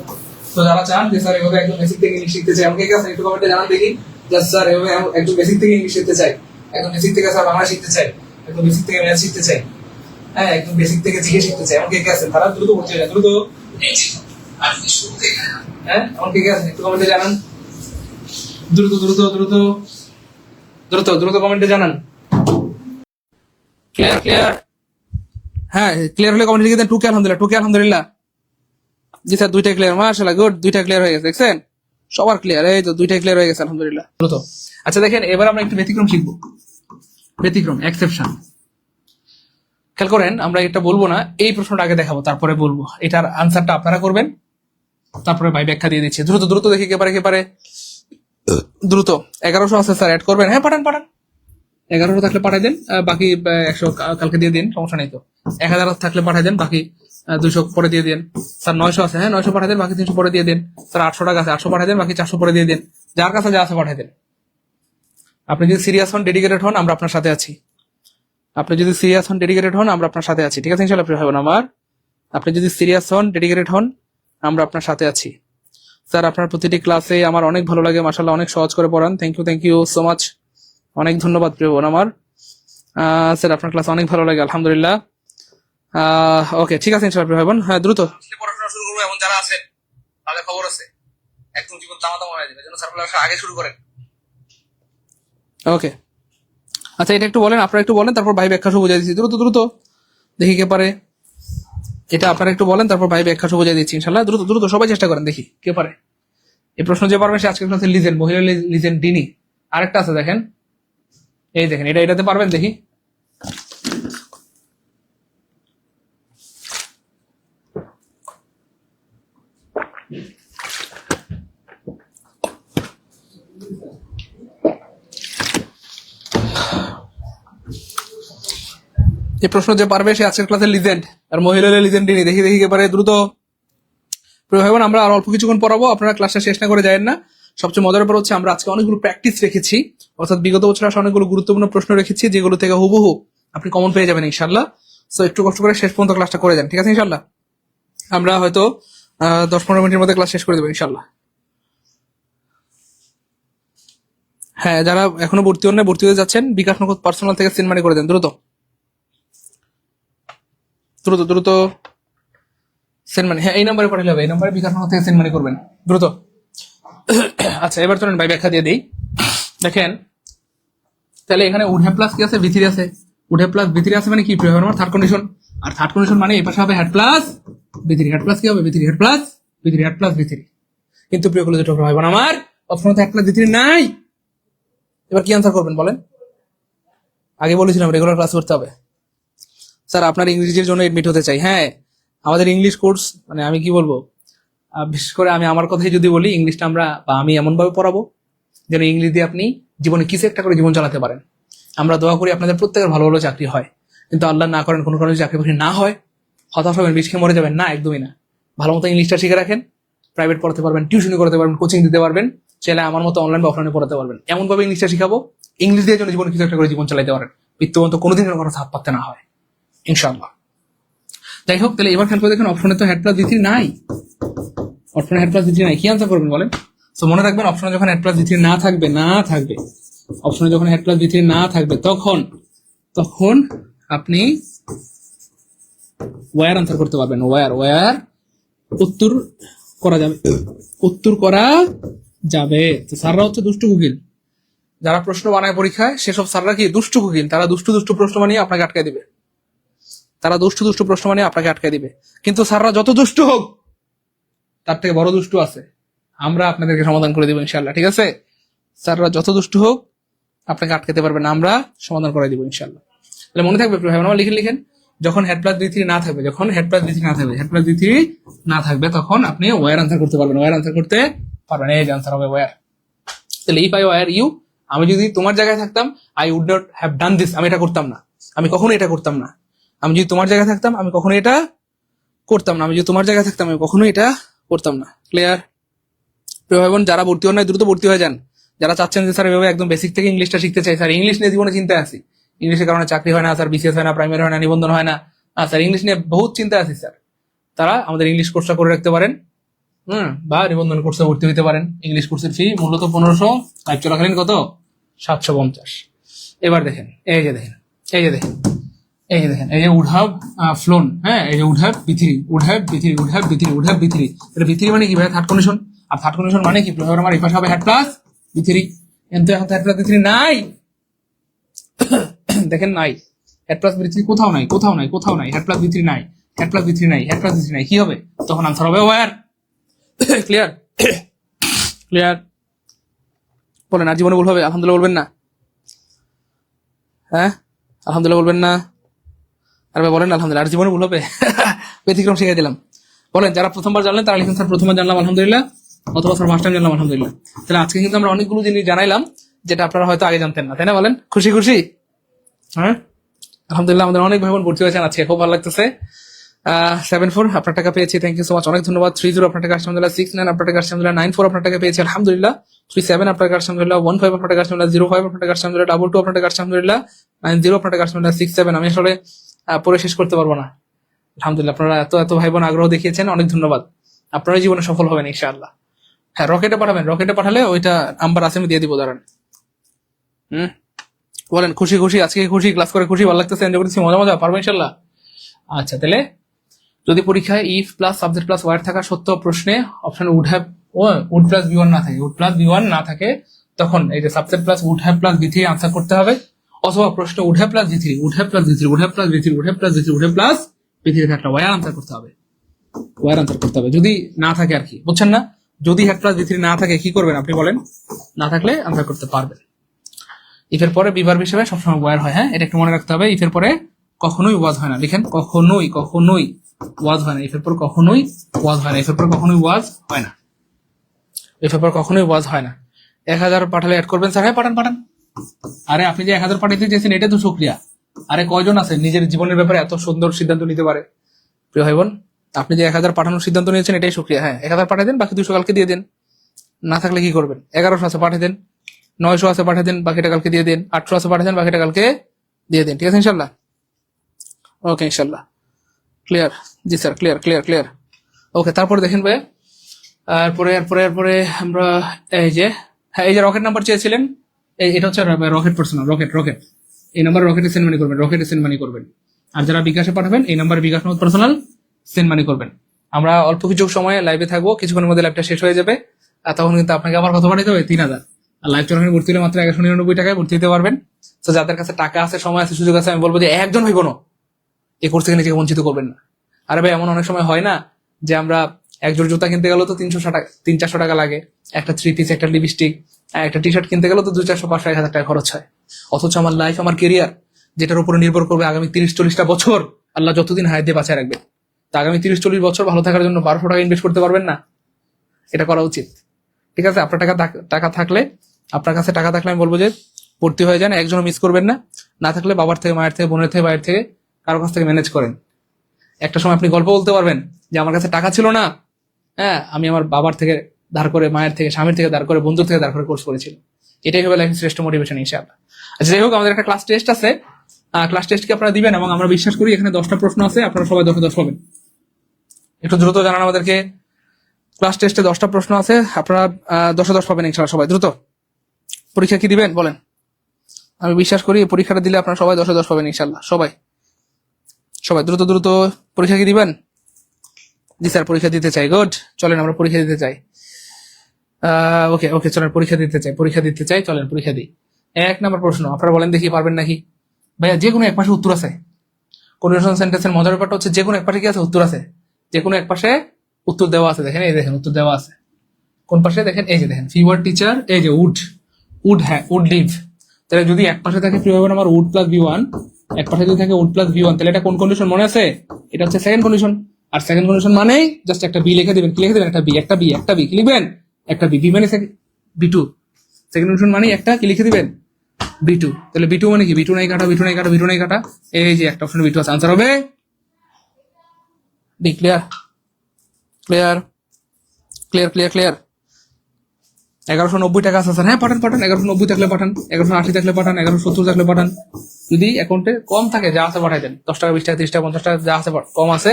তো যারা চান যে স্যার এভাবে একদম বেসিক থেকে ইংলিশ শিখতে চাই, আমাকে কাছে একটু কমেন্টে জানান দেখি, জাস্ট স্যার এভাবে একদম বেসিক থেকে ইংলিশ শিখতে চাই, একদম বেসিক থেকে স্যার বাংলা শিখতে চাই, একদম বেসিক থেকে ম্যাথ শিখতে চাই, হ্যাঁ একদম বেসিক থেকে জিকে শিখতে চাই, আমাকে কে আছেন? তারা দ্রুত ভর্তি হয়ে যান, দ্রুত। হ্যাঁ আমাকে কে আছেন? একটু কমেন্টে জানান, দ্রুত দ্রুত দ্রুত দ্রুত দ্রুত কমেন্টে জানান। Clear clear? হ্যাঁ ক্লিয়ার হলে কমেন্টে লিখে দেন টুকে আলহামদুলিল্লাহ, টুকে আলহামদুলিল্লাহ। জি স্যার দুইটা ক্লিয়ার, মাশাআল্লাহ গুড, দুইটা ক্লিয়ার হয়ে গেছে, দেখছেন সবার ক্লিয়ার, এই তো দুইটা ক্লিয়ার হয়ে গেছে আলহামদুলিল্লাহ। দ্রুত। আচ্ছা দেখেন, এবার আমরা একটু ব্যতিক্রম শিখবো, ব্যতিক্রম এক্সেপশন। খেয়াল করেন, আমরা এটা বলবো না, এই প্রশ্নটা আগে দেখাবো, তারপরে বলবো, এটার আনসারটা আপনারা করবেন, তারপরে ভাই ব্যাখ্যা দিয়ে দিচ্ছি। দ্রুত দ্রুত দেখি কে পারে কে পারে, দ্রুত। 1100 আছে স্যার, অ্যাড করবেন? হ্যাঁ পাঠান পাঠান, 1100 থাকলে পাঠাই দেন, বাকি 100 কালকে দিয়ে দিন, সমস্যা নেই তো। 1000 থাকলে পাঠাই দেন, বাকি 200 পরে দিয়ে দিন। স্যার 900 আছে, হ্যাঁ 900 পাঠাই দেন, বাকি 300 পরে দিয়ে দিন। স্যার 800 টাকা আছে, 800 পাঠাই দেন, বাকি 400 পরে দিয়ে দিন। যার কাছে যা আছে পাঠাই দেন। আপনি যদি সিরিয়াস হন, ডেডিকেটেড হন, আমরা আপনার সাথে আছি। আপনি যদি সিরিয়াস হন, ডেডিকেটেড হন, আমরা আপনার সাথে আছি। ঠিক আছে ইনশাআল্লাহ প্রিয় ভাই বোন আমার, আপনি যদি সিরিয়াস হন, ডেডিকেটেড হন, আমরা আপনার সাথে আছি। স্যার আপনার প্রতিটি ক্লাসে আমার অনেক ভালো লাগে, মাশাআল্লাহ অনেক সহজ করে পড়ান, থ্যাংক ইউ সো মাচ, অনেক ধন্যবাদ প্রিয় বোন আমার। স্যার আপনার ক্লাস অনেক ভালো লাগে আলহামদুলিল্লাহ। ওকে ঠিক আছে ইনশাআল্লাহ প্রিয় ভাই বোন। হ্যাঁ দ্রুত পড়াশোনা শুরু করবো, এমন যারা আছেন তাদের খবর আছে, একদম জীবন তামাতাম হয়ে যাবে, যেন স্যার আগে শুরু করেন। ওকে আচ্ছা, এটা একটু বলেন, আপনারা একটু বলেন, তারপর ভাই ব্যাখ্যা সহ বুঝাই দিচ্ছি। দ্রুত দ্রুত দেখি কে পারে, এটা আপনারা একটু বলেন, তারপর ভাই ব্যাখ্যা সহ বুঝাই দিচ্ছি ইনশাআল্লাহ। দ্রুত দ্রুত সবাই চেষ্টা করেন, দেখি কে পারে। এই প্রশ্ন যে পারবেন সে আজকের ক্লাসে লিজেন্ড, মহিলা লিজেন্ড ডিনি। আরেকটা আছে দেখেন, এই দেখেন, এটাতে পারবেন দেখি। এই প্রশ্ন যে পারবে সে আজকের ক্লাসের লিজেন্ড, আর মহিলা লিজেন্ড ডিনি। দেখি দেখি কে পারে, দ্রুত। ভাইবোন আমরা আর অল্প কিছুক্ষণ পড়াবো, আপনারা ক্লাসটা শেষ না করে যাবেন না। সবচেয়ে মজার ব্যাপার হচ্ছে আমরা আজকে অনেকগুলো প্র্যাকটিস রেখেছি, অর্থাৎ বিগত বছর আসলে অনেকগুলো গুরুত্বপূর্ণ প্রশ্ন রেখেছি, যেগুলো থেকে হুবহু আপনি কমন পেয়ে যাবেন ইনশাআল্লাহ। সো একটু কষ্ট করে শেষ পর্যন্ত ক্লাসটা করে যান, ঠিক আছে ইনশাআল্লাহ। আমরা হয়তো 10-15 মিনিটের মধ্যে ক্লাস শেষ করে দেবো ইনশাআল্লাহ। হ্যাঁ যারা এখনো ভর্তি হন না, ভর্তি হয়ে যাচ্ছেন, বিকাশ নগদ পার্সোনাল থেকে সেন্ড মানি করে দেন, দ্রুত দ্রুত দ্রুত সেন্ড মানি। হ্যাঁ এই নাম্বারে পাঠালে হবে, এই নাম্বারে বিকাশ নগদ থেকে সেন্ড মানি করবেন, দ্রুত। আচ্ছা এবার চলেন ভাই ব্যাখ্যা দিয়ে দিই। দেখেন তাহলে এখানে উড হ্যাভ প্লাস কি আছে, ভিতরে আছে। উড হ্যাভ প্লাস ভিতরে আছে মানে কি প্রিয় আমার থার্ড কন্ডিশন, আর থার্ড কন্ডিশন মানে এই পাশে হবে হ্যাড প্লাস ভিতরে। হ্যাড প্লাস কি হবে, ভিতরে। হ্যাড প্লাস ভিতরে, হ্যাড প্লাস ভিতরে। কিন্তু প্রিয় কলেজ টোটাল ভাই বোন আমার অপশনে হ্যাড প্লাস ভিতরে নাই। এবার কি আনসার করবেন বলেন? আগে বলেছিলাম রেগুলার ক্লাস করতে হবে। স্যার আপনার ইংরেজির জন্য এডমিট হতে চাই। হ্যাঁ আমাদের ইংলিশ কোর্স মানে আমি কি বলবো, বিশেষ করে আমি আমার কথাই যদি বলি, ইংলিশটা আমরা বা আমি এমন ভাবে পড়াবো যেন ইংলিশ দিয়ে আপনি জীবনে কিছু একটা করে জীবন চালাতে পারেন। আমরা দোয়া করি আপনাদের প্রত্যেকের ভালো ভালো চাকরি হয়, কিন্তু আল্লাহ না করেন কোনো কারণে চাকরি বাকরি না হয়, হতাশ হবেন, বিষ খেয়ে মরে যাবেন না, একদমই না। ভালো মতো ইংলিশটা শিখে রাখেন, প্রাইভেট পড়াতে পারবেন, টিউশনি করতে পারবেন, কোচিং দিতে পারবেন, চাইলে আমার মতো অনলাইন বা অফলাইনে পড়াতে পারবেন। এমন ভাবে ইংলিশটা শিখাবো, ইংলিশ দিয়ে যেন জীবনে কিছু একটা করে জীবন চালাতে পারেন, মৃত্যুবন্ত কোনোদিন যেন কোনো থাপ পাতে না হয় ইনশাআল্লাহ। যাই হোক তাহলে এবার খেয়াল করে দেখেন, অপশনে তো হ্যাড প্লাস ভিত্তি নাই। অপশনে হেড প্লাস V3 নাই, কি আনসার করবেন বলেন? তো মনে রাখবেন অপশনে যখন হেড প্লাস V3 না থাকবে অপশনে যখন হেড প্লাস V3 না থাকবে তখন আপনি ওয়্যার আনসার করতে পারবেন। ওয়্যার উত্তর করা যাবে। তো স্যাররা হচ্ছে দুষ্টু কুকিল, যারা প্রশ্ন বানায় পরীক্ষায় সেসব স্যাররা কি দুষ্টু কুকিল, তারা দুষ্টু প্রশ্ন বানিয়ে আপনাকে আটকে দিবে। কিন্তু স্যাররা যত দুষ্টু হোক তার থেকে বড় দুষ্টু আছে, আমরা আপনাদেরকে সমাধান করে দিব ইনশাল্লাহ, ঠিক আছে? স্যাররা যত দুষ্টু হোক আপনাকে আটকাতে পারবে না, আমরা সমাধান করে দিব ইনশাল্লাহ। তাহলে মনে থাকবে লিখেন যখন হেড প্লাস V3 না থাকবে, তখন আপনি ওয়্যার আনসার করতে পারবেন, এই যে আনসার হবে ওয়্যার। তাহলে ইফ আই ওয়্যার ইউ, আমি যদি তোমার জায়গায় থাকতাম, I would not have done this, আমি এটা করতাম না, আমি কখনো এটা করতাম না। আমি যদি তোমার জায়গায় থাকতাম আমি কখনো এটা করতাম না। ক্লিয়ার? প্রিয় ভাই বোন, যারা ভর্তি হন না দ্রুত ভর্তি হয়ে যান। যারা চাচ্ছেন যে স্যার এভাবে একদম বেসিক থেকে ইংলিশটা শিখতে চাই, স্যার ইংলিশ নিয়ে জীবনে চিন্তা আছি, ইংলিশের কারণে চাকরি হয় না স্যার, BCS হয় না, প্রাইমারি হয় না, নিবন্ধন হয় না, স্যার ইংলিশ নিয়ে বহুত চিন্তা আছি স্যার, তারা আমাদের ইংলিশ কোর্সটা করে রাখতে পারেন, বা নিবন্ধন কোর্সে ভর্তি হতে পারেন। ইংলিশ কোর্সের ফি মূলত 1500, লাইভ চলাকালীন কত? 750। এবার দেখেন, এই যে দেখেন এই যে উড হ্যাভ ফ্লোন, হ্যাঁ, এই যে উড হ্যাভ B3, এটা B3 মানে কি ভাই? Third condition. আর থার্ড কন্ডিশন মানে কি? আমার এই পাশে হবে হেড প্লাস V3, কিন্তু এখন হেড প্লাস V3 নাই। দেখেন নাই, হেড প্লাস V3 কোথাও নাই, হেড প্লাস V3 নাই, কি হবে? তখন আনসার হবে ওয়্যার। ক্লিয়ার? বলেন, আর জীবনে ভুল হবে? আলহামদুলিল্লাহ বলবেন না? হ্যাঁ, আলহামদুলিল্লাহ বলবেন না? আরে বলেন আলহামদুলিল্লাহ। আর জীবনে ভুল হবে? ব্যতিক্রম শিখিয়ে দিলাম। বলেন, যারা প্রথমবার জানলেন তারা লিখুন স্যার প্রথমবার জানলাম আলহামদুলিল্লাহ, অথবা স্যার ফার্স্ট টাইম জানলাম আলহামদুলিল্লাহ। তাহলে আজকে কিন্তু আমরা অনেকগুলো জিনিস জানাইলাম যেটা আপনারা হয়তো আগে জানতেন না, তাই না? বলেন, খুশি? হ্যাঁ, আলহামদুলিল্লাহ আমাদের অনেক ভাই বোন ভর্তি হয়েছেন আজকে, খুব ভালো লাগতেছে। 74 আপনার টাকা পেয়েছি, থ্যাংক ইউ সো মাচ, অনেক ধন্যবাদ। 30 আপনার টাকা আসছে আলহামদুলিল্লাহ, 69 আপনার টাকা আসছে আলহামদুলিল্লাহ, 94 আপনার টাকা পেয়েছি আলহামদুলিল্লাহ, 37 আপনার টাকা আসছে আলহামদুলিল্লাহ, 15 আপনার টাকা আসছে আলহামদুলিল্লাহ, 05 আপনার টাকা আসছে আলহামদুলিল্লাহ, 22 আপনার টাকা আসছে আলহামদুলিল্লাহ, 90 আপনার টাকা আসছে আলহামদুলিল্লাহ, 67 আমি আসলে পরে শেষ করতে পারবো না। আলহামদুলিল্লাহ, আপনারা এত ভাই বোন আগ্রহ দেখিয়েছেন, অনেক ধন্যবাদ। আপনারা জীবনে সফল হবেন ইনশাআল্লাহ। হ্যাঁ, রকেটে পাঠাবেন, রকেটে পাঠালে ওইটা নাম্বার আছে, আমি দিয়ে দিব, দাঁড়ান। বলেন, খুশি? আজকে খুশি, ক্লাস করে খুশি, ভালো লাগতেছে, এনজয় করতেছি, মজা পারবো ইনশাআল্লাহ। আচ্ছা, তাহলে যদি পরীক্ষায় if plus subject plus were থাকা সত্ত্বেও প্রশ্নে অপশন উড প্লাস B1 না থাকে, তখন এই যে subject plus would have plus V3 answer করতে হবে, অথবা প্রশ্ন উড হ্যাভ প্লাস V3 একটা ওয়্যার আনসার করতে হবে, যদি না থাকে আর কি, বুঝছেন না? যদি হ্যাভ প্লাস V3 না থাকে কি করবেন আপনি বলেন? না থাকলে আনসার করতে পারবেন। ইফের পরে বিভার হিসেবে সবসময় ওয়্যার হয়, হ্যাঁ, এটা একটু মনে রাখতে হবে। ইফের পরে কখনোই ওয়াজ হয় না, লিখেন কখনোই ওয়াজ হয় না, এফের পর কখনোই ওয়াজ হয় না, এফের পর কখনোই ওয়াজ হয় না, এফের পর কখনোই ওয়াজ হয় না। 1000 পাঠালে অ্যাড করবেন স্যার? হ্যাঁ, পাঠান। আরে আপনি যে 1000 পাঠাতে চেয়েছেন এটা তো শুকরিয়া। আরে কয়জন আছে নিজের জীবনের ব্যাপারে এত সুন্দর সিদ্ধান্ত নিতে পারে? প্রিয় ভাই বোন, আপনি যে 1000 পাঠানোর সিদ্ধান্ত নিয়েছেন এটাই শুকরিয়া। হ্যাঁ, 1000 পাঠিয়ে দেন, বাকি 200 কালকে দিয়ে দেন। না থাকলে কি করবেন? 1100 আছে পাঠিয়ে দেন, 900 আছে পাঠিয়ে দেন, বাকিটা কালকে দিয়ে দেন, 800 আছে পাঠিয়ে দেন, বাকিটা কালকে দিয়ে দেন, ঠিক আছে ইনশাল্লাহ? ওকে ইনশাল্লাহ। ক্লিয়ার? জি স্যার, ক্লিয়ার। ওকে, তারপরে দেখেন ভাই, এরপরে আমরা এই যে, হ্যাঁ, এই যে রকেট নাম্বার চেয়েছিলেন, এটা হচ্ছে রকেট পার্সোনাল, রকেট এই নাম্বার রকেটে সেন্ড মানি করবেন, আর যারা বিকাশে পাঠাবেন এই নাম্বারে বিকাশ নোট পার্সোনাল সেন্ড মানি করবেন। আমরা অল্প কিছু সময় লাইভে থাকবো, কিছুক্ষণের মধ্যে লাইভটা শেষ হয়ে যাবে, আর তখন কিন্তু আপনাকে আবার কত পাঠাতে হবে? 3000। আর লাইভ চলাকালীন ভর্তি হলে মাত্র 199 টাকায় ভর্তি হতে পারবেন। তো যাদের কাছে টাকা আছে, সময় আছে, সুযোগ আছে, আমি বলবো যে একজন হইব না, এই কোর্স থেকে নিজেকে বঞ্চিত করবেন না। আরে ভাই, এমন অনেক সময় হয় না যে আমরা এক জোড় জুতা কিনতে গেলেও তো 300-400 টাকা লাগে, একটা 3 পিস, একটা লিপস্টিক, একটা টি-শার্ট কিনতে গেলেও তো 200-400-500-1000 টাকা খরচ হয়। অথচ আমার লাইফ, আমার কেরিয়ার, যেটার উপরে নির্ভর করবে আগামী 30-40টা বছর, আল্লাহ যতদিন হায়াত দিয়ে বাঁচায় রাখবে, তা আগামী 30-40 বছর ভালো থাকার জন্য 1200 টাকা ইনভেস্ট করতে পারবেন না? এটা করা উচিত, ঠিক আছে? আপনার টাকা থাকলে, আপনার কাছে টাকা থাকলে আমি বলবো যে ভর্তি হয়ে যান, একজনও মিস করবেন না। না থাকলে বাবার থেকে, মায়ের থেকে, বোনের থেকে, ভাইয়ের থেকে, কারো কাছ থেকে ম্যানেজ করেন। একটা সময় আপনি গল্প বলতে পারবেন যে আমার কাছে টাকা ছিল না, হ্যাঁ, আমি আমার বাবার থেকে ধার করে, মায়ের থেকে, স্বামীর থেকে ধার করে, বন্ধুর থেকে ধার করে কোর্স করেছিলাম। এটাই হবে লাইফের শ্রেষ্ঠ মোটিভেশন ইনশাআল্লাহ। আচ্ছা, যাই হোক, আমাদের একটা ক্লাস টেস্ট আছে, ক্লাস টেস্ট কি আপনারা দিবেন? এবং আমরা বিশ্বাস করি এখানে 10টা প্রশ্ন আছে, আপনারা সবাই 10 পাবেন। একটু দ্রুত জানান আমাদেরকে ক্লাস টেস্টে 10টা প্রশ্ন আছে, আপনারা 10-10 পাবেন ইনশাআল্লাহ। সবাই দ্রুত পরীক্ষা কি দিবেন বলেন? আমি বিশ্বাস করি এই পরীক্ষাটা দিলে আপনারা সবাই 10-10 পাবেন ইনশাআল্লাহ। সবাই সবাই দ্রুত দ্রুত পরীক্ষা কি দিবেন? জি স্যার, পরীক্ষা দিতে চাই। গুড, চলেন আমরা পরীক্ষা দিতে চাই। ওকে ওকে, চলেন পরীক্ষা দিতে চাই, চলেন পরীক্ষা দিই। 1 নম্বর প্রশ্ন, আপনারা বলেন দেখি পারবেন নাকি? ভাইয়া যে কোনো এক পাশে উত্তর আছে। কন্ডিশনাল সেন্টেন্সের মজার ব্যাপারটা হচ্ছে যে কোনো এক পাশে কি আছে? উত্তর আছে। যে কোনো এক পাশে উত্তর দেওয়া আছে। দেখেন, এই দেখেন উত্তর দেওয়া আছে। কোন পাশে দেখেন? এই যে দেখেন, ফিওর টিচার, এই যে উড, হ্যাঁ উড লিভ। তাহলে যদি এক পাশে থাকে প্রিয় আমার উড প্লাস V1, এক পাশে যদি থাকে উড প্লাস V1, তাহলে এটা কোন কন্ডিশন মনে আছে? এটা হচ্ছে সেকেন্ড কন্ডিশন। আর সেকেন্ড কন্ডিশন মানেই জাস্ট একটা বি লিখে দিবেন। কি লিখে দিবেন? একটা বি কি লিখবেন? একটা বি মানে B2। সেকেন্ড কন্ডিশন মানে একটা কি লিখে দিবেন? B2। তাহলে B2 মানে কি? B2 নাই কাটা। এই যে একটা অপশন B2 আছে, আনসার হবে ডি। ক্লিয়ার। 1190 টাকা আছে স্যার। হ্যাঁ পাঠান। 1190 থাকলে পাঠান, 1180 থাকলে পাঠান, 1170 থাকলে পাঠান। যদি অ্যাকাউন্টে কম থাকে যা আছে পাঠাই দেন। 10 টাকা, 20 টাকা, 30 টাকা, 50 টাকা যা আছে কম আছে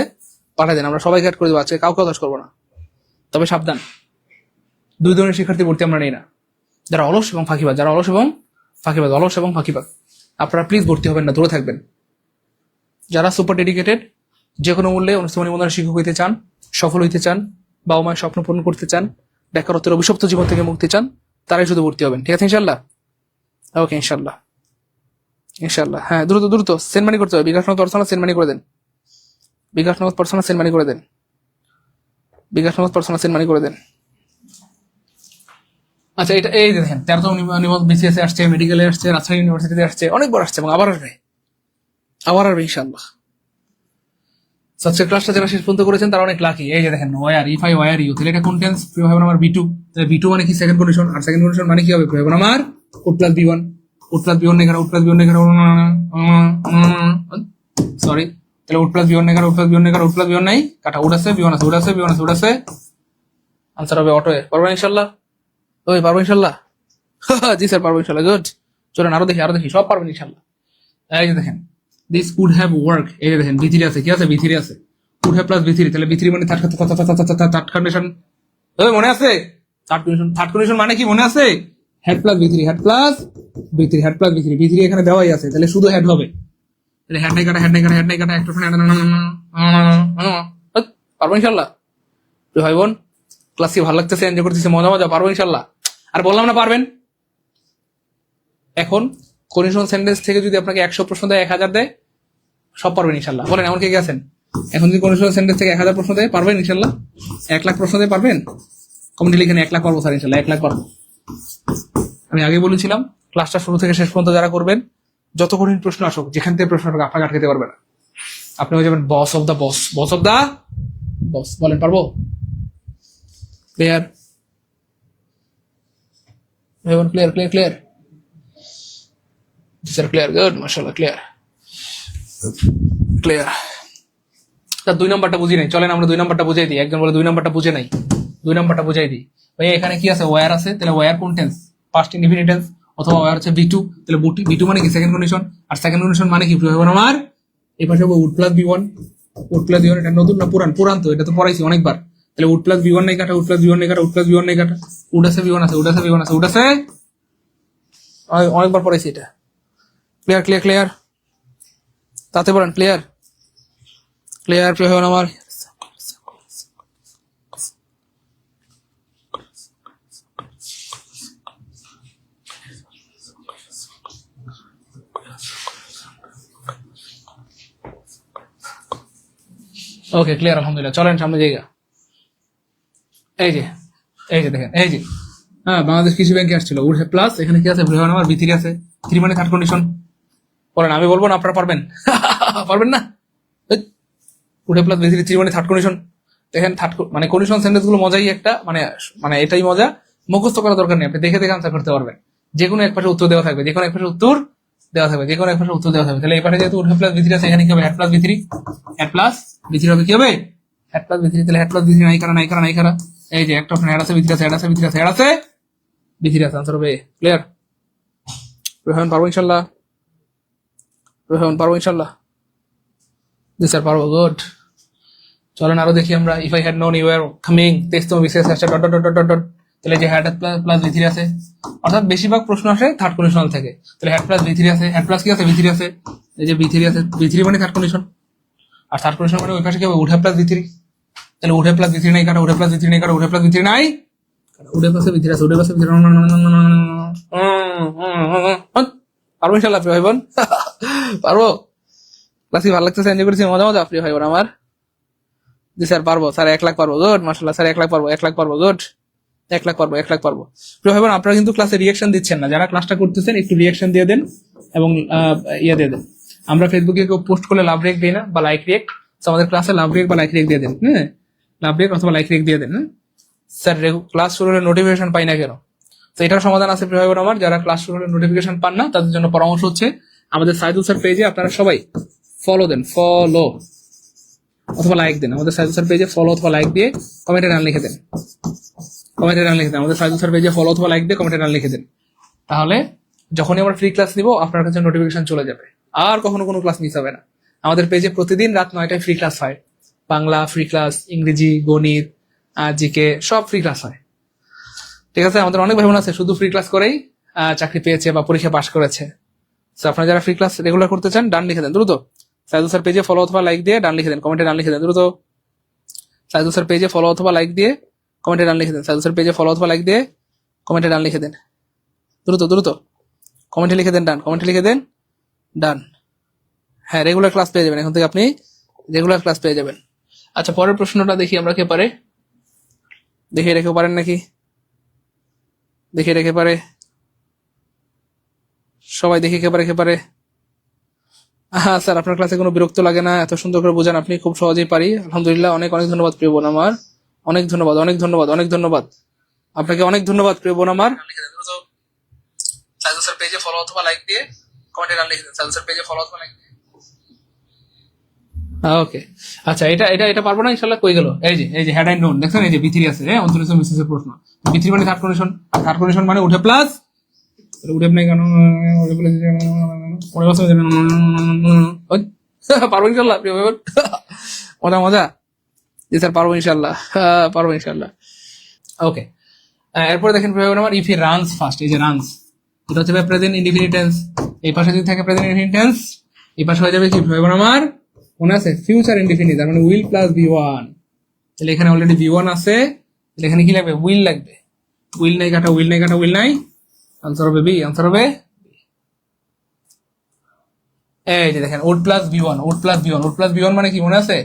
পাঠাই দেন। আমরা সবাইকে অ্যাড করে দেবো আজকে, কাউকে দশ করবো না। তবে সাবধান, 2 ধরনের শিক্ষার্থী ভর্তি আমরা নেই না। যারা অলস এবং ফাঁকিবাজ, আপনারা প্লিজ ভর্তি হবেন না, দূরে থাকবেন। যারা সুপার ডেডিকেটেড, যে কোনো মূল্যে অনুষ্ঠান নিবন্ধনের শিক্ষক হইতে চান, সফল হইতে চান, বাবা মায়ের স্বপ্ন পূরণ করতে চান, বেকারত্বের অভিশপ্ত জীবন থেকে মুক্তি চান, তারাই শুধু ভর্তি হবেন। ঠিক আছে ইনশাল্লাহ? ওকে ইনশাল্লাহ। হ্যাঁ দ্রুত সেন্ড মানি করতে হবে। বিকাশ নগদ পার্সোনাল সেন্ড মানি করে দেন। আচ্ছা, এটা এই দেখেন 13তম নিবন্ধন BCS আসছে, মেডিকেলে আসছে, রাজশাহী ইউনিভার্সিটিতে আসছে, অনেকবার আসছে এবং আবার আসবে ইনশাল্লাহ। সাবজেক্ট ক্লাসটা যারা শেষ পর্যন্ত করেছেন তারা অনেক লাকি। এই যে দেখেন were if I were you, তাহলে এটা কোন টেন্স? প্রিয় ভাই আমার B2। তাহলে B2 মানে কি? Second condition. আর সেকেন্ড কন্ডিশন মানে কি হবে প্রিয় ভাই আমার? উড প্লাস B1 নেগার, সরি, তাহলে উড প্লাস B1 নাই কাটা, উড আছে B1 আছে। আনসার হবে অটো। পারবেন ইনশাল্লাহ? পারবো ইনশাল্লাহ। জি স্যার পারবো ইনশাল্লাহ। গুড, চলেন আরো দেখি, সব পারবেন ইনশাল্লাহ। এই যে দেখেন, দিস কুড হ্যাভ ওয়ার্ক, এই যে দেখেন B3 আছে, কি আছে? B3 আছে। কুড হ্যাভ প্লাস B3, তাহলে B3 মানে থার্ড কন্ডিশন। মনে আছে? থার্ড কন্ডিশন মানে কি মনে আছে? হেড প্লাস B3, B3 এখানে দেওয়াই আছে, তাহলে শুধু হেড হবে। তাহলে হেড নাই কাটা, একটা পারবো ইনশাল্লাহ। ভাই বোন, ক্লাস কি ভালো লাগতেছে? এনজয় করতেছে? মজা পারবো ইনশাল্লাহ। আর বললাম না পারবেন। এখন কন্ডিশনাল সেন্টেন্স থেকে যদি আপনাকে 100 প্রশ্ন দেয়, 1000 দেয়, সব পারবেন ইনশাল্লাহ। বলেন এমন কে আছেন? এখন যদি কন্ডিশনাল সেন্টেন্স থেকে 1000 প্রশ্ন দেয়, পারবেন ইনশাল্লাহ? 1 লাখ প্রশ্ন দেয় পারবেন? কমেন্টে লিখেন 1 লাখ পারবো স্যার ইনশাল্লাহ, 1 লাখ পারবো। আমি আগে বলেছিলাম ক্লাসটা শুরু থেকে শেষ পর্যন্ত যারা করবেন, যত কঠিন প্রশ্ন আসুক, যেখান থেকে প্রশ্ন আসুক, আপনাকে আটকাতে পারবে না। আপনি হয়ে যাবেন বস অফ দা বস। বলেন পারবো? ক্লিয়ার? Sir clear. গুড, মাশাআল্লাহ ক্লিয়ার। তা 2 নাম্বারটা বুঝি নাই, চলেন আমরা 2 নাম্বারটা বুঝাই দিই। একজন বলে 2 নাম্বারটা বুঝে নাই, 2 নাম্বারটা বুঝাই দিই। ভাই এখানে কি আছে? ওয়্যার আছে, তাহলে ওয়্যার কোন টেন্স? Past indefinite tense. অথবা ওয়্যার হচ্ছে B2, তাহলে B2 মানে কি? Second condition. আর সেকেন্ড কন্ডিশন মানে কি আমার? এই পাশে হবে উড প্লাস B1, এটা নতুন না পুরান তো, এটা তো পড়াইছি অনেকবার। তাহলে উড প্লাস B1 নাই কাটা, উড উড আছে B1 আছে, অনেকবার পড়াইছি এটা। ক্লিয়ার। তাতে বলেন ক্লিয়ার প্রিয় আমার। ওকে ক্লিয়ার, আলহামদুলিল্লাহ। চলেন সামনে জায়গা। এই যে দেখেন, এই যে হ্যাঁ, বাংলাদেশ কৃষি ব্যাংকে আসছিল উড হ্যাভ প্লাস, এখানে কি আছে? আমার B3 আছে। 3 মানে থার্ড কন্ডিশন। বলেন, আমি বলবো না, আপনারা পারবেন? পারবেন না? উড হ্যাভ প্লাস B3, 3 মানে থার্ড কন্ডিশন। দেখেন মানে কন্ডিশন সেন্টেন্স গুলো মজাই একটা, মানে এটাই মজা। মুখস্থ করা দরকার নেই, আপনি দেখে আনসার করতে পারবেন। যে কোনো এক পাশে উত্তর দেওয়া থাকবে, তাহলে এই পাশে যেহেতু উড হ্যাভ প্লাস B3 আছে, এখানে কি হবে? হেড প্লাস B3 হবে কি হবে? হেড প্লাস B3, তাহলে হেড প্লাস B3 নাই কারা। এই যে একটা হেড আছে, B3 আছে, আনসার হবে ক্লিয়ার। পারবো ইনশাল্লাহ? জি স্যার পারবো। গুড, চলেন আরো দেখি আমরা। If I had known you are coming, তেইশতম বিশেষ আসছে dot dot dot dot dot, তাহলে যে হ্যাড প্লাস ভি থ্রি আছে, অর্থাৎ বেশিরভাগ প্রশ্ন আসে থার্ড কন্ডিশনাল থেকে। তাহলে হ্যাড প্লাস ভি থ্রি আছে, হ্যাড প্লাস কি আছে ভি থ্রি আছে, এই যে ভি থ্রি আছে, ভি থ্রি মানে থার্ড কন্ডিশন, আর থার্ড কন্ডিশন মানে ওই পাশে কি হবে উঠে প্লাস ভি থ্রি। তাহলে উঠে প্লাস ভি থ্রি নাই কাটা, উঠে প্লাস ভি থ্রি নাই কাটা, উঠে প্লাস ভি থ্রি নাই, উঠে প্লাসে ভি থ্রি আছে, উঠে প্লাসে ভি থ্রি। পারবো ইনশাল্লাহ প্রিয় ভাই বোন, পারবো। ক্লাস কি ভালো লাগতেছে, এনজয় করেছি, মজা মজা প্রিয় ভাই বোন আমার। জি স্যার পারবো, স্যার 1 লাখ পারবো, গুড মাশাআল্লাহ, স্যার 1 লাখ পারবো, 1 লাখ পারবো, গুড, 1 লাখ পারবো, 1 লাখ পারবো। প্রিয় ভাই বোন আপনারা কিন্তু ক্লাসে রিয়াকশন দিচ্ছেন না, যারা ক্লাসটা করতেছেন একটু রিয়াকশন দিয়ে দেন এবং ইয়ে দিয়ে দেন। আমরা ফেসবুকে কেউ পোস্ট করলে লাভ রিয়েক্ট দিই না বা লাইক রিয়েক্ট, আমাদের ক্লাসে লাভ রিয়েক্ট বা লাইক রিয়েক্ট দিয়ে দেন, হ্যাঁ লাভ রিয়েক্ট অথবা লাইক রিয়েক্ট দিয়ে দেন। স্যার ক্লাস শুরু হলে নোটিফিকেশন পাই না কেন? তো এটার সমাধান আছে প্রিয় ভাই বোন আমার, যারা ক্লাস শুরু হলে নোটিফিকেশন পান না তাদের জন্য পরামর্শ হচ্ছে আমাদের সাইদুল স্যার পেজে আপনারা সবাই ফলো দেন, ফলো অথবা লাইক দেন। আমাদের সাইদুল স্যার পেজে ফলো অথবা লাইক দিয়ে কমেন্টে রান লিখে দেন, কমেন্টে রান লিখে দেন। আমাদের সাইদুল স্যার পেজে ফলো অথবা লাইক দিয়ে কমেন্টে রান লিখে দেন, তাহলে যখনই আমরা ফ্রি ক্লাস নিব আপনার কাছে নোটিফিকেশন চলে যাবে, আর কখনো কোনো ক্লাস মিস হবে না। আমাদের পেজে প্রতিদিন রাত 9টায় ফ্রি ক্লাস হয়, বাংলা ফ্রি ক্লাস, ইংরেজি, গণিত, জিকে সব ফ্রি ক্লাস হয়। ঠিক আছে, আমাদের অনেক ভাই বোন আছে শুধু ফ্রি ক্লাস করেই চাকরি পেয়েছে বা পরীক্ষা পাশ করেছে। তো আপনারা যারা ফ্রি ক্লাস রেগুলার করতে চান ডান লিখে দেন দ্রুত। সাইদুল স্যার পেজে ফলো অথবা লাইক দিয়ে ডান লিখে দেন, কমেন্টে ডান লিখে দেন দ্রুত। সাইদুল স্যার পেজে ফলো অথবা লাইক দিয়ে কমেন্টে ডান লিখে দেন, সাইদুল স্যার পেজে ফলো অথবা লাইক দিয়ে কমেন্টে ডান লিখে দেন দ্রুত দ্রুত। কমেন্টে লিখে দেন ডান, কমেন্টে লিখে দেন ডান। হ্যাঁ রেগুলার ক্লাস পেয়ে যাবেন, এখন থেকে আপনি রেগুলার ক্লাস পেয়ে যাবেন। আচ্ছা পরের প্রশ্নটা দেখি আমরা, কে পারে দেখে রেখে পারেন নাকি, দেখে রেখে পারে সবাই, দেখে কে পারে কে পারে। হ্যাঁ স্যার আপনার ক্লাসে কোনো বিরক্ত লাগে না, এত সুন্দর করে বোঝান আপনি, খুব সহজেই পারি আলহামদুলিল্লাহ। অনেক অনেক ধন্যবাদ প্রিয় বোন আমার, অনেক ধন্যবাদ, অনেক ধন্যবাদ, অনেক ধন্যবাদ আপনাকে, অনেক ধন্যবাদ প্রিয় বোন আমার। সাইদুল স্যার পেজে ফলো অথবা লাইক দিয়ে কমেন্টে ডান লিখে দেন, সাইদুল স্যার পেজে ফলো অথবা লাইক দিয়ে। ওকে আচ্ছা, এটা এটা এটা পারবো না ইনশাল্লাহ। কই গেল? এই যে হ্যাড অ্যান্ড নোন দেখছেন, এই যে বি3 আছে, হ্যাঁ 29 মিসেসের প্রশ্ন। বি3 মানে থার্ড কন্ডিশন, আর থার্ড কন্ডিশন মানে উঠে প্লাস, উঠে নাই কেন উঠে প্লাস পরে বছর পারবো ইনশাল্লাহ প্রিয় ভাই বোন। মজা মজা, জি স্যার পারবো ইনশাল্লাহ, পারবো ইনশাল্লাহ। ওকে এরপরে দেখেন প্রিয় ভাই বোন আমার, ইফ হি রানস ফার্স্ট, এই যে রানস এটা হচ্ছে প্রেজেন্ট ইনডিফিনিট টেন্স, এই পাশে যদি থাকে প্রেজেন্ট ইনডিফিনিট টেন্স, এই পাশে হয়ে যাবে কি প্রিয় ভাই বোন আমার, মনে আছে ফিউচার ইনডিফিনিট, তার মানে উইল প্লাস V1। তাহলে এখানে অলরেডি V1 আছে, তাহলে এখানে কি লাগবে উইল লাগবে, উইল নাই কাটা, উইল নাই কাটা, উইল নাই, আনসার হবে বি, আনসার হবে এই যে দেখেন would plus V1, would plus V1, would plus V1 মানে কি মনে আছে,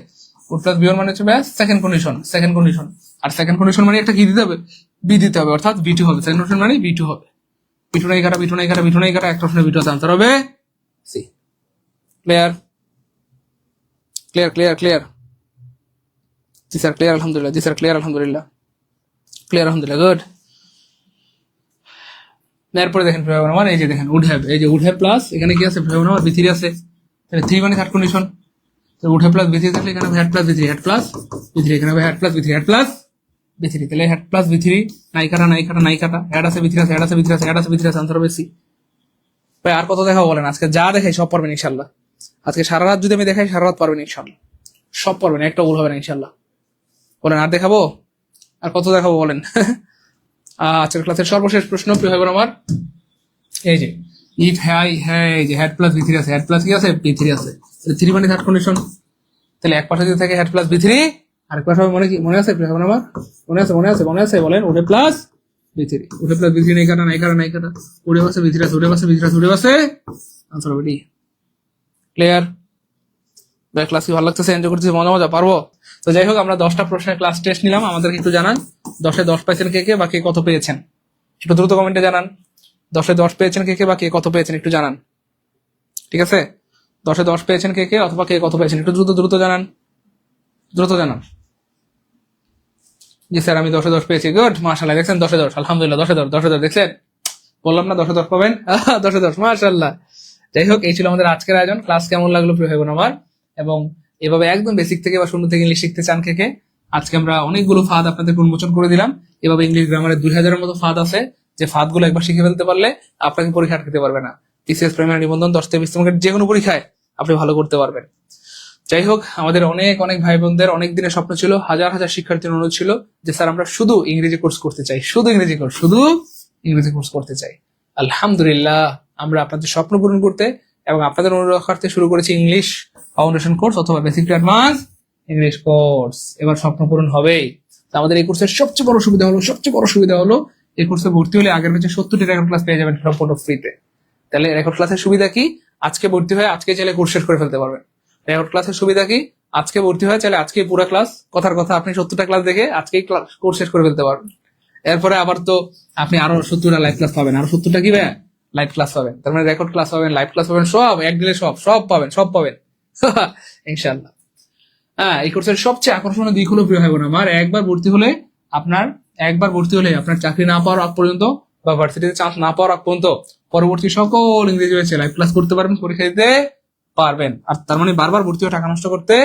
উড প্লাস V1 মানে হচ্ছে ব্যাস সেকেন্ড কন্ডিশন, সেকেন্ড কন্ডিশন। আর সেকেন্ড কন্ডিশন মানে একটা কি দিতে হবে, বি দিতে হবে, অর্থাৎ V2 হবে, সেকেন্ড কন্ডিশন মানে V2 হবে। V2 নাই কাটা, V2 নাই কাটা, V2 নাই কাটা, একটা অপশনে V2 আছে, আনসার হবে C. Clear clear clear clear, জি স্যার ক্লিয়ার আলহামদুলিল্লাহ, জি স্যার ক্লিয়ার আলহামদুলিল্লাহ, ক্লিয়ার আলহামদুলিল্লাহ, গুড। এরপরে দেখেন প্রিয় আমার, এই যে দেখেন উড হ্যাভ, এই যে উড হ্যাভ প্লাস এখানে কি আছে প্রিয় আমার V3 আছে, তাহলে 3 মানে থার্ড কন্ডিশন, তো উড হ্যাভ প্লাস V3 থাকলে এখানে had plus V3, had plus V3, এখানে had plus V3, had plus V3, তাহলে হ্যাড প্লাস V3 নাই কাটা, নাই কাটা, নাই কাটা, হ্যাড আছে V3 আছে, হ্যাড আছে V3 আছে, হ্যাড আছে V3 আছে, আনসার হবে সি। ভাই আর কত দেখাবো বলেন, আজকে যা দেখাই সব পারবেন ইনশাল্লাহ, আজকে সারা রাত যদি আমি দেখাই সারা রাত পারবেন ইনশাল্লাহ, সব পারবেন, একটা ভুল হবে না ইনশাল্লাহ। বলেন আর দেখাবো, আর কত দেখাবো বলেন। আজকের ক্লাসের সর্বশেষ প্রশ্ন প্রিয় ভাই বোন আমার, এই যে ইফ হ্যাই হ্যাঁ, এই যে হ্যাড প্লাস V3 আছে, হ্যাড প্লাস কি আছে V3 আছে, তাহলে 3 মানে থার্ড কন্ডিশন, তাহলে এক পাশে যদি থাকে হ্যাড প্লাস V3, আর এক পাশে মনে কি মনে আছে প্রিয় ভাই বোন আমার, মনে আছে মনে আছে মনে আছে, বলেন উঠে প্লাস V3, উঠে প্লাস V3 নাই কাটা, নাই কাটা, নাই কাটা, উঠে বসে V3 আছে, উঠে বসে V3 আছে, উঠে বসে, আনসার হবে ডি। ক্লিয়ার? ভাই ক্লাস কি ভালো লাগতেছে, এনজয় করতেছি, মজা মজা, পারবো? তো যাই হোক আমরা 10টা প্রশ্নের ক্লাস টেস্ট নিলাম, আমাদেরকে একটু জানান 10-এ 10 পেয়েছেন কে কে বা কে কত পেয়েছেন, একটু দ্রুত কমেন্টে জানান। 10-এ 10 পেয়েছেন কে কে বা কে কত পেয়েছেন একটু জানান, ঠিক আছে? 10-এ 10 পেয়েছেন কে কে অথবা কে কত পেয়েছেন একটু দ্রুত দ্রুত জানান, দ্রুত জানান। জি স্যার আমি 10-এ 10 পেয়েছি, গুড মাশাআল্লাহ, দেখছেন 10-এ 10 আলহামদুলিল্লাহ, 10-এ 10 10-এ 10 দেখছেন, বললাম না 10-এ 10 পাবেন, 10-এ 10 মাশাআল্লাহ। যাই হোক এই ছিল আমাদের আজকের আয়োজন, ক্লাস কেমন লাগলো প্রিয় ভাই বোন আমার, এবং এভাবে একদম বেসিক থেকে বা শূন্য থেকে ইংলিশ শিখতে চান কে কে, আজকে আমরা অনেকগুলো ফাঁদ আপনাদের উন্মোচন করে দিলাম। এভাবে ইংলিশ গ্রামারের 2000-এর মতো ফাঁদ আছে, যে ফাঁদগুলো একবার শিখে ফেলতে পারলে আপনাকে পরীক্ষা আটকাতে পারবে না। টিসিএস প্রাইমারি নিবন্ধন 10 থেকে 20 মার্কের যে কোনো পরীক্ষায় আপনি ভালো করতে পারবেন। যাই হোক, আমাদের অনেক অনেক ভাই বোনদের অনেক দিনের স্বপ্ন ছিল, হাজার হাজার শিক্ষার্থীর অনুরোধ ছিল যে স্যার আমরা শুধু ইংরেজি কোর্স করতে চাই, শুধু ইংরেজি কোর্স করতে চাই। আলহামদুলিল্লাহ, আমরা আপনাদের স্বপ্ন পূরণ করতে এবং আপনাদের অনুরোধ রাখার্থে শুরু করেছি ইংলিশ ফাউন্ডেশন কোর্স অথবা basic to advance English course. এবার স্বপ্ন পূরণ হবেই। আমাদের এই কোর্সের সবচেয়ে বড় সুবিধা হলো এই কোর্সে ভর্তি হলে আগের ব্যাচে 70টি রেকর্ড ক্লাস পেয়ে যাবেন সম্পূর্ণ ফ্রিতে। তাহলে রেকর্ড ক্লাসের সুবিধা কি? আজকে ভর্তি হয়ে আজকে চাইলে কোর্স শেষ করে ফেলতে পারবেন। রেকর্ড ক্লাসের সুবিধা কি? আজকে ভর্তি হয়ে চাইলে আজকে পুরো ক্লাস, কথার কথা আপনি 70টা ক্লাস দেখে আজকেই কোর্স শেষ করে ফেলতে পারবেন। এরপরে আবার তো আপনি আরো 70টা লাইভ ক্লাস পাবেন, আরো 70টা কি ভাই লাইভ ক্লাস পাবেন। তার মানে রেকর্ড ক্লাস পাবেন, লাইভ ক্লাস পাবেন, সব এক দিলে সব পাবেন ইনশাল্লাহ। হ্যাঁ, এই কোর্সের সবচেয়ে আকর্ষণীয় দিক হলো প্রিয় ভাই বোন আমার, একবার ভর্তি হলে আপনার চাকরি না পাওয়ার আগ পর্যন্ত বা ভার্সিটিতে চান্স না পাওয়ার আগ পর্যন্ত পরবর্তী সকল ইংরেজি ব্যাচে লাইভ ক্লাস করতে পারবেন, পরীক্ষা দিতে পারবেন। আর তার মানে বারবার ভর্তি হয়ে টাকা নষ্ট করতে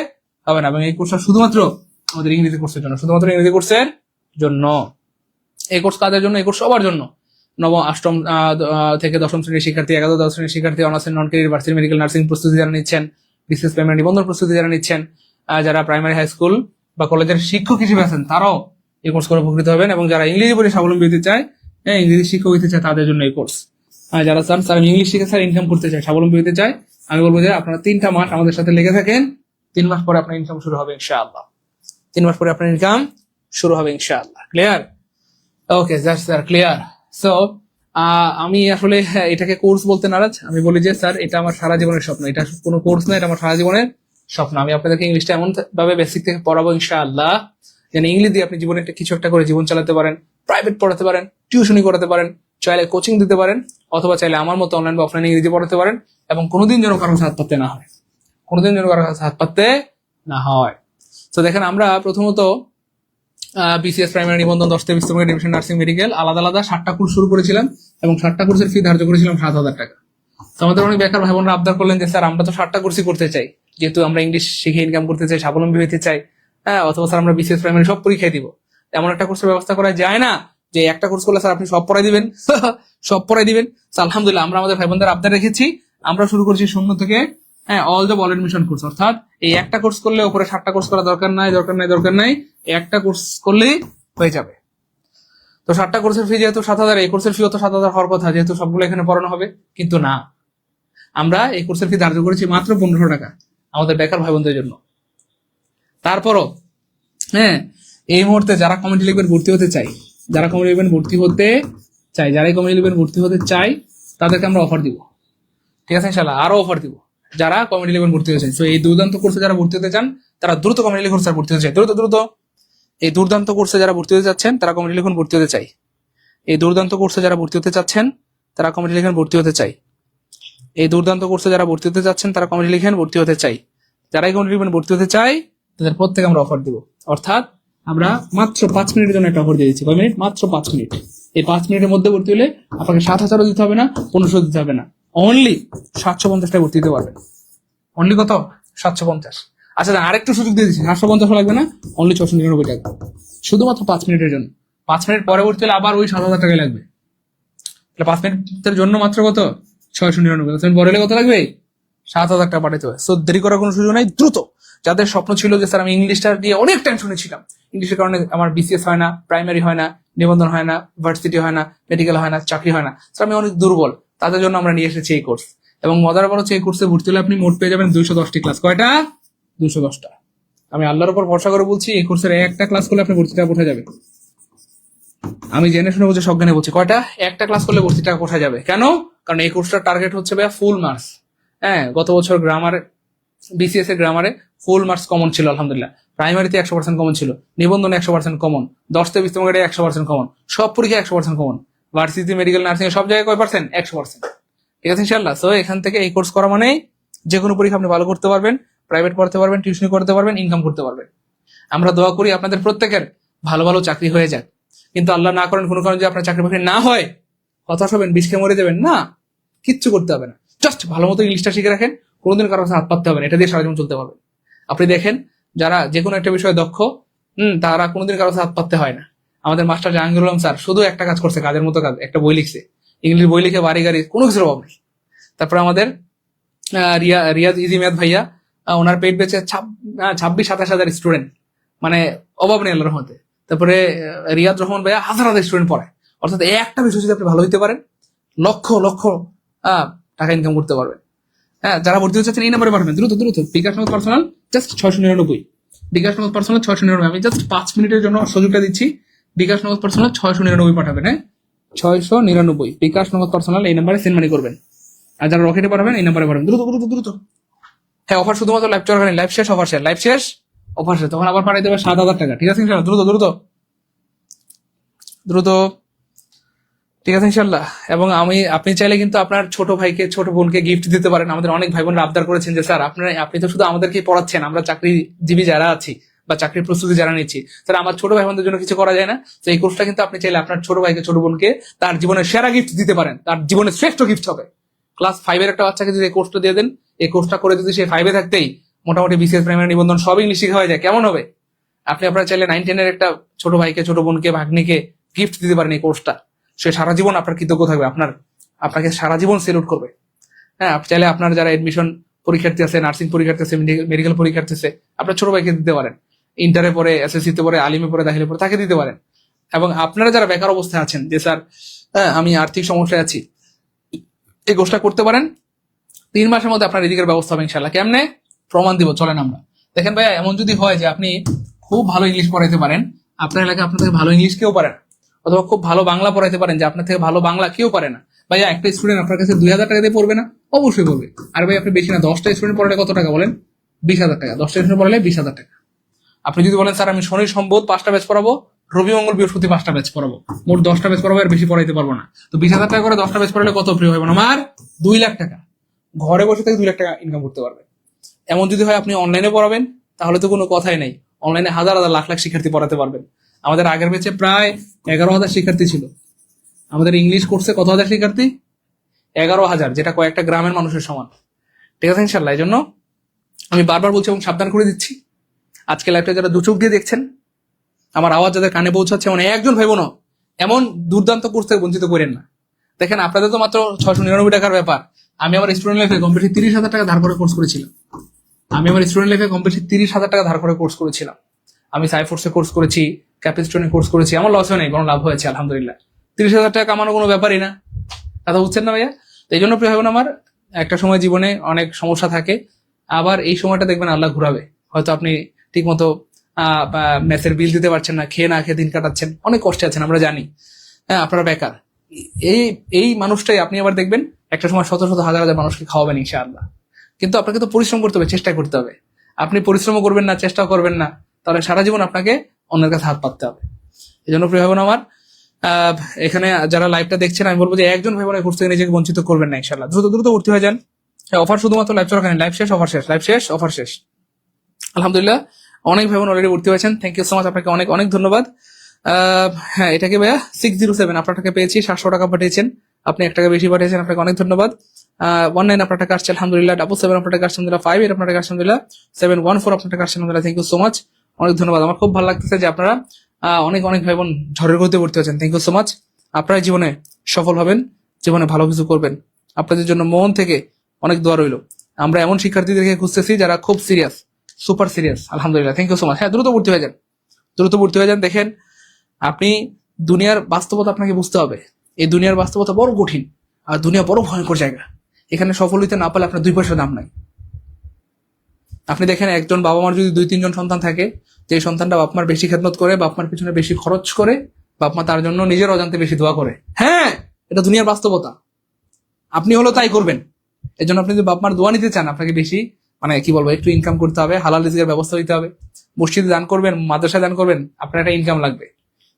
হবে না। এবং এই কোর্সটা শুধুমাত্র আমাদের ইংরেজি কোর্সের জন্য, এই কোর্স কাদের জন্য? এই কোর্স সবার জন্য। নবম, অষ্টম থেকে দশম শ্রেণীর শিক্ষার্থী, একাদশ দ্বাদশ শ্রেণীর শিক্ষার্থী, অনার্স নন ক্যারিয়ার ভার্সিটি মেডিকেল নার্সিং প্রস্তুতি যারা নিচ্ছেন, বিশেষ প্রাইমারি নিবন্ধন প্রস্তুতি যারা নিচ্ছেন, যারা প্রাইমারি হাই স্কুল বা কলেজের শিক্ষক হিসেবে আছেন তারাও এই কোর্স করে উপকৃত হবেন। এবং যারা ইংরেজি পড়ে স্বাবলম্বী হতে চায়, ইংরেজি শিক্ষক হতে চায়, তাদের জন্য এই কোর্স। যারা চান স্যার ইংলিশ শিখে স্যার ইনকাম করতে চায়, স্বাবলম্বী হতে চায়, আমি বলবো যে আপনারা 3টা মাস আমাদের সাথে লেগে থাকেন। 3 মাস পরে আপনার ইনকাম শুরু হবে ইনশাআল্লাহ। 3 মাস পরে আপনার ইনকাম শুরু হবে ইনশাআল্লাহ। ক্লিয়ার? ওকে, জাস্ট স্যার ক্লিয়ার। সো আমি আসলে এটাকে কোর্স বলতে নারাজ। আমি বলি যে স্যার এটা আমার সারা জীবনের স্বপ্ন, এটা কোনো কোর্স না, এটা আমার সারা জীবনের স্বপ্ন। আমি আপনাদেরকে ইংলিশটা এমন ভাবে বেসিক থেকে পড়াবো ইনশাআল্লাহ যেন ইংলিশ দিয়ে আপনি জীবনে কিছু একটা করে জীবন চালাতে পারেন, প্রাইভেট পড়াতে পারেন, টিউশনি করাতে পারেন, চাইলে কোচিং দিতে পারেন, অথবা চাইলে আমার মতো অনলাইন বা অফলাইন ইংরেজি পড়াতে পারেন। এবং কোনোদিন যেন কারো হাত পাততে না হয়। তো দেখেন, আমরা প্রথমত বিসিএস প্রাইমারি নিবন্ধন 10 থেকে 20 তম ডিভিশন নার্সিং মেডিকেল আলাদা আলাদা 7টা কোর্স শুরু করেছিলাম এবং 7টা কোর্সের ফি ধার্য করেছিলাম 7,000 টাকা। তো আমাদের অনেক বেকার ভাই বোনরা আবদার করলেন যে স্যার আমরা তো 7টা কোর্সই করতে চাই, যেহেতু আমরা ইংলিশ শিখে ইনকাম করতে চাই, স্বাবলম্বী হতে চাই, অথবা স্যার আমরা বিসিএস প্রাইমারি সব পরীক্ষায় দিব। এমন একটা কোর্সের ব্যবস্থা করা যায় না যে একটা কোর্স করলে স্যার আপনি সব পড়াই দিবেন আলহামদুলিল্লাহ, আমরা আমাদের ভাই বোনদের আবদার রেখেছি। আমরা শুরু করছি 0 থেকে all job all admission course, অর্থাৎ এই একটা কোর্স করলে উপরে 7টা কোর্স করা দরকার নাই, একটা কোর্স করলেই হয়ে যাবে। তো 7টা কোর্সের ফি যেহেতু 7,000, এই কোর্সের ফিও তো 7,000 হওয়ার কথা, যেহেতু সবগুলো এখানে পড়ানো হবে। কিন্তু না, আমরা এই কোর্সের ফি ধার্য করেছি মাত্র 1500 টাকা আমাদের বেকার ভাই বোনদের জন্য। তারপরও এই মুহূর্তে যারা কমিটি লিখবেন ভর্তি হতে চাই, যারা ভর্তি হতে চাই তাদেরকে আমরা অফার দিব। ঠিক আছে ইনশাআল্লাহ, আরো অফার দিব যারা কমিটি লিখবেন ভর্তি হতে চাই। তো এই দুর্দান্ত কোর্সে যারা ভর্তি হতে চান তারা দ্রুত কমিটি লিখুন স্যার ভর্তি হতে চাই, দ্রুত। এই দুর্দান্ত কোর্সে যারা ভর্তি হতে চাচ্ছেন তারা কমিটি লিখুন ভর্তি হতে চাই। এই দুর্দান্ত কোর্সে যারা ভর্তি হতে চাচ্ছেন তারা কমিটি লিখুন ভর্তি হতে চাই। এই দুর্দান্ত কোর্সে যারা ভর্তি হতে চাচ্ছেন তারা কমিটি লিখেন ভর্তি হতে চাই। যারাই কমিটি লিখবেন ভর্তি হতে চাই তাদের প্রত্যেকে আমরা অফার দিব। অর্থাৎ আমরা মাত্র 5 মিনিটের জন্য একটা অফার দিয়ে দিচ্ছি। কয় মিনিট? মাত্র 5 মিনিট। এই 5 মিনিটের মধ্যে ভর্তি হলে আপনাকে 7,000 দিতে হবে না, 1500 দিতে হবে না, অনলি 750 টাকা ভর্তি দিতে পারবেন। অনলি কত? 750। আচ্ছা, আরেকটু সুযোগ দিয়ে দিচ্ছি, 750 লাগবে না, অনলি 699 টাকা, শুধুমাত্র 5 মিনিটের জন্য। 5 মিনিট পরে ভর্তি হলে আবার ওই 7,000 টাকাই লাগবে। তাহলে 5 মিনিটের জন্য মাত্র কত? 699। পরে কত লাগবে? 7,000 টাকা পাঠাতে হবে। সো দেরি করার কোনো সুযোগ নাই, দ্রুত। যাদের স্বপ্ন ছিল যে স্যার আমি ইংলিশটা দিয়ে অনেক টেনশনে ছিলাম, ইংলিশের কারণে আমার বিসিএস হয় না, প্রাইমারি হয় না, নিবন্ধন হয় না, ভার্সিটি হয় না, মেডিকেল হয় না, চাকরি হয় না, স্যার আমি অনেক দুর্বল, তাদের জন্য আমরা নিয়ে এসেছি এই কোর্স। এবং মজার ব্যাপার হচ্ছে এই কোর্সে ভর্তি হলে আপনি মোট পেয়ে যাবেন 210টি ক্লাস। কয়টা? 210টা। আমি আল্লাহর উপর ভরসা করে বলছি, এই কোর্সের একটা ক্লাস করলে আপনি ভর্তি টাকা কোথায় যাবে? আমি জেনে শুনে বলছি, সজ্ঞানে বলছি, কয়টা? একটা ক্লাস করলে ভর্তি টাকা কোথায় যাবে? কেন? কারণ এই কোর্সটার টার্গেট হচ্ছে ভাইয়া ফুল মার্কস। গত বছর বিসিএস এর গ্রামারে ফুল মার্কস কমন ছিল আলহামদুলিল্লাহ। প্রাইমারিতে 100% কমন ছিল, নিবন্ধনে 100% কমন, 10 থেকে 20 তম গ্রেডে 100% কমন, সব পরীক্ষায় 100% কমন, ভার্সিটি মেডিকেল নার্সিং সব জায়গায় কয় পার্সেন্ট? 100%। ঠিক আছে ইনশাআল্লাহ। সো এখান থেকে এই কোর্স করা মানে যে কোনো পরীক্ষা আপনি ভালো করতে পারবেন, প্রাইভেট পড়তে পারবেন, টিউশনি করতে পারবেন, ইনকাম করতে পারবেন। আমরা দোয়া করি আপনাদের প্রত্যেকের ভালো ভালো চাকরি হয়ে যাক। কিন্তু আল্লাহ না করেন কোনো কারণে যদি আপনার চাকরি বাকরি না হয়, হতাশ হবেন, বিষ খেয়ে মরে যাবেন না, কিচ্ছু করতে হবে না। জাস্ট ভালো মতো ইংলিশটা শিখে রাখেন, কোনোদিন কারোর হাত পাততে হবে না, এটা দিয়ে সারা জীবন চলতে পারবেন। আপনি দেখেন যারা যে কোনো একটা বিষয়ে দক্ষ, তারা কোনোদিন কারোর হাত পাততে হয় না। আমাদের মাস্টার জাহাঙ্গীর আলম স্যার শুধু একটা কাজ করছে, কাজের মতো কাজ, একটা বই লিখছে, ইংলিশ বই লিখে বাড়ি গাড়ি কোনো কিছুর অভাব নেই। তারপরে আমাদের রিয়াজ ইজি ম্যাথ ভাইয়া, ওনার পেট বেঁচে 26-27 হাজার স্টুডেন্ট, মানে অভাব নেই আল্লাহর রহমতে। তারপরে রিয়াদ রহমান ভাইয়া হাজার হাজার স্টুডেন্ট পড়ায়। অর্থাৎ এই একটা বিষয় যদি আপনি ভালো হইতে পারেন, লক্ষ লক্ষ টাকা ইনকাম করতে পারবেন। হ্যাঁ, যারা ভর্তি হতে চাচ্ছেন এই নাম্বারে পাঠাবেন দ্রুত দ্রুত। বিকাশ নগদ পার্সোনাল জাস্ট 699, বিকাশ নগদ পার্সোনাল 699। আমি জাস্ট 5 মিনিটের জন্য সুযোগটা দিচ্ছি। বিকাশ নগদ পার্সোনাল 699 পাঠাবেন। হ্যাঁ, 699 বিকাশ নগদ পার্সোনাল এই নাম্বারে সেন্ড মানি করবেন। আর যারা রকেটে পাঠাবেন এই নাম্বারে পাঠাবেন দ্রুত দ্রুত দ্রুত। হ্যাঁ, অফার শুধুমাত্র লাইভ চলাকালীন, লাইভ শেষ অফার শেষ, লাইভ শেষ অফার শেষ, তখন আবার পাঠাই দেবে 7,000 টাকা। ঠিক আছে ইনশাল্লাহ, দ্রুত দ্রুত দ্রুত। ঠিক আছে ইনশাল্লাহ। এবং আপনি চাইলে কিন্তু আপনার ছোট ভাইকে ছোট বোনকে গিফট দিতে পারেন। আমাদের অনেক ভাই বোনরা আবদার করেছেন যে স্যার আপনি তো শুধু আমাদেরকেই পড়াচ্ছেন, আমরা চাকরিজীবী যারা আছি বা চাকরির প্রস্তুতি যারা নিচ্ছি, স্যার আমার ছোট ভাই বোনদের জন্য কিছু করা যায় না? তো এই কোর্সটা কিন্তু আপনি চাইলে আপনার ছোট ভাইকে ছোট বোনকে তার জীবনের সেরা গিফট দিতে পারেন, তার জীবনের শ্রেষ্ঠ গিফট হবে। ক্লাস 5-এর একটা বাচ্চাকে যদি এই কোর্সটা দিয়ে দেন, এই কোর্সটা করে যদি সে 5-এ থাকতেই মোটামুটি বিসিএস প্রাইমারি নিবন্ধন সব ইংলিশ শিখা হয়ে যায়, কেমন হবে? আপনি আপনার চাইলে 9-10-এর একটা ছোট ভাইকে ছোট বোনকে ভাগ্নিকে গিফট দিতে পারেন এই কোর্সটা। সে সারা জীবন আপনার কৃতজ্ঞ থাকবে, আপনাকে সারা জীবন সেলুট করবে। হ্যাঁ, আপনি চাইলে আপনার যারা এডমিশন পরীক্ষার্থী আছে, নার্সিং পরীক্ষার্থী আছে, মেডিকেল পরীক্ষার্থী আছে, আপনার ছোট ভাইকে দিতে পারেন। ইন্টারে পরে, এসএসসিতে পরে, আলিমে পরে, দাখিলে পরে তাকে দিতে পারেন। এবং আপনারা যারা বেকার অবস্থায় আছেন যে স্যার আমি আর্থিক সমস্যায় আছি, এই কোর্সটা করতে পারেন। 3 মাসের মধ্যে আপনার এদিকের ব্যবস্থা হবে ইনশাল্লাহ। কেমনে? প্রমাণ দিব, চলেন আমরা। দেখেন ভাইয়া, এমন যদি হয় যে আপনি খুব ভালো ইংলিশ পড়াইতে পারেন, আপনার এলাকায় আপনার থেকে ভালো ইংলিশ কেউ পারে না, অথবা খুব ভালো বাংলা পড়াইতে পারেন যে আপনার থেকে ভালো বাংলা কেউ পারে না, ভাইয়া একটা স্টুডেন্ট আপনার কাছে 2,000 টাকা দিয়ে পড়বে না? অবশ্যই পড়বে। আর ভাই আপনি বেশি না, 10টা স্টুডেন্ট পড়ালে কত টাকা বলেন? 20,000 টাকা। 10টা স্টুডেন্ট পড়ালে 20,000 টাকা। আপনি যদি বলেন স্যার আমি শনি সম্পদ 5টা ব্যাচ পড়াবো, রবি মঙ্গল বৃহস্পতি 5টা ব্যাচ পড়াবো, মোট 10টা ব্যাচ পড়াবো, আর বেশি পড়াইতে পারবো না, তো 20,000 টাকা করে 10টা ব্যাচ পড়ালে কত প্রিয় হবে? আমার 2 লাখ টাকা। ঘরে বসে থেকে 2 লাখ টাকা ইনকাম করতে পারবে। এমন যদি হয় আপনি অনলাইনে পড়াবেন, তাহলে তো কোনো কথাই নেই। অনলাইনে হাজার হাজার লাখ লাখ শিক্ষার্থী পড়াতে পারবেন। আমাদের আগের ব্যাচে প্রায় 11,000 শিক্ষার্থী ছিল। আমাদের ইংলিশ কোর্সে কত হাজার শিক্ষার্থী? 11,000, যেটা কয়েকটা গ্রামের মানুষের সমান। ঠিক আছে ইনশাল্লাহ। এই জন্য আমি বারবার বলছি এবং সাবধান করে দিচ্ছি, আজকে লাইভটা যারা দুচোখ দিয়ে দেখছেন, আমার আওয়াজ যাদের কানে পৌঁছাচ্ছে, মানে একজন ভাই বোনও এমন দুর্দান্ত কোর্স থেকে বঞ্চিত করেন না। দেখেন, আপনাদের তো মাত্র 699 টাকার ব্যাপার। আমি আমার স্টুডেন্ট লাইফে কমপ্লিটলি 30,000 টাকা ধার করে কোর্স করেছিলাম। আমি সাইফোর্সে কোর্স করেছি, ক্যাপিস্টোনে কোর্স করেছি, আমার লসও নেই, বরং লাভ হয়েছে আলহামদুলিল্লাহ। 30,000 টাকা কামানো কোনো ব্যাপারই না। কথা বুঝছেন না ভাইয়া? তো এই জন্য প্রিয় ভাই বোন আমার, একটা সময় জীবনে অনেক সমস্যা থাকে, আবার এই সময়টা দেখবেন আল্লাহ ঘুরাবে। হয়তো আপনি ঠিক মতো মেসের বিল দিতে পারছেন না, খেয়ে না খেয়ে দিন কাটাচ্ছেন, অনেক কষ্টে আছেন, আমরা জানি। হ্যাঁ, আপনারা বেকার। এই মানুষটাই আপনি আবার দেখবেন একটা সময় শত শত হাজার হাজার মানুষকে খাওয়াবেন ইনশাআল্লাহ। কিন্তু আপনাকে তো পরিশ্রম করতে হবে, চেষ্টা করতে হবে। আপনি পরিশ্রমও করবেন না, চেষ্টাও করবেন না, তাহলে সারা জীবন আপনাকে অন্যের কাছে হাত পাততে হবে। এই জন্য প্রিয় ভাই বোন আমার, এখানে যারা লাইভটা দেখছেন, আমি বলবো যে একজন ভাই বোনের কোর্স থেকে নিজেকে বঞ্চিত করবেন না ইনশাআল্লাহ। দ্রুত দ্রুত ভর্তি হয়ে যান। অফার শুধুমাত্র লাইভ চলাকালীন, লাইভ শেষ অফার শেষ, লাইভ শেষ অফার শেষ। আলহামদুলিল্লাহ, অনেক ভাই বোন অলরেডি ভর্তি হয়েছেন, থ্যাংক ইউ সো মাচ, আপনাকে অনেক অনেক ধন্যবাদ। হ্যাঁ, এটাকে ভাইয়া 607 আপনার টাকা পেয়েছি, 700 টাকা পাঠিয়েছেন, আপনি 1 টাকা বেশি পাঠিয়েছেন, আপনাকে অনেক ধন্যবাদ। 19 আপনার টাকা আসছে আলহামদুলিল্লাহ, 77 আপনার টাকা আসছে আলহামদুলিল্লাহ, 58 আপনার টাকা আসছে আলহামদুলিল্লাহ, 714 আপনার টাকা আসছে আলহামদুলিল্লাহ, থ্যাংক ইউ সো মাচ, অনেক ধন্যবাদ। আমার খুব ভালো লাগতেছে যে আপনারা অনেক অনেক ভাই বোন ঝড়ের গতিতে ভর্তি হয়েছেন, থ্যাংক ইউ সো মাচ। আপনারা জীবনে সফল হবেন, জীবনে ভালো কিছু করবেন, আপনাদের জন্য মন থেকে অনেক দোয়া রইল। আমরা এমন শিক্ষার্থীদেরকে খুঁজতেছি যারা খুব সিরিয়াস, সুপার সিরিয়াস, আলহামদুলিল্লাহ, থ্যাংক ইউ সো মাচ। হ্যাঁ, দ্রুত ভর্তি হয়ে যান, দ্রুত ভর্তি হয়ে যান। দেখেন, আপনি দুনিয়ার বাস্তবতা আপনাকে বুঝতে হবে। এই দুনিয়ার বাস্তবতা বড় কঠিন, আর দুনিয়া বড় ভয়ঙ্কর জায়গা। এখানে সফল হইতে না পারলে আপনার 2 পয়সার দাম নাই। আপনি দেখেন, একজন বাবা মার যদি 2-3 জন সন্তান থাকে, যে সন্তানটা বাপ মার বেশি খেদমত করে, বাপ মার পিছনে বেশি খরচ করে, বাপ মা তার জন্য নিজের অজান্তে বেশি দোয়া করে। হ্যাঁ, এটা দুনিয়ার বাস্তবতা। আপনি হলো তাই করবেন। এই জন্য আপনি যদি বাপ মার দোয়া নিতে চান, আপনাকে বেশি কি বলবো, একটু ইনকাম করতে হবে, হালাল রিজিকের ব্যবস্থা দিতে হবে, মসজিদে দান করবেন, মাদ্রাসায় দান করবেন, আপনার একটা ইনকাম লাগবে।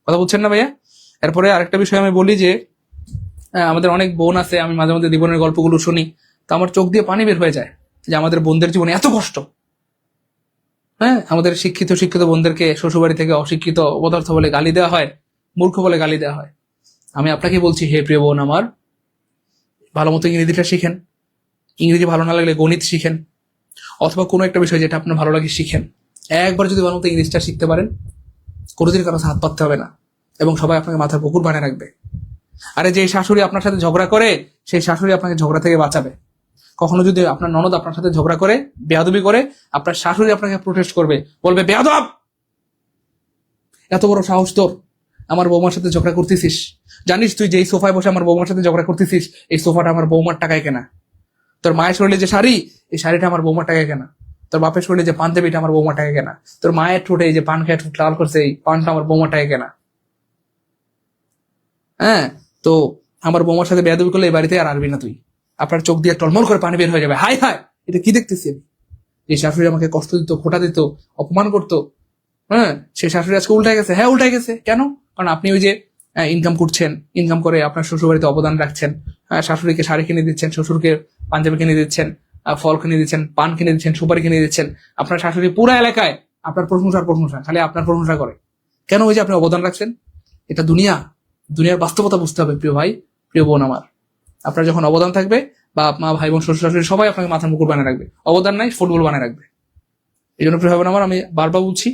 কথা বুঝছেন না ভাইয়া? এরপরে আরেকটা বিষয় আমি বলি যে আমাদের অনেক বোন আছে, আমি মাঝে মধ্যে জীবনের গল্পগুলো শুনি, তো আমার চোখ দিয়ে পানি বের হয়ে যায় যে আমাদের বোনদের জীবনে এত কষ্ট। হ্যাঁ, আমাদের শিক্ষিত বোনদেরকে শ্বশুরবাড়ি থেকে অশিক্ষিত অপদার্থ বলে গালি দেওয়া হয়, মূর্খ বলে গালি দেওয়া হয়। আমি আপনাকে বলছি, হে প্রিয় বোন আমার, ভালো মতো ইংরেজিটা শিখেন। ইংরেজি ভালো না লাগলে গণিত শিখেন, অথবা কোনো একটা বিষয় যেটা আপনার ভালো লাগে শিখেন। একবার যদি ভালো মতো ইংরেজিটা শিখতে পারেন, কোনোদিন কারো হাত পাততে হবে না, এবং সবাই আপনাকে মাথার পুকুর বানিয়ে রাখবে। আরে যে শাশুড়ি আপনার সাথে ঝগড়া করে, সেই শাশুড়ি আপনাকে ঝগড়া থেকে বাঁচাবে। কখনো যদি আপনার ননদ আপনার সাথে ঝগড়া করে, বেয়াদবি করে, আপনার শাশুড়ি আপনাকে প্রোটেস্ট করবে, বলবে বেয়াদব, এত বড় সাহস তোর, আমার বৌমার সাথে ঝগড়া করতেছিস, জানিস তুই যেই সোফায় বসে আমার বৌমার সাথে ঝগড়া করতেছিস, এই সোফাটা আমার বৌমার টাকায় কেনা, তোর মায়ের শরীরে যে শাড়ি, এই শাড়িটা আমার বৌমার টাকায় কেনা, তোর বাপের শরীরে যে পাঞ্জাবিটা আমার বৌমার টাকায় কেনা, তোর মায়ের ঠোঁটে এই যে পান খেয়ে ঠোঁট লাল করছে, এই পানটা আমার বৌমার টাকায় কেনা। হ্যাঁ, তো আমার বৌমার সাথে বেয়াদবি করলে এই বাড়িতে আর আসবি না তুই। আপনার চোখ দিয়ে টলমল করে পানি বের হয়ে যাবে। হাই হাই, এটা কি দেখতেছি আমি? যে শাশুড়ি আমাকে কষ্ট দিত, খোটা দিত, অপমান করতো, হ্যাঁ, সে শাশুড়ি আজকে উল্টায় গেছে। হ্যাঁ, উল্টায় গেছে কেন? কারণ আপনি ওই যে ইনকাম করছেন, ইনকাম করে আপনার শ্বশুর বাড়িতে অবদান রাখছেন, শাশুড়িকে শাড়ি কিনে দিচ্ছেন, শ্বশুরকে পাঞ্জাবি কিনে দিচ্ছেন, ফল কিনে দিচ্ছেন, পান কিনে দিচ্ছেন, সুপারি কিনে দিচ্ছেন। আপনার শাশুড়ি পুরো এলাকায় আপনার প্রশংসার প্রশংসা, খালি আপনার প্রশংসা করে কেন? ওই যে আপনি অবদান রাখছেন। এটা দুনিয়া, দুনিয়ার বাস্তবতা বুঝতে হবে প্রিয় ভাই, প্রিয় বোন আমার। আপনার যখন অবদান থাকবে, বাপ মা ভাই বোন শ্বশুর শাশুড়ি সবাই আপনাকে মাথার মুকুট বানিয়ে রাখবে, অবদান নাই ফুটবল বানিয়ে রাখবে। এই জন্য প্রিয় ভাই বোন আমার, আমি বারবার বলছি,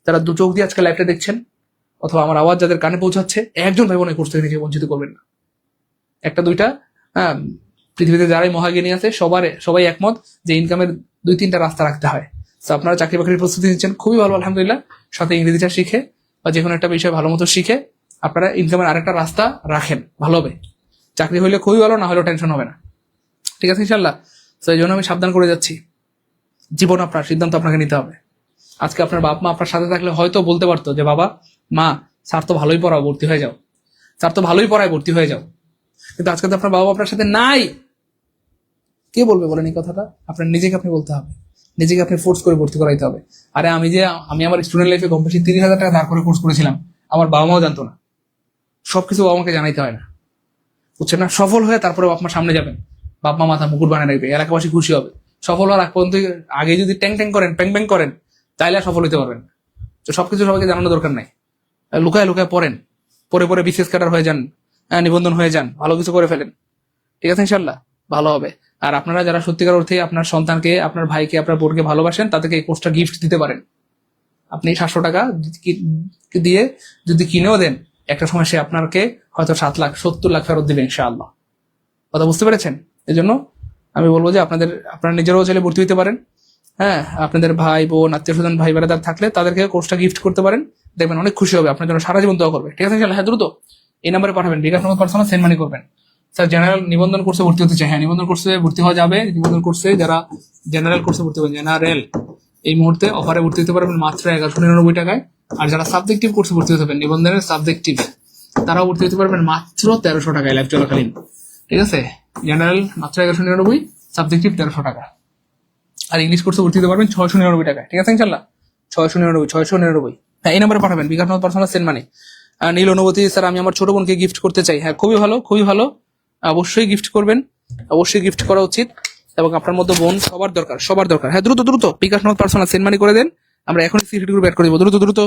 যারা দু চোখ দিয়ে আজকে লাইভটা দেখছেন অথবা আমার আওয়াজ যাদের কানে পৌঁছাচ্ছে, একজন ভাই বোন এই কোর্স থেকে নিজে বঞ্চিত করবেন না। একটা দুইটা, হ্যাঁ, পৃথিবীতে যারাই মহাজ্ঞানী আছে সবাই একমত যে ইনকামের 2-3টা রাস্তা রাখতে হয়। তো আপনারা চাকরি বাকরির প্রস্তুতি নিচ্ছেন, খুবই ভালো, আলহামদুলিল্লাহ। সাথে ইংরেজিটা শিখে বা যে কোনো একটা বিষয় ভালো মতো শিখে আপনারা ইনকামের আরেকটা রাস্তা রাখেন, ভালো হবে। চাকরি হইলে খুবই ভালো, না হলেও টেনশন হবে না, ঠিক আছে ইনশাল্লাহ। তো এই জন্য আমি সাবধান করে যাচ্ছি, জীবন আপনার, সিদ্ধান্ত আপনাকে নিতে হবে। আজকে আপনার বাপ মা আপনার সাথে থাকলে হয়তো বলতে পারতো যে বাবা মা, স্যার তো ভালোই পড়াও, ভর্তি হয়ে যাও, স্যার তো ভালোই পড়ায়, ভর্তি হয়ে যাও। কিন্তু আজকে তো আপনার বাবা আপনার সাথে নাই, কে বলবে বলেন এই কথাটা? আপনার নিজেকে আপনি বলতে হবে, নিজেকে আপনি ফোর্স করে ভর্তি করাইতে হবে। আরে আমি আমার স্টুডেন্ট লাইফে কম বেশি 30,000 টাকা ধার করে কোর্স করেছিলাম, আমার বাবা মাও জানতো না। সবকিছু বাবা মাকে জানাইতে হয় না, বুঝছেন না? সফল হয়ে তারপরে বাপ মা সামনে যাবেন, বাপ মা মাথা মুকুট বানিয়ে রাখবে, এলাকাবাসী খুশি হবে। সফল হওয়ার আগ পর্যন্ত আগে যদি ট্যাং ট্যাং করেন, প্যাং প্যাং করেন, তাইলে আর সফল হতে পারবেন। তো সবকিছু সবাইকে জানানোর দরকার নাই, লুকায় লুকায় পড়েন, পরে পরে বিসিএস ক্যাডার হয়ে যান, নিবন্ধন হয়ে যান, ভালো কিছু করে ফেলেন, ঠিক আছে ইনশাল্লাহ, ভালো হবে। আর আপনারা যারা সত্যিকার অর্থে আপনার সন্তানকে, আপনার ভাইকে, আপনার বোনকে ভালোবাসেন, তাদেরকে এই কোর্সটা গিফট দিতে পারেন। আপনি 700 টাকা দিয়ে যদি কিনেও দেন, একটা সময় সে আপনাকে হয়তো 7 লাখ 70 লাখ ফেরত দিবে ইনশাআল্লাহ। কথা বুঝতে পেরেছেন? এই জন্য আমি বলবো যে আপনারা নিজেরাও চাইলে ভর্তি হতে পারেন। হ্যাঁ, আপনাদের ভাই বোন, আত্মীয় স্বজন, ভাই বেড়াদার থাকলে তাদেরকে কোর্সটা গিফট করতে পারেন, দেখবেন অনেক খুশি হবে, আপনার জন্য সারা জীবন দোয়া করবে, ঠিক আছে ইনশাআল্লাহ। হ্যাঁ, দ্রুত এই নাম্বারে পাঠাবেন, বিকাশ নম্বর পার্সোনাল সেন্ড মানি করবেন। স্যার জেনারেল নিবন্ধন কোর্সে ভর্তি হতে চাই, হ্যাঁ নিবন্ধন কোর্সে ভর্তি হওয়া যাবে। নিবন্ধন কোর্সে যারা জেনারেল কোর্সে ভর্তি হবেন, জেনারেল এই মুহূর্তে অফারে ভর্তি হতে পারবেন মাত্র 1199 টাকায়। আর যারা সাবজেক্টিভ কোর্সে ভর্তি হতে হবেন, নিবন্ধনের সাবজেক্টিভ, তারাও ভর্তি হতে পারবেন মাত্র 1300 টাকায় লাইভ চলাকালীন, ঠিক আছে। জেনারেল মাত্র 1199, সাবজেক্টিভ 1300 টাকা। আর ইংলিশ কোর্সে ভর্তি হতে পারবেন 699 টাকায়, ঠিক আছে ইনশাল্লাহ। 699। হ্যাঁ, এই নাম্বারে পাঠাবেন, বিকাশ নম্বর পার্সোনাল সেন্ড মানি। নীল অনুভূতি, স্যার আমি আমার ছোট বোনকে গিফট করতে চাই। হ্যাঁ, খুবই ভালো, খুবই ভালো, অবশ্যই গিফট করবেন, অবশ্যই গিফট করা উচিত। এবং আপনার মতো বোন সবার দরকার, সবার দরকার। হ্যাঁ, দ্রুত বিকাশ নম্বর পার্সোনাল সেন্ড মানি করে দেন, আমরা এখনই সিক্রেট গ্রুপ অ্যাড করে দেবো, দ্রুত।